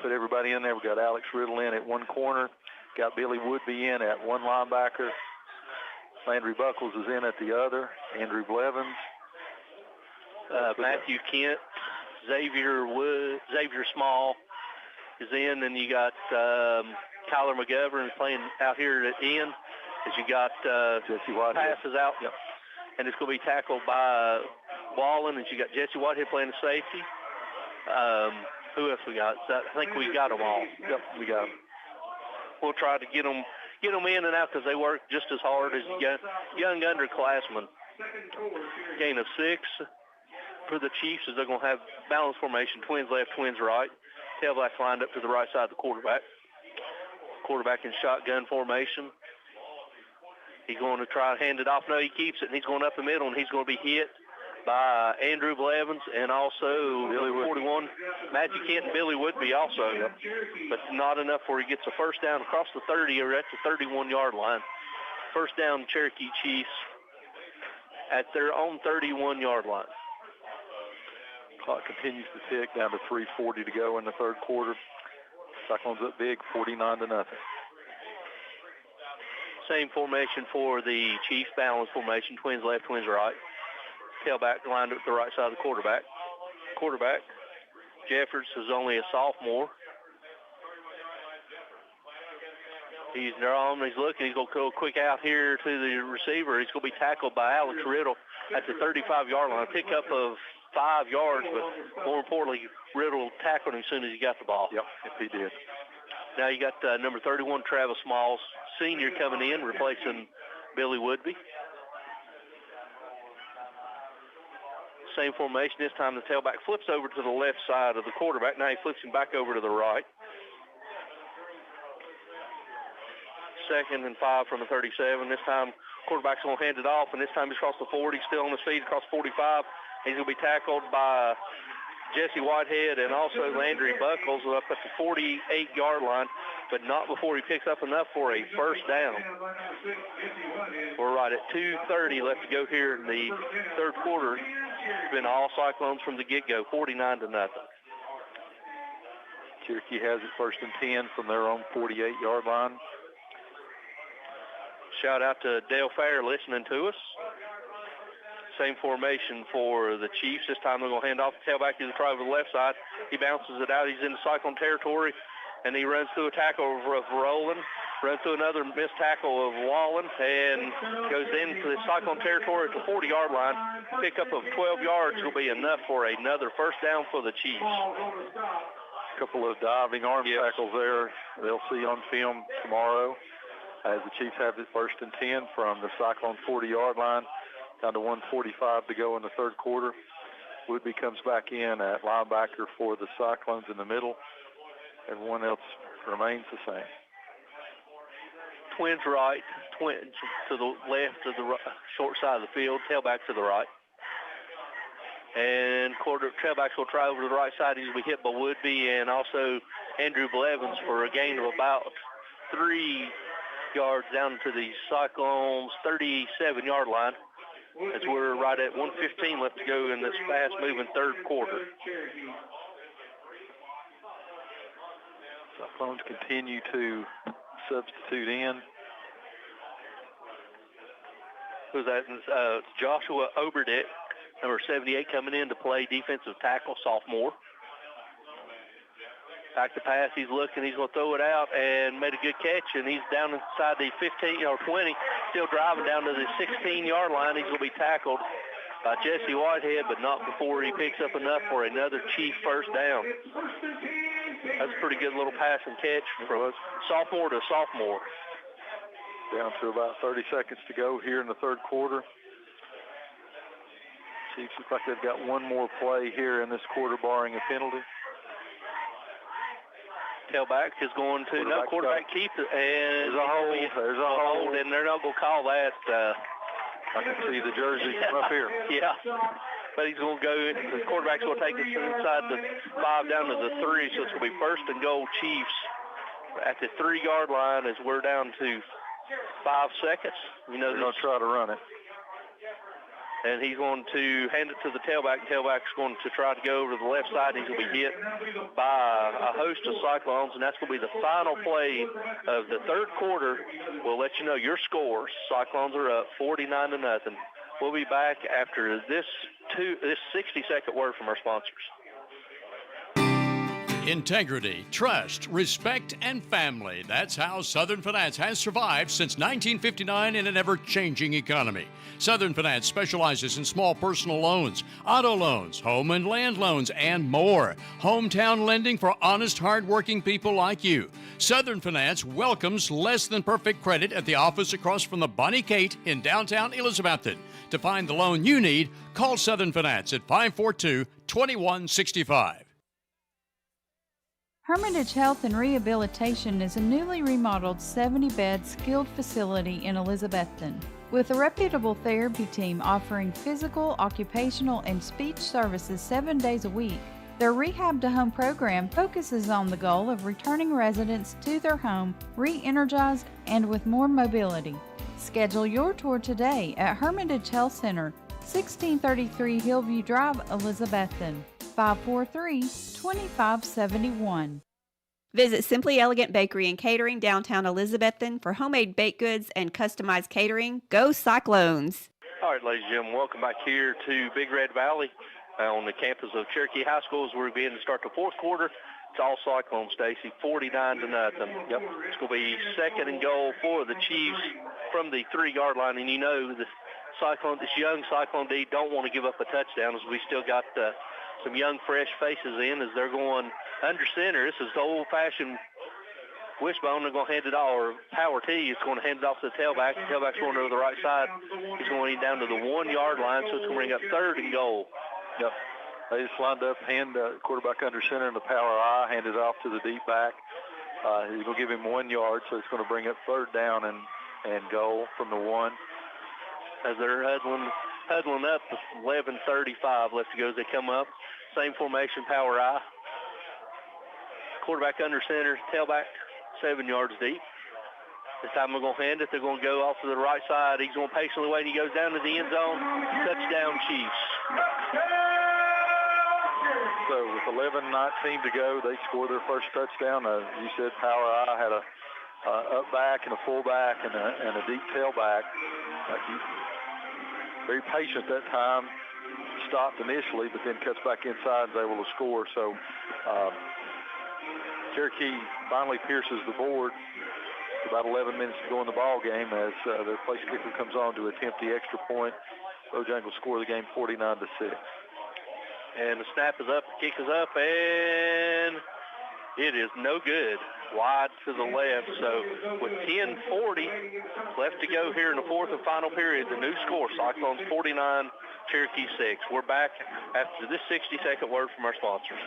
put everybody in there. We've got Alex Riddle in at one corner. Got Billy Woodby in at one linebacker. Landry Buckles is in at the other. Andrew Blevins. Matthew Kent. Xavier Small is in, and you got Kyler McGovern playing out here at the end. As you got Jesse Whitehead passes out, yep. And it's going to be tackled by Wallen, and you got Jesse Whitehead playing the safety. Who else we got? I think we got them all. Yep, we got them. We'll try to get them in and out because they work just as hard as young underclassmen. Gain of 6 for the Chiefs as they're going to have balanced formation, twins left, twins right. Tailbacks lined up to the right side of the quarterback. Quarterback in shotgun formation. He's going to try to hand it off. No, he keeps it, and he's going up the middle, and he's going to be hit by Andrew Blevins and also Billy 41, Matthew Kent and Billy Woodby also. Yep. But not enough where he gets a first down across the 30 or at the 31-yard line. First down, Cherokee Chiefs at their own 31-yard line. Clock continues to tick down to 3:40 to go in the third quarter. Cyclones up big, 49-0. Same formation for the Chiefs, balanced formation, twins left, twins right. Tailback lined up to the right side of the quarterback. Jeffers is only a sophomore. He's drawn, he's looking, he's going to go quick out here to the receiver. He's going to be tackled by Alex Riddle at the 35-yard line. A pickup of 5 yards, but more importantly, Riddle tackled him as soon as he got the ball. Yep, he did. Now you got number 31, Travis Smalls, senior, coming in, replacing Billy Woodby. Same formation. This time the tailback flips over to the left side of the quarterback. Now he flips him back over to the right. 2nd and 5 from the 37. This time quarterback's going to hand it off, and this time he's across the 40, still on his feet, across 45. He's going to be tackled by Jesse Whitehead and also Landry Buckles up at the 48-yard line, but not before he picks up enough for a first down. We're right at 2:30 left to go here in the third quarter. It's been all Cyclones from the get-go, 49-0. Cherokee has it 1st and 10 from their own 48-yard line. Shout out to Dale Fair listening to us. Same formation for the Chiefs. This time they're going to hand off the tailback to the try over the left side. He bounces it out. He's in the Cyclone territory, and he runs through a tackle of Rowland, runs through another missed tackle of Wallen, and goes into the Cyclone territory at the 40-yard line. Pickup of 12 yards will be enough for another first down for the Chiefs. A couple of diving arm tackles there they'll see on film tomorrow as the Chiefs have it 1st and 10 from the Cyclone 40-yard line. Down to 1:45 to go in the third quarter. Woodby comes back in at linebacker for the Cyclones in the middle. Everyone else remains the same. Twins right, twins to the left of the short side of the field, tailback to the right. And tailbacks will try over to the right side. He's going to be hit by Woodby and also Andrew Blevins for a gain of about 3 yards down to the Cyclones' 37-yard line. As we're right at 1:15 left to go in this fast-moving third quarter. Cyclones continue to substitute in. Who's that? Joshua Oberdick, number 78, coming in to play defensive tackle, sophomore. Back to pass, he's looking, he's going to throw it out and made a good catch, and he's down inside the 15 or 20, still driving down to the 16-yard line. He's going to be tackled by Jesse Whitehead, but not before he picks up enough for another Chief first down. That's a pretty good little pass and catch from sophomore to sophomore. Down to about 30 seconds to go here in the third quarter. Chiefs look like they've got one more play here in this quarter, barring a penalty. Tailback is going to quarterback keep it, and there's a hold, and they're not going to call that. I can see the jersey up here. Yeah, but he's going to go. The quarterback's going to take us inside the 5 down to the 3, so it's going to be first and goal Chiefs at the 3-yard line as we're down to 5 seconds. They're going to try to run it. And he's going to hand it to the tailback. Tailback's going to try to go over to the left side. He's going to be hit by a host of Cyclones, and that's going to be the final play of the third quarter. We'll let you know your scores. Cyclones are up 49-0. We'll be back after this 60-second word from our sponsors. Integrity, trust, respect, and family. That's how Southern Finance has survived since 1959 in an ever-changing economy. Southern Finance specializes in small personal loans, auto loans, home and land loans, and more. Hometown lending for honest, hard-working people like you. Southern Finance welcomes less than perfect credit at the office across from the Bonnie Kate in downtown Elizabethton. To find the loan you need, call Southern Finance at 542-2165. Hermitage Health and Rehabilitation is a newly remodeled 70-bed skilled facility in Elizabethton. With a reputable therapy team offering physical, occupational, and speech services 7 days a week, their Rehab to Home program focuses on the goal of returning residents to their home re-energized and with more mobility. Schedule your tour today at Hermitage Health Center, 1633 Hillview Drive, Elizabethton, 543-2571. Visit Simply Elegant Bakery and Catering downtown Elizabethton for homemade baked goods and customized catering. Go Cyclones! All right, ladies and gentlemen, welcome back here to Big Red Valley on the campus of Cherokee High School as we're beginning to start the fourth quarter. It's all Cyclones, Stacy, 49-0. Yep, it's going to be second and goal for the Chiefs from the 3-yard line, and you know the Cyclone, this young Cyclone D don't want to give up a touchdown as we still got some young, fresh faces in as they're going under center. This is the old-fashioned wishbone. They're going to hand it off, or power T is going to hand it off to the tailback. The tailback's going over the right side. He's going down to the 1-yard line, so it's going to bring up third and goal. Yep. They just lined up, hand quarterback under center in the power I, hand it off to the deep back. He's going to give him 1 yard, so it's going to bring up third down and goal from the 1. As they're huddling up, 11:35 left to go as they come up. Same formation, power I. Quarterback under center, tailback 7 yards deep. This time we're going to hand it. They're going to go off to the right side. He's going to patiently wait. He goes down to the end zone. Touchdown, Chiefs. So with 11:19 to go, they scored their first touchdown. You said power I had a up back and a fullback and a deep tailback. Very patient that time. Stopped initially, but then cuts back inside and is able to score. So Cherokee finally pierces the board. About 11 minutes to go in the ball game as their place kicker comes on to attempt the extra point. Bojangles score the game 49-6. And the snap is up, the kick is up, and it is no good. Wide to the left. So with 10:40 left to go here in the fourth and final period, the new score, Cyclones 49, Cherokee 6. We're back after this 60-second word from our sponsors.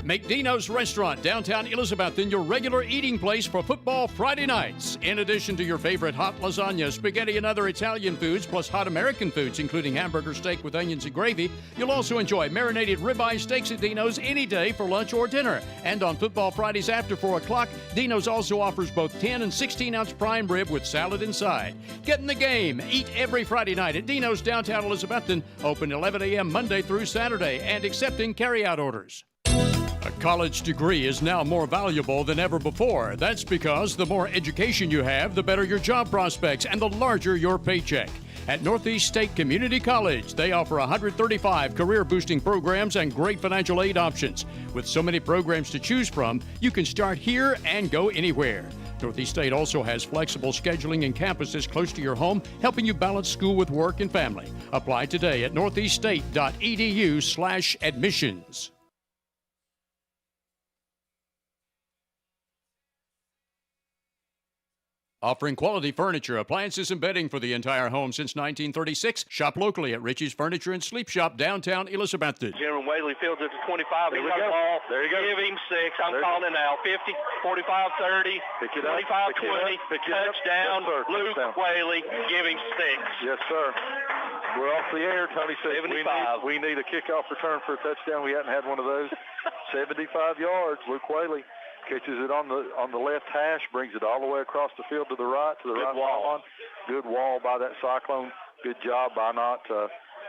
Make Dino's Restaurant, downtown Elizabethton, your regular eating place for football Friday nights. In addition to your favorite hot lasagna, spaghetti, and other Italian foods, plus hot American foods, including hamburger steak with onions and gravy, you'll also enjoy marinated ribeye steaks at Dino's any day for lunch or dinner. And on football Fridays after 4 o'clock, Dino's also offers both 10 and 16-ounce prime rib with salad inside. Get in the game. Eat every Friday night at Dino's, downtown Elizabethton, open 11 a.m. Monday through Saturday, and accepting carry-out orders. A college degree is now more valuable than ever before. That's because the more education you have, the better your job prospects and the larger your paycheck. At Northeast State Community College, they offer 135 career-boosting programs and great financial aid options. With so many programs to choose from, you can start here and go anywhere. Northeast State also has flexible scheduling and campuses close to your home, helping you balance school with work and family. Apply today at northeaststate.edu/admissions. Offering quality furniture, appliances, and bedding for the entire home since 1936. Shop locally at Richie's Furniture and Sleep Shop, downtown Elizabethton. Jeremy Whaley fields it to 25. There we go. Ball. There you go. Give him 6. I'm calling it now. 50, 45, 30, Pick it 25, up. 20. Touchdown. Yes, Luke touchdown. Whaley. Give him 6. Yes, sir. We're off the air. Tony says 75. we need a kickoff return for a touchdown. We hadn't had one of those. 75 yards. Luke Whaley catches it on the left hash, brings it all the way across the field to the right sideline. Good wall by that Cyclone. Good job by not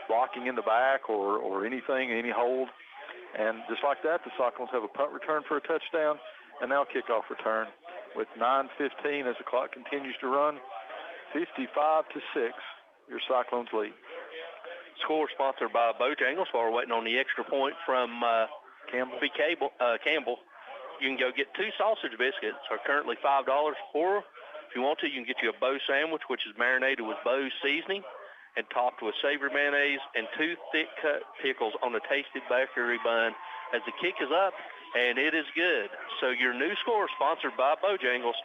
blocking in the back or anything, any hold. And just like that, the Cyclones have a punt return for a touchdown and now kickoff return with 9:15 as the clock continues to run. 55-6, your Cyclones lead. Score sponsored by Bojangles while we're waiting on the extra point from Campbell. You can go get 2 sausage biscuits, are currently $5, or if you want to, you can get you a Bo sandwich, which is marinated with Bo seasoning and topped with savory mayonnaise and 2 thick-cut pickles on a tasty bakery bun as the kick is up, and it is good. So your new score sponsored by Bojangles.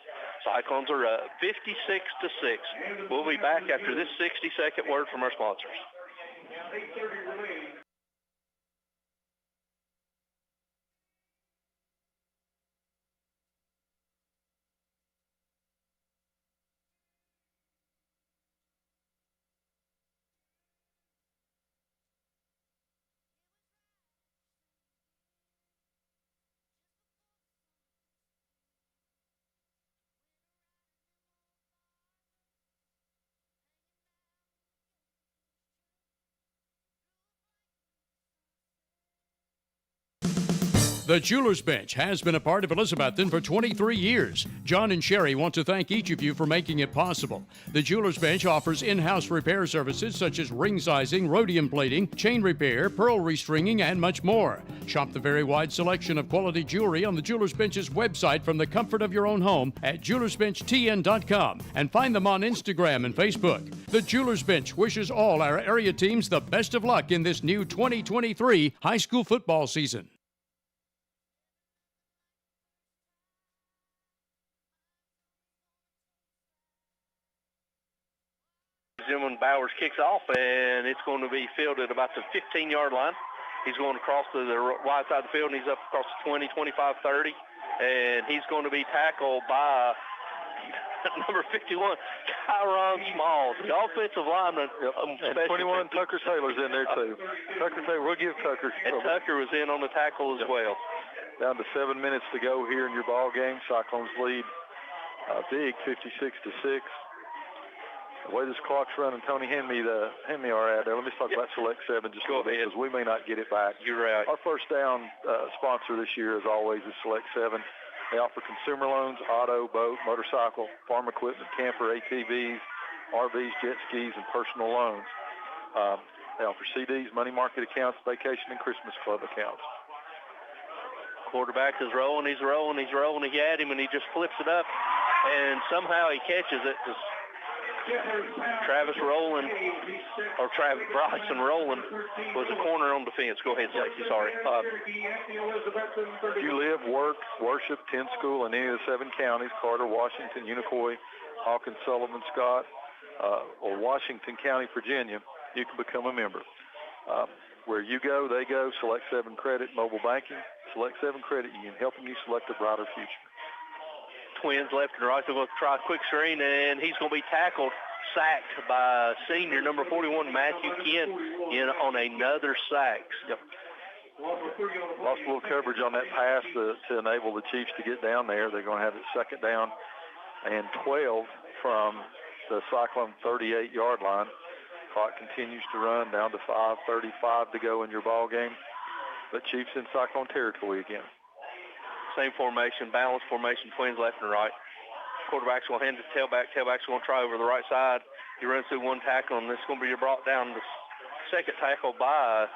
Cyclones are up 56-6. We'll be back after this 60-second word from our sponsors. The Jeweler's Bench has been a part of Elizabethton for 23 years. John and Sherry want to thank each of you for making it possible. The Jeweler's Bench offers in-house repair services such as ring sizing, rhodium plating, chain repair, pearl restringing, and much more. Shop the very wide selection of quality jewelry on the Jeweler's Bench's website from the comfort of your own home at jewelersbenchtn.com and find them on Instagram and Facebook. The Jeweler's Bench wishes all our area teams the best of luck in this new 2023 high school football season. When Bowers kicks off, and it's going to be fielded about the 15-yard line. He's going across to the right side of the field, and he's up across the 20, 25, 30, and he's going to be tackled by number 51, Kyron Smalls, the offensive lineman. And 21, Tucker Taylor's in there, too. Tucker Taylor, we'll give Tucker. And Tucker was in on the tackle as well. Down to 7 minutes to go here in your ball game. Cyclones lead big, 56-6. The way this clock's running, Tony, hand me our ad there. Let me talk about Select 7 just a little bit because we may not get it back. You're right. Our first down sponsor this year, as always, is Select 7. They offer consumer loans, auto, boat, motorcycle, farm equipment, camper, ATVs, RVs, jet skis, and personal loans. They offer CDs, money market accounts, vacation, and Christmas club accounts. Quarterback is rolling. He's rolling. He had him, and he just flips it up, and somehow he catches it. Bryson Rowland was a corner on defense. Go ahead, Stacey. Sorry. If you live, work, worship, attend school in any of the 7 counties, Carter, Washington, Unicoi, Hawkins, Sullivan, Scott, or Washington County, Virginia, you can become a member. Where you go, they go. Select 7 Credit, mobile banking. Select 7 Credit Union, helping you select a brighter future. Twins left and right. They're going to try a quick screen, and he's going to be sacked by senior number 41, Matthew Kent, on another sack. Yep. Lost a little coverage on that pass to enable the Chiefs to get down there. They're going to have it 2nd down and 12 from the Cyclone 38-yard line. Clock continues to run down to 5:35 to go in your ball game. But Chiefs in Cyclone territory again. Same formation, balanced formation, Twins left and right. Quarterback's going to hand it to tailback. Tailback's going to try over the right side. He runs through one tackle, and this is going to be brought down. The second tackle by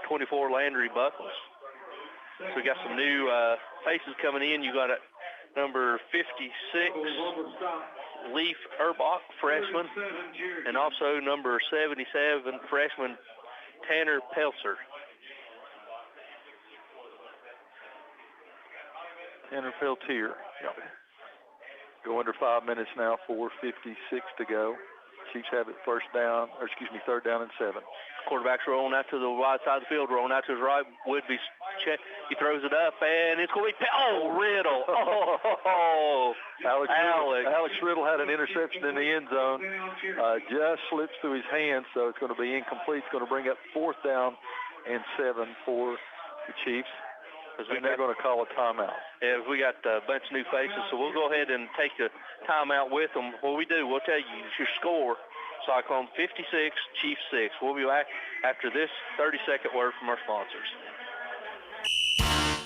24, Landry Buckles. So we got some new faces coming in. You got number 56, Leaf Erbach, freshman, and also number 77, freshman Tanner Pelser. Tanner Peltier. Yep. Go under 5 minutes now, 4:56 to go. Chiefs have it third down and 7. Quarterback's rolling out to the wide side of the field, rolling out to his right. Woodby's check. He throws it up, and it's going to be Riddle. Oh, Alex Riddle had an interception in the end zone. Just slips through his hands, so it's going to be incomplete. It's going to bring up 4th down and 7 for the Chiefs. And they're going to call a timeout. Yeah, we got a bunch of new faces, so we'll go ahead and take the timeout with them. What we do, we'll tell you your score. Cyclone 56, Chiefs 6. We'll be back after this 30-second word from our sponsors.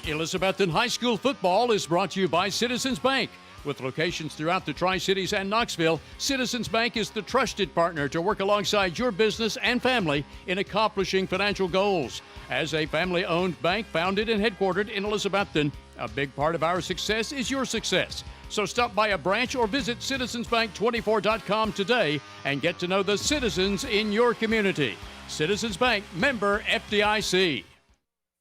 Elizabethton High School football is brought to you by Citizens Bank. With locations throughout the Tri-Cities and Knoxville, Citizens Bank is the trusted partner to work alongside your business and family in accomplishing financial goals. As a family-owned bank founded and headquartered in Elizabethton, a big part of our success is your success. So stop by a branch or visit citizensbank24.com today and get to know the citizens in your community. Citizens Bank, member FDIC.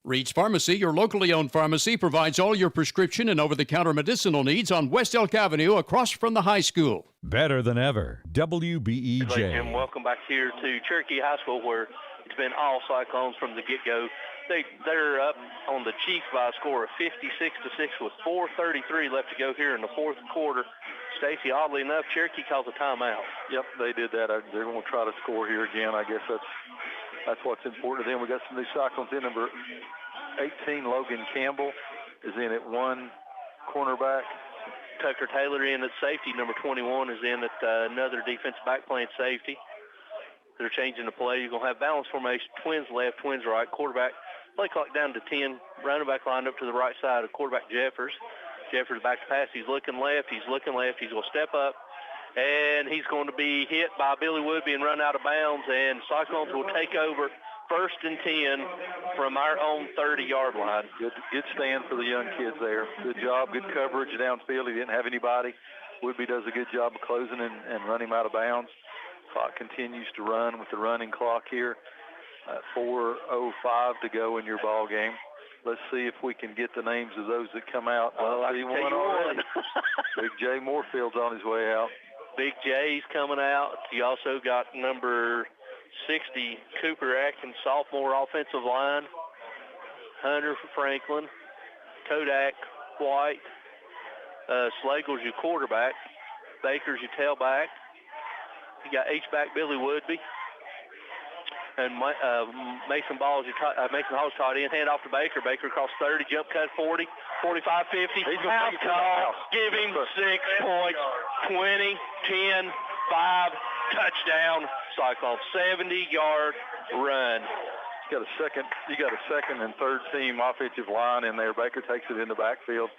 Reed's Pharmacy, your locally owned pharmacy, provides all your prescription and over-the-counter medicinal needs on West Elk Avenue across from the high school. Better than ever, WBEJ. And welcome back here to Cherokee High School, where it's been all Cyclones from the get-go. They're up on the Chiefs by a score of 56-6 with 4:33 left to go here in the fourth quarter. Stacy, oddly enough, Cherokee calls a timeout. Yep, they did that. They're going to try to score here again. I guess that's what's important to them. We got some new Cyclones in. Number 18, Logan Campbell, is in at one cornerback. Tucker Taylor in at safety. Number 21 is in at another defensive back playing safety. They're changing the play. You're going to have balance formation. Twins left, twins right. Quarterback, play clock down to 10. Running back lined up to the right side of quarterback Jeffers. Jeffers back to pass. He's looking left. He's going to step up. And he's going to be hit by Billy Woodby and run out of bounds. And Cyclones will take over 1st and 10 from our own 30-yard line. Good stand for the young kids there. Good job, good coverage downfield. He didn't have anybody. Woodby does a good job of closing and running him out of bounds. Clock continues to run with the running clock here. 4:05 to go in your ball game. Let's see if we can get the names of those that come out. Well, I see one already. Big J Moorfield's on his way out. Big J's coming out. You also got number 60, Cooper Atkins, sophomore offensive line. Hunter for Franklin. Kodak White. Slagle's your quarterback. Baker's your tailback. You got H-back Billy Woodby. And Mason Hall's tight end. Hand off to Baker. Baker across 30, jump cut 40, 45, 50. Foul call. Give him 6 points. 20, 10, 5, touchdown. Cyclone, 70-yard run. You got a second and third team offensive line in there. Baker takes it in the backfield.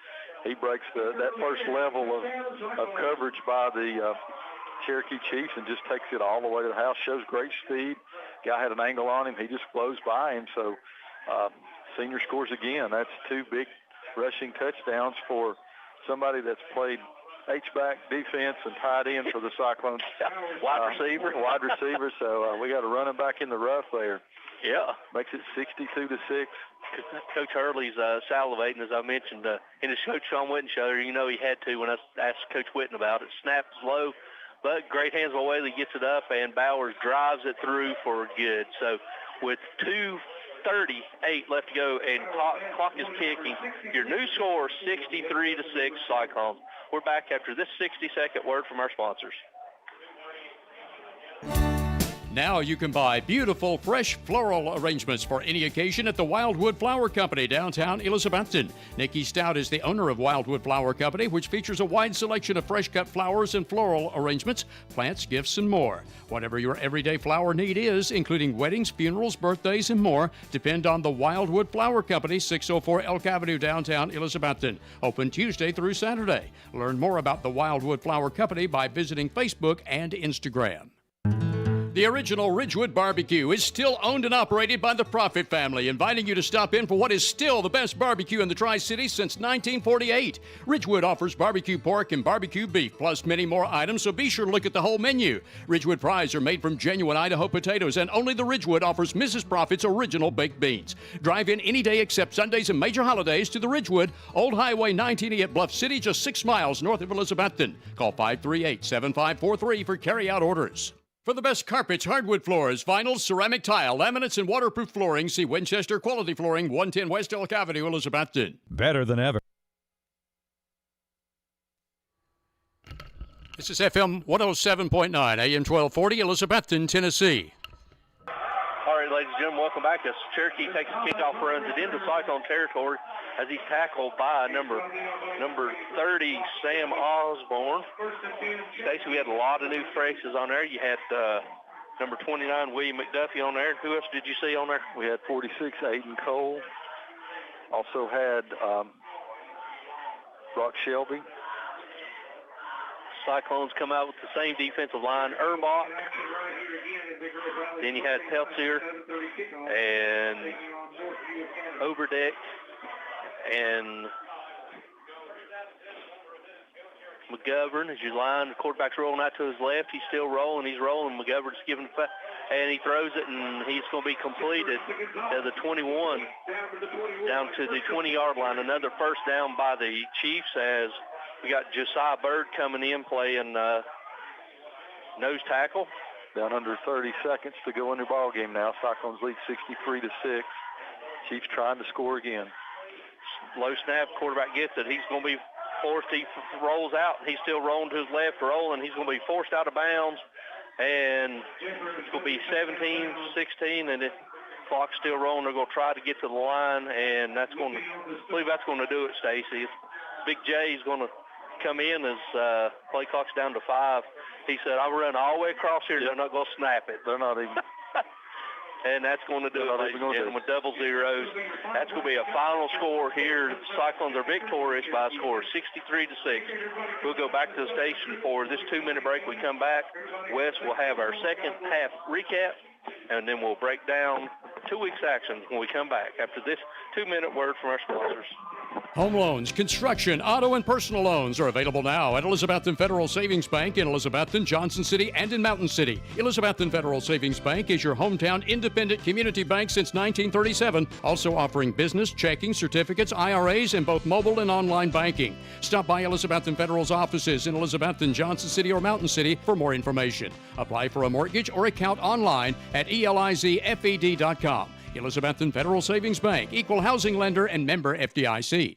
He breaks that first level of coverage by the Cherokee Chiefs and just takes it all the way to the house. Shows great speed. Guy had an angle on him. He just blows by him. So senior scores again. That's 2 big rushing touchdowns for somebody that's played H-back, defense, and tight end for the Cyclones. Wide receiver. So we got a running back in the rough there. Yeah. Makes it 62-6. Coach Hurley's salivating, as I mentioned, in his Coach Sean Witten show. You know he had to when I asked Coach Witten about it. Snaps low, but great hands by Whaley, gets it up, and Bowers drives it through for good. So with 2:38 left to go and clock is ticking, your new score 63-6 Cyclones. We're back after this 60-second word from our sponsors. Now you can buy beautiful, fresh floral arrangements for any occasion at the Wildwood Flower Company, downtown Elizabethton. Nikki Stout is the owner of Wildwood Flower Company, which features a wide selection of fresh-cut flowers and floral arrangements, plants, gifts, and more. Whatever your everyday flower need is, including weddings, funerals, birthdays, and more, depend on the Wildwood Flower Company, 604 Elk Avenue, downtown Elizabethton. Open Tuesday through Saturday. Learn more about the Wildwood Flower Company by visiting Facebook and Instagram. The original Ridgewood Barbecue is still owned and operated by the Profit family, inviting you to stop in for what is still the best barbecue in the Tri-Cities since 1948. Ridgewood offers barbecue pork and barbecue beef, plus many more items, so be sure to look at the whole menu. Ridgewood fries are made from genuine Idaho potatoes, and only the Ridgewood offers Mrs. Profit's original baked beans. Drive in any day except Sundays and major holidays to the Ridgewood, Old Highway 19E at Bluff City, just 6 miles north of Elizabethton. Call 538-7543 for carry-out orders. For the best carpets, hardwood floors, vinyl, ceramic tile, laminates, and waterproof flooring, see Winchester Quality Flooring, 110 West Elk Avenue, Elizabethton. Better than ever. This is FM 107.9, AM 1240, Elizabethton, Tennessee. All right, ladies and gentlemen, welcome back. As Cherokee takes the kickoff, runs it into Cyclone territory as he's tackled by number 30, Sam Osborne. Stacey, we had a lot of new faces on there. You had number 29, William McDuffie on there. Who else did you see on there? We had 46, Aiden Cole. Also had Brock Shelby. Cyclones come out with the same defensive line, Erbach. Then you had Peltier and Oberdeck and McGovern as you line. The quarterback's rolling out to his left. He's still rolling. He's rolling. McGovern's giving and he throws it, and he's going to be completed to the 21 down to the 20-yard line. Another first down by the Chiefs as we got Josiah Bird coming in playing nose tackle. Down under 30 seconds to go in the ball game now. Cyclones lead 63-6. Chiefs trying to score again. Low snap, quarterback gets it. He's going to be forced. He rolls out. He's still rolling to his left, rolling. He's going to be forced out of bounds, and it's going to be 17-16, and the clock's still rolling. They're going to try to get to the line, and I believe that's going to do it, Stacey. Big J is going to come in as play clock's down to 5. He said, I'll run all the way across here. They're not going to snap it. They're not even. And that's going to do it, ladies and gentlemen, with double zeros. That's going to be a final score here. The Cyclones are victorious by a score of 63-6. We'll go back to the station for this 2-minute break. We come back. Wes will have our second half recap, and then we'll break down 2 weeks' action when we come back after this 2-minute word from our sponsors. Home loans, construction, auto, and personal loans are available now at Elizabethton Federal Savings Bank in Elizabethton, Johnson City, and in Mountain City. Elizabethton Federal Savings Bank is your hometown independent community bank since 1937, also offering business, checking, certificates, IRAs, and both mobile and online banking. Stop by Elizabethton Federal's offices in Elizabethton, Johnson City, or Mountain City for more information. Apply for a mortgage or account online at elizfed.com. Elizabethton Federal Savings Bank, equal housing lender and member FDIC.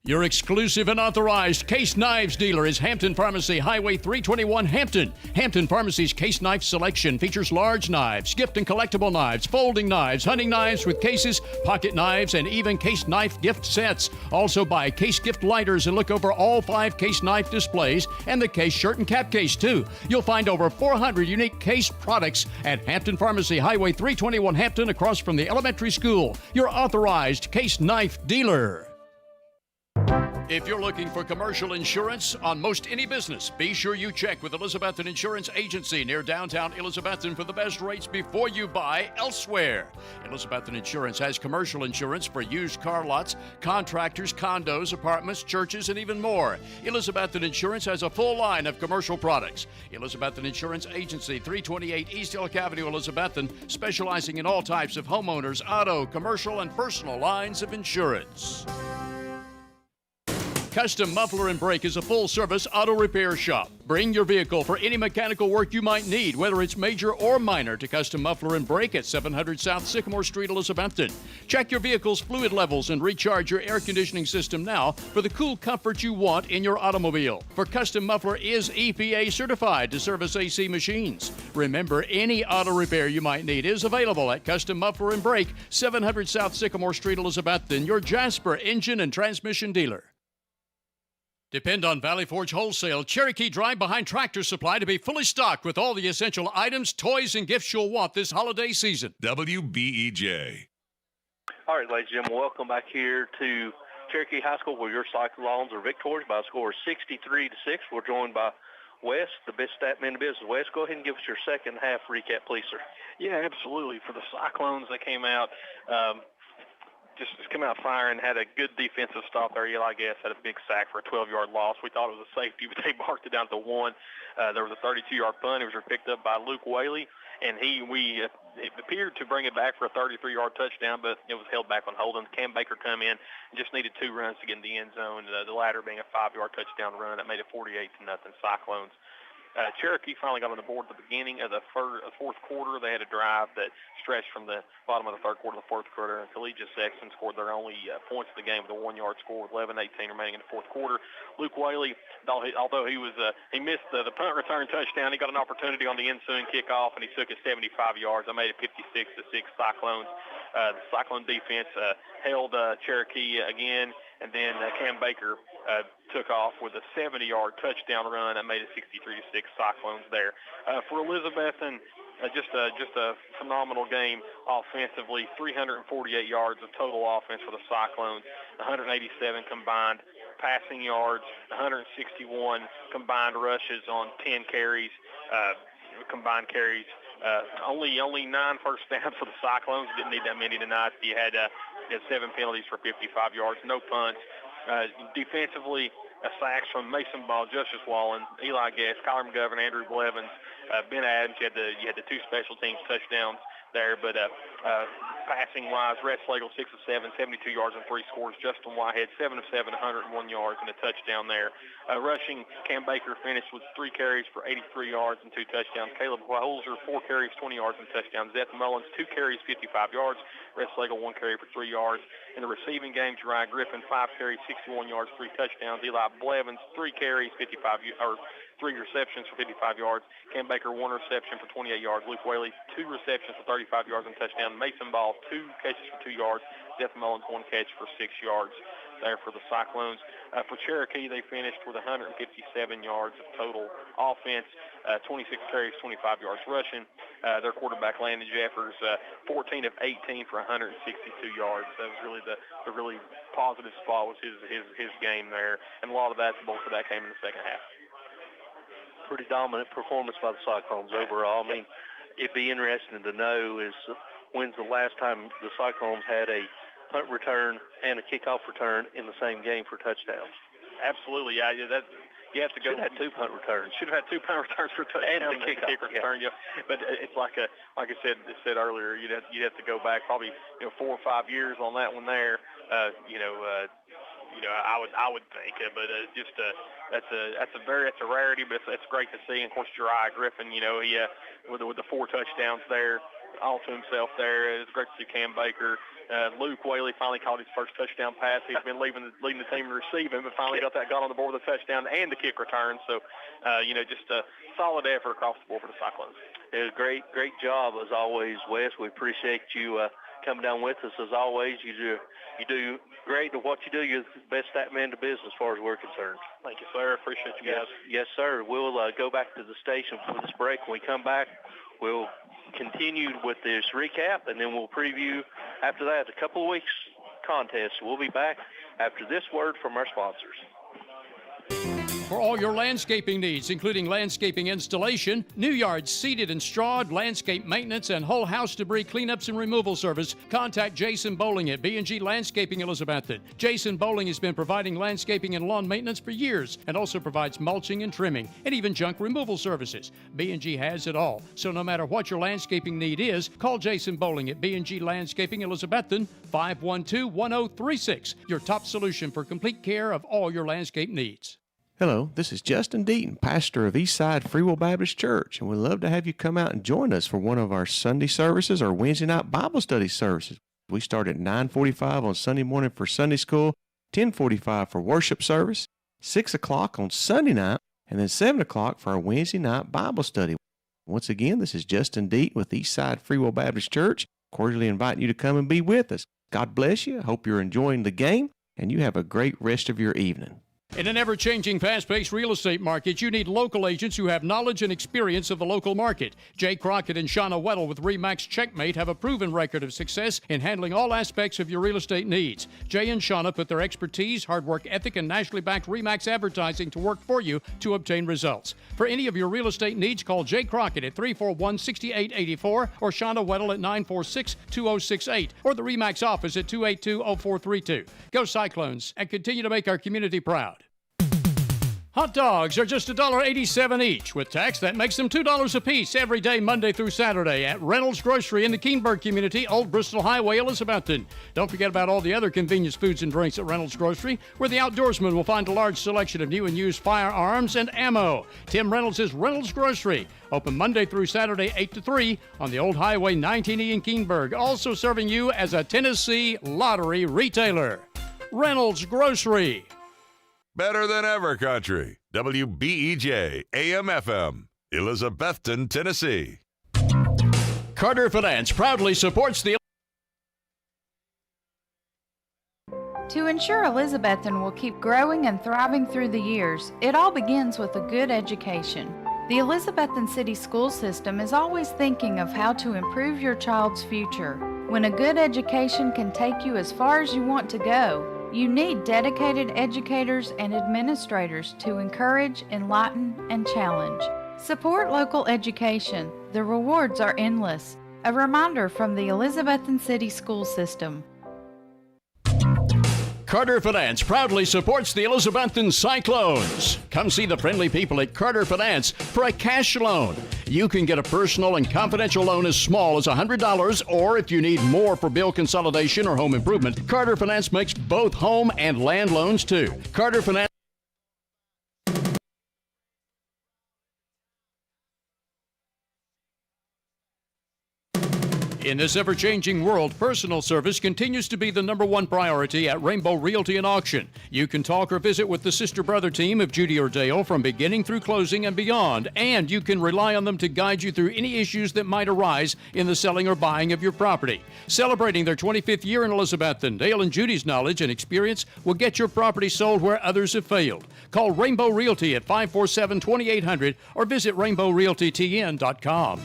Your exclusive and authorized Case Knives dealer is Hampton Pharmacy, Highway 321, Hampton. Hampton Pharmacy's Case Knife selection features large knives, gift and collectible knives, folding knives, hunting knives with cases, pocket knives, and even Case Knife gift sets. Also buy Case gift lighters and look over all 5 Case Knife displays and the Case shirt and cap case, too. You'll find over 400 unique Case products at Hampton Pharmacy, Highway 321, Hampton, across from the elementary school. Your authorized Case Knife dealer. If you're looking for commercial insurance on most any business, be sure you check with Elizabethton Insurance Agency near downtown Elizabethton for the best rates before you buy elsewhere. Elizabethton Insurance has commercial insurance for used car lots, contractors, condos, apartments, churches, and even more. Elizabethton Insurance has a full line of commercial products. Elizabethton Insurance Agency, 328 East Elk Avenue, Elizabethton, specializing in all types of homeowners, auto, commercial, and personal lines of insurance. Custom Muffler and Brake is a full-service auto repair shop. Bring your vehicle for any mechanical work you might need, whether it's major or minor, to Custom Muffler and Brake at 700 South Sycamore Street, Elizabethton. Check your vehicle's fluid levels and recharge your air conditioning system now for the cool comfort you want in your automobile. For Custom Muffler is EPA certified to service AC machines. Remember, any auto repair you might need is available at Custom Muffler and Brake, 700 South Sycamore Street, Elizabethton, your Jasper engine and transmission dealer. Depend on Valley Forge Wholesale Cherokee Drive behind Tractor Supply to be fully stocked with all the essential items, toys, and gifts you'll want this holiday season. WBEJ. All right, ladies and gentlemen, welcome back here to Cherokee High School, where your Cyclones are victorious by a score of 63-6. We're joined by Wes, the best stat man in the business. Wes, go ahead and give us your second half recap, please, sir. Yeah, absolutely. For the Cyclones, they came out just come out firing, had a good defensive stop there. Eli Guess had a big sack for a 12-yard loss. We thought it was a safety, but they marked it down to 1. There was a 32-yard punt. It was picked up by Luke Whaley, and it appeared to bring it back for a 33-yard touchdown, but it was held back on holding. Cam Baker come in and just needed 2 runs to get in the end zone, the latter being a 5-yard touchdown run. That made it 48-0 Cyclones. Cherokee finally got on the board at the beginning of the fourth quarter. They had a drive that stretched from the bottom of the third quarter to the fourth quarter, and Collegiate Sexton scored their only points of the game with a 1-yard score with 11:18 remaining in the fourth quarter. Luke Whaley, although he missed the punt return touchdown, he got an opportunity on the ensuing kickoff, and he took it 75 yards. I made it 56-6 Cyclones. The Cyclone defense held Cherokee again, and then Cam Baker took off with a 70-yard touchdown run that made it 63-6 Cyclones there. For Elizabethton, just a phenomenal game offensively. 348 yards of total offense for the Cyclones, 187 combined passing yards, 161 combined rushes on 10 carries, combined carries. Only 9 first downs for the Cyclones. Didn't need that many tonight. You had 7 penalties for 55 yards, no punts. Defensively, sacks from Mason Ball, Justice Wallen, Eli Guess, Kyler McGovern, Andrew Blevins, Ben Adams. You had the 2 special teams touchdowns there, but passing-wise, Rhett Slagle 6 of 7, 72 yards and 3 scores. Justin Whitehead 7 of 7, 101 yards and a touchdown there. Rushing, Cam Baker finished with 3 carries for 83 yards and 2 touchdowns. Caleb Holzer 4 carries, 20 yards and touchdowns. Seth Mullins 2 carries, 55 yards. Rhett Slagle 1 carry for 3 yards. In the receiving game, Jeriah Griffin 5 carries, 61 yards, 3 touchdowns. Eli Blevins 3 carries, 3 receptions for 55 yards. Cam Baker 1 reception for 28 yards. Luke Whaley 2 receptions for 35 yards and touchdown. Mason Ball 2 catches for 2 yards. Seth Mullins 1 catch for 6 yards there for the Cyclones. For Cherokee, they finished with 157 yards of total offense, 26 carries, 25 yards rushing. Their quarterback, Landon Jeffers, 14 of 18 for 162 yards. That was really the really positive spot was his game there, and a lot of that, most of that came in the second half. Pretty dominant performance by the Cyclones overall. I mean, it'd be interesting to know is when's the last time the Cyclones had a punt return and a kickoff return in the same game for touchdowns. Absolutely, yeah. You have to go. Should have had 2 punt returns. Should have had 2 punt returns for touchdowns and the kick return. Yeah. But it's like I said earlier, you'd have to go back probably 4 or 5 years on that one there. I would think, but that's a rarity, but it's great to see. And of course, Jeriah Griffin, he with the 4 touchdowns there, all to himself there. It's great to see Cam Baker. Luke Whaley finally caught his first touchdown pass. He's been leading the team in receiving, but finally got on the board with a touchdown and the kick return. So, just a solid effort across the board for the Cyclones. It was great job as always, Wes. We appreciate you coming down with us as always. You do great at what you do. You're the best stat man in the business as far as we're concerned. Thank you, sir. Appreciate you guys. Yes, sir. We'll go back to the station for this break. When we come back, we'll continue with this recap, and then we'll preview after that a couple of weeks contest. We'll be back after this word from our sponsors. For all your landscaping needs, including landscaping installation, new yards seeded and strawed, landscape maintenance, and whole house debris cleanups and removal service, contact Jason Bowling at B&G Landscaping Elizabethton. Jason Bowling has been providing landscaping and lawn maintenance for years and also provides mulching and trimming and even junk removal services. B&G has it all. So no matter what your landscaping need is, call Jason Bowling at B&G Landscaping Elizabethton, 512-1036. Your top solution for complete care of all your landscape needs. Hello, this is Justin Deaton, pastor of Eastside Free Will Baptist Church, and we'd love to have you come out and join us for one of our Sunday services or Wednesday night Bible study services. We start at 9:45 on Sunday morning for Sunday school, 10:45 for worship service, 6 o'clock on Sunday night, and then 7 o'clock for our Wednesday night Bible study. Once again, this is Justin Deaton with Eastside Free Will Baptist Church, cordially inviting you to come and be with us. God bless you. Hope you're enjoying the game, and you have a great rest of your evening. In an ever-changing, fast-paced real estate market, you need local agents who have knowledge and experience of the local market. Jay Crockett and Shauna Weddle with RE/MAX Checkmate have a proven record of success in handling all aspects of your real estate needs. Jay and Shauna put their expertise, hard work ethic, and nationally backed RE/MAX advertising to work for you to obtain results. For any of your real estate needs, call Jay Crockett at 341-6884 or Shauna Weddle at 946-2068 or the RE/MAX office at 282-0432. Go Cyclones and continue to make our community proud. Hot dogs are just $1.87 each. With tax, that makes them $2 a piece every day, Monday through Saturday at Reynolds Grocery in the Keenberg community, Old Bristol Highway, Elizabethton. Don't forget about all the other convenience foods and drinks at Reynolds Grocery, where the outdoorsman will find a large selection of new and used firearms and ammo. Tim Reynolds is Reynolds Grocery. Open Monday through Saturday, 8 to 3 on the Old Highway 19E in Keenberg. Also serving you as a Tennessee lottery retailer. Reynolds Grocery. Better than ever country. WBEJ AM/FM, Elizabethton, Tennessee. Carter Finance proudly supports the... To ensure Elizabethton will keep growing and thriving through the years, it all begins with a good education. The Elizabethton City School System is always thinking of how to improve your child's future. When a good education can take you as far as you want to go, you need dedicated educators and administrators to encourage, enlighten, and challenge. Support local education. The rewards are endless. A reminder from the Elizabethton City School System. Carter Finance proudly supports the Elizabethton Cyclones. Come see the friendly people at Carter Finance for a cash loan. You can get a personal and confidential loan as small as $100, or if you need more for bill consolidation or home improvement, Carter Finance makes both home and land loans too. Carter Finance. In this ever-changing world, personal service continues to be the #1 priority at Rainbow Realty and Auction. You can talk or visit with the sister-brother team of Judy or Dale from beginning through closing and beyond, and you can rely on them to guide you through any issues that might arise in the selling or buying of your property. Celebrating their 25th year in Elizabethton, Dale and Judy's knowledge and experience will get your property sold where others have failed. Call Rainbow Realty at 547-2800 or visit rainbowrealtytn.com.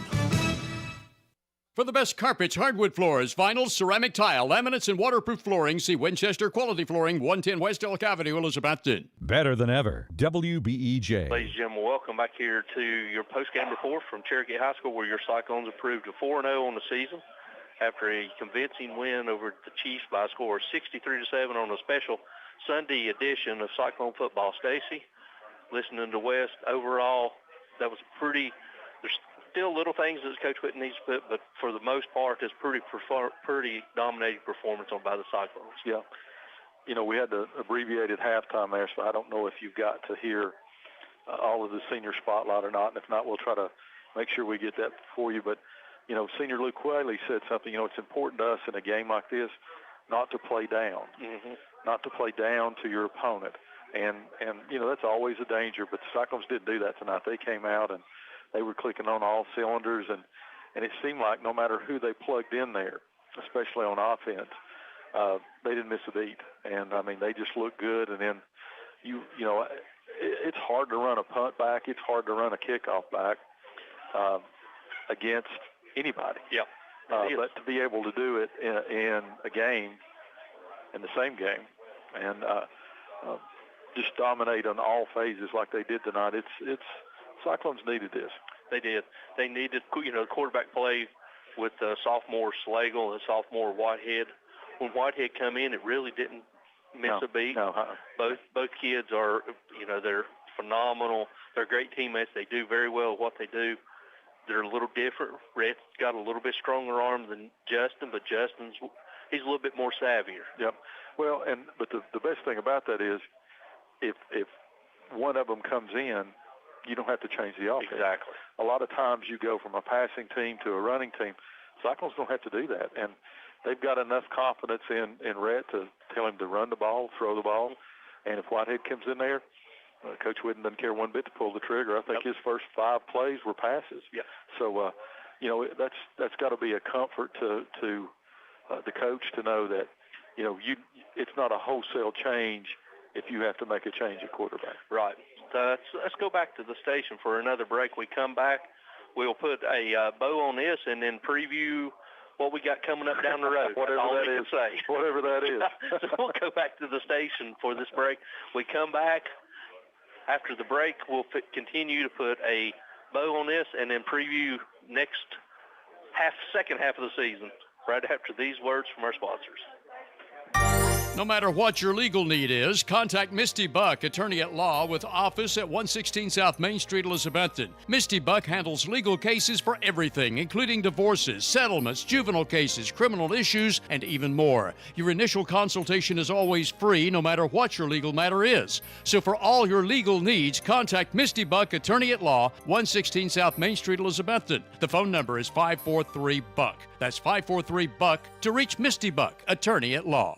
For the best carpets, hardwood floors, vinyls, ceramic tile, laminates, and waterproof flooring, see Winchester Quality Flooring, 110 West Elk Avenue, Elizabethton. Better than ever. WBEJ. Ladies and gentlemen, welcome back here to your post-game report from Cherokee High School, where your Cyclones improved to 4-0 on the season after a convincing win over the Chiefs by a score of 63-7 on a special Sunday edition of Cyclone football. Stacy, listening to West, overall, that was pretty. There's still little things that Coach Whitten needs to put, but for the most part, it's pretty dominating performance on by the Cyclones. Yeah. You know, we had the abbreviated halftime there, so I don't know if you've got to hear all of the senior spotlight or not, and if not, we'll try to make sure we get that for you. But, you know, Senior Luke Whaley said something, you know, it's important to us in a game like this not to play down, not to play down to your opponent. And you know, that's always a danger, but the Cyclones didn't do that tonight. They came out and they were clicking on all cylinders, and it seemed like no matter who they plugged in there, especially on offense, they didn't miss a beat. And, I mean, they just looked good. And then, you know, it's hard to run a punt back. It's hard to run a kickoff back against anybody. Yeah. But to be able to do it in a game, in the same game, and just dominate on all phases like they did tonight, it's Cyclones needed this. They did. They needed, you know, quarterback play with sophomore Slagle and sophomore Whitehead. When Whitehead come in, it really didn't miss a beat. No. Both kids are, you know, they're phenomenal. They're great teammates. They do very well what they do. They're a little different. Rhett's got a little bit stronger arm than Justin, but he's a little bit more savvier. Yep. Well, but the best thing about that is if one of them comes in, you don't have to change the offense. Exactly. A lot of times you go from a passing team to a running team. Cyclones don't have to do that. And they've got enough confidence in Rhett to tell him to run the ball, throw the ball. And if Whitehead comes in there, Coach Whitten doesn't care one bit to pull the trigger. I think his first 5 plays were passes. Yep. So, you know, that's got to be a comfort to the coach to know that, you know, it's not a wholesale change if you have to make a change at quarterback. Right. Let's go back to the station for another break. We come back, we'll put a bow on this and then preview what we got coming up down the road. Whatever that is. Whatever that is. So we'll go back to the station for this break. We come back. After the break, we'll continue to put a bow on this and then preview second half of the season right after these words from our sponsors. No matter what your legal need is, contact Misty Buck, attorney at law with office at 116 South Main Street, Elizabethton. Misty Buck handles legal cases for everything, including divorces, settlements, juvenile cases, criminal issues, and even more. Your initial consultation is always free, no matter what your legal matter is. So for all your legal needs, contact Misty Buck, attorney at law, 116 South Main Street, Elizabethton. The phone number is 543-BUCK. That's 543-BUCK to reach Misty Buck, attorney at law.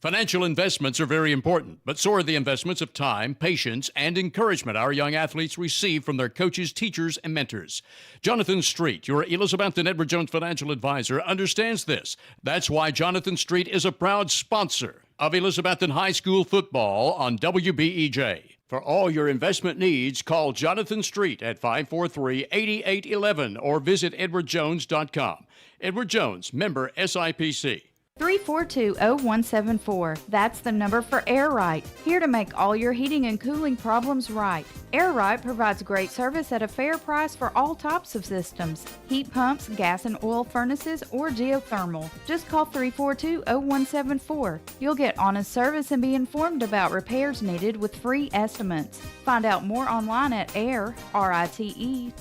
Financial investments are very important, but so are the investments of time, patience, and encouragement our young athletes receive from their coaches, teachers, and mentors. Jonathan Street, your Elizabethton Edward Jones financial advisor, understands this. That's why Jonathan Street is a proud sponsor of Elizabethton High School football on WBEJ. For all your investment needs, call Jonathan Street at 543-8811 or visit edwardjones.com. Edward Jones, member SIPC. 342-0174. That's the number for Air Right. Here to make all your heating and cooling problems right. Air Right provides great service at a fair price for all types of systems. Heat pumps, gas and oil furnaces, or geothermal. Just call 342-0174. You'll get honest service and be informed about repairs needed with free estimates. Find out more online at RITETN.com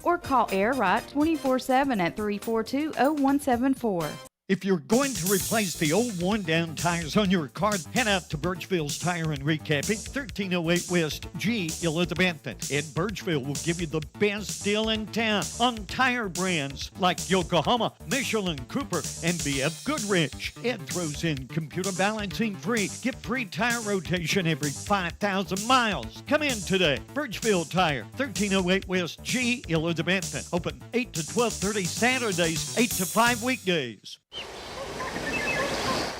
or call Air Right 24/7 at 342-0174. If you're going to replace the old worn-down tires on your car, head out to Birchville's Tire and Recapping, 1308 West G, Elizabethton. Ed Birchville will give you the best deal in town on tire brands like Yokohama, Michelin, Cooper, and BF Goodrich. Ed throws in computer balancing free. Get free tire rotation every 5,000 miles. Come in today. Birchville Tire, 1308 West G, Elizabethton. Open 8 to 12:30 Saturdays, 8 to 5 weekdays.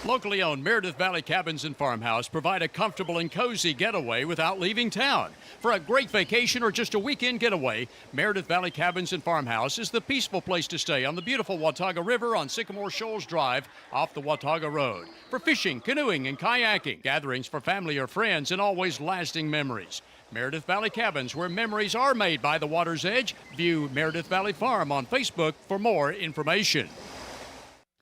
Locally owned Meredith Valley Cabins and Farmhouse provide a comfortable and cozy getaway without leaving town. For a great vacation or just a weekend getaway, Meredith Valley Cabins and Farmhouse is the peaceful place to stay on the beautiful Watauga River on Sycamore Shoals Drive off the Watauga Road. For fishing, canoeing, and kayaking, gatherings for family or friends, and always lasting memories. Meredith Valley Cabins, where memories are made by the water's edge. View Meredith Valley Farm on Facebook for more information.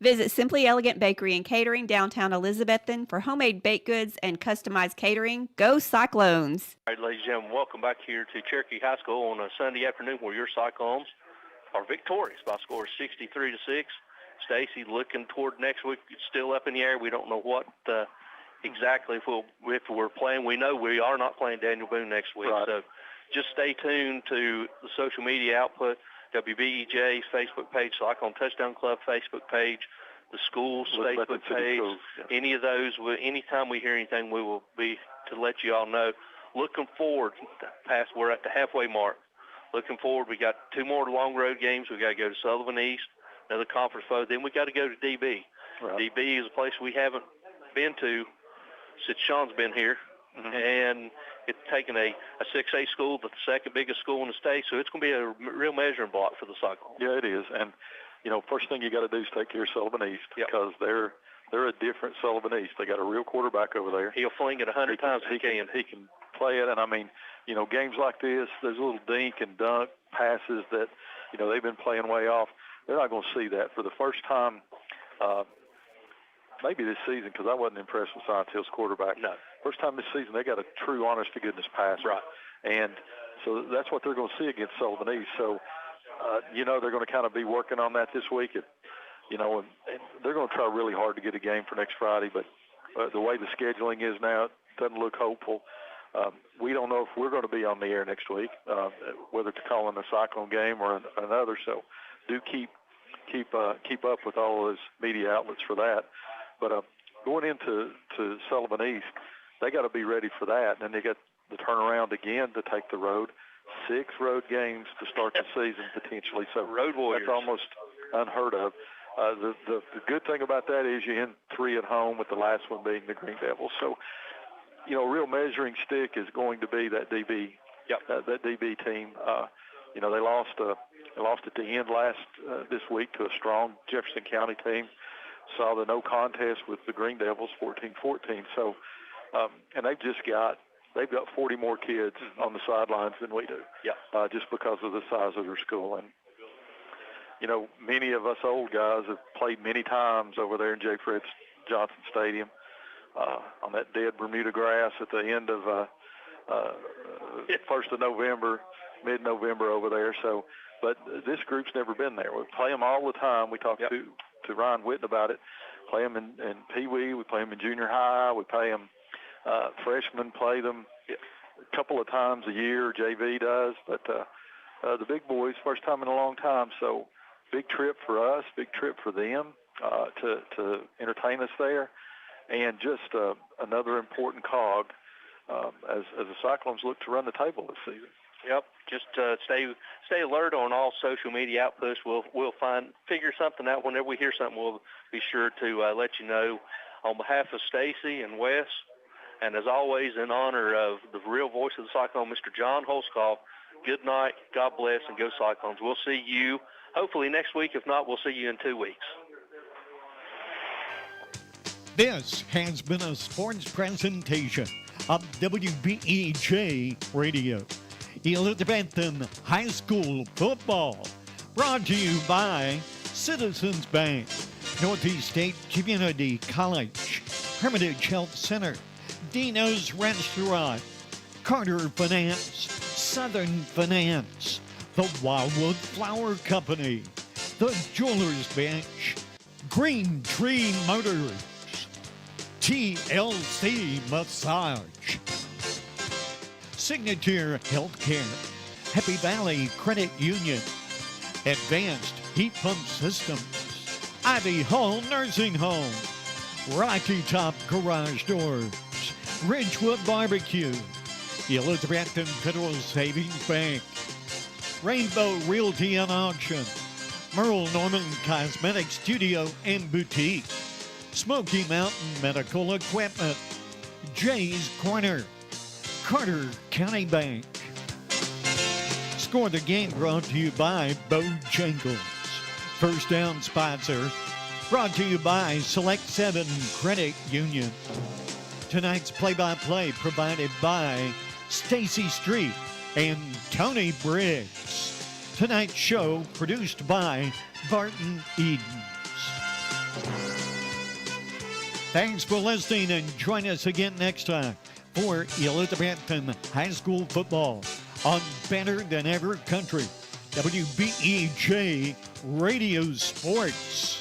Visit Simply Elegant Bakery and Catering, downtown Elizabethton, for homemade baked goods and customized catering. Go Cyclones! All right, ladies and gentlemen, welcome back here to Cherokee High School on a Sunday afternoon where your Cyclones are victorious by a score of 63-6. Stacy, looking toward next week, it's still up in the air. We don't know what exactly if we're playing. We know we are not playing Daniel Boone next week. Right. So just stay tuned to the social media output. WBEJ's Facebook page, Cyclone Touchdown Club Facebook page, the school's Facebook page, any of those. Anytime we hear anything, we will be to let you all know. Looking forward, we're at the halfway mark. Looking forward, we got 2 more long road games. We got to go to Sullivan East, another conference foe. Then we got to go to DB. Right. DB is a place we haven't been to since Sean's been here, and it's taken a 6A school, the second biggest school in the state, so it's going to be a real measuring block for the Cyclones. Yeah, it is. And, first thing you got to do is take care of Sullivan East because they're a different Sullivan East. They got a real quarterback over there. He'll fling it 100 times if he can. He can play it. And, games like this, there's a little dink and dunk passes that, they've been playing way off. They're not going to see that for the first time maybe this season, because I wasn't impressed with Science Hill's quarterback. No. First time this season, they got a true, honest-to-goodness pass. Right. And so that's what they're going to see against Sullivan East. So, they're going to kind of be working on that this week. And they're going to try really hard to get a game for next Friday. But the way the scheduling is now, it doesn't look hopeful. We don't know if we're going to be on the air next week, whether to call in a Cyclone game or another. So do keep up with all those media outlets for that. But going into Sullivan East, they got to be ready for that. And then they got the turnaround again to take the road. 6 road games to start the season potentially. So road warriors. That's almost unheard of. The good thing about that is you end 3 at home, with the last one being the Green Devils. So, you know, real measuring stick is going to be that DB. That DB team. You know, they lost at the end this week to a strong Jefferson County team. Saw the no contest with the Green Devils, 14-14. So, and they've got 40 more kids on the sidelines than we do. Just because of the size of their school. And you know, many of us old guys have played many times over there in J. Fred Johnson Stadium on that dead Bermuda grass at the end of 1st of November, mid-November over there. So, but this group's never been there. We play them all the time. We talked to Ryan Witten about it. Play them in Pee Wee. We play them in junior high. We play them. Freshmen play them a couple of times a year. JV does, but the big boys, first time in a long time. So, big trip for us, big trip for them to entertain us there, and just another important cog as the Cyclones look to run the table this season. Yep, just stay alert on all social media outposts. We'll figure something out. Whenever we hear something, we'll be sure to let you know. On behalf of Stacy and Wes, and as always, in honor of the real voice of the Cyclone, Mr. John Holzkopf, good night, God bless, and go Cyclones. We'll see you hopefully next week. If not, we'll see you in 2 weeks. This has been a sports presentation of WBEJ Radio. Elizabethton High School football, brought to you by Citizens Bank, Northeast State Community College, Hermitage Health Center, Dino's Restaurant, Carter Finance, Southern Finance, the Wildwood Flower Company, the Jewelers Bench, Green Tree Motors, TLC Massage, Signature Healthcare, Happy Valley Credit Union, Advanced Heat Pump Systems, Ivy Hall Nursing Home, Rocky Top Garage Doors, Ridgewood Barbecue, Elizabethton Federal Savings Bank, Rainbow Realty and Auction, Merle Norman Cosmetic Studio and Boutique, Smoky Mountain Medical Equipment, Jay's Corner, Carter County Bank. Score the Game brought to you by Bojangles. First Down sponsor brought to you by Select 7 Credit Union. Tonight's play-by-play provided by Stacy Street and Tony Briggs. Tonight's show produced by Barton Edens. Thanks for listening, and join us again next time for Elizabethton High School football on Better Than Ever Country, WBEJ Radio Sports.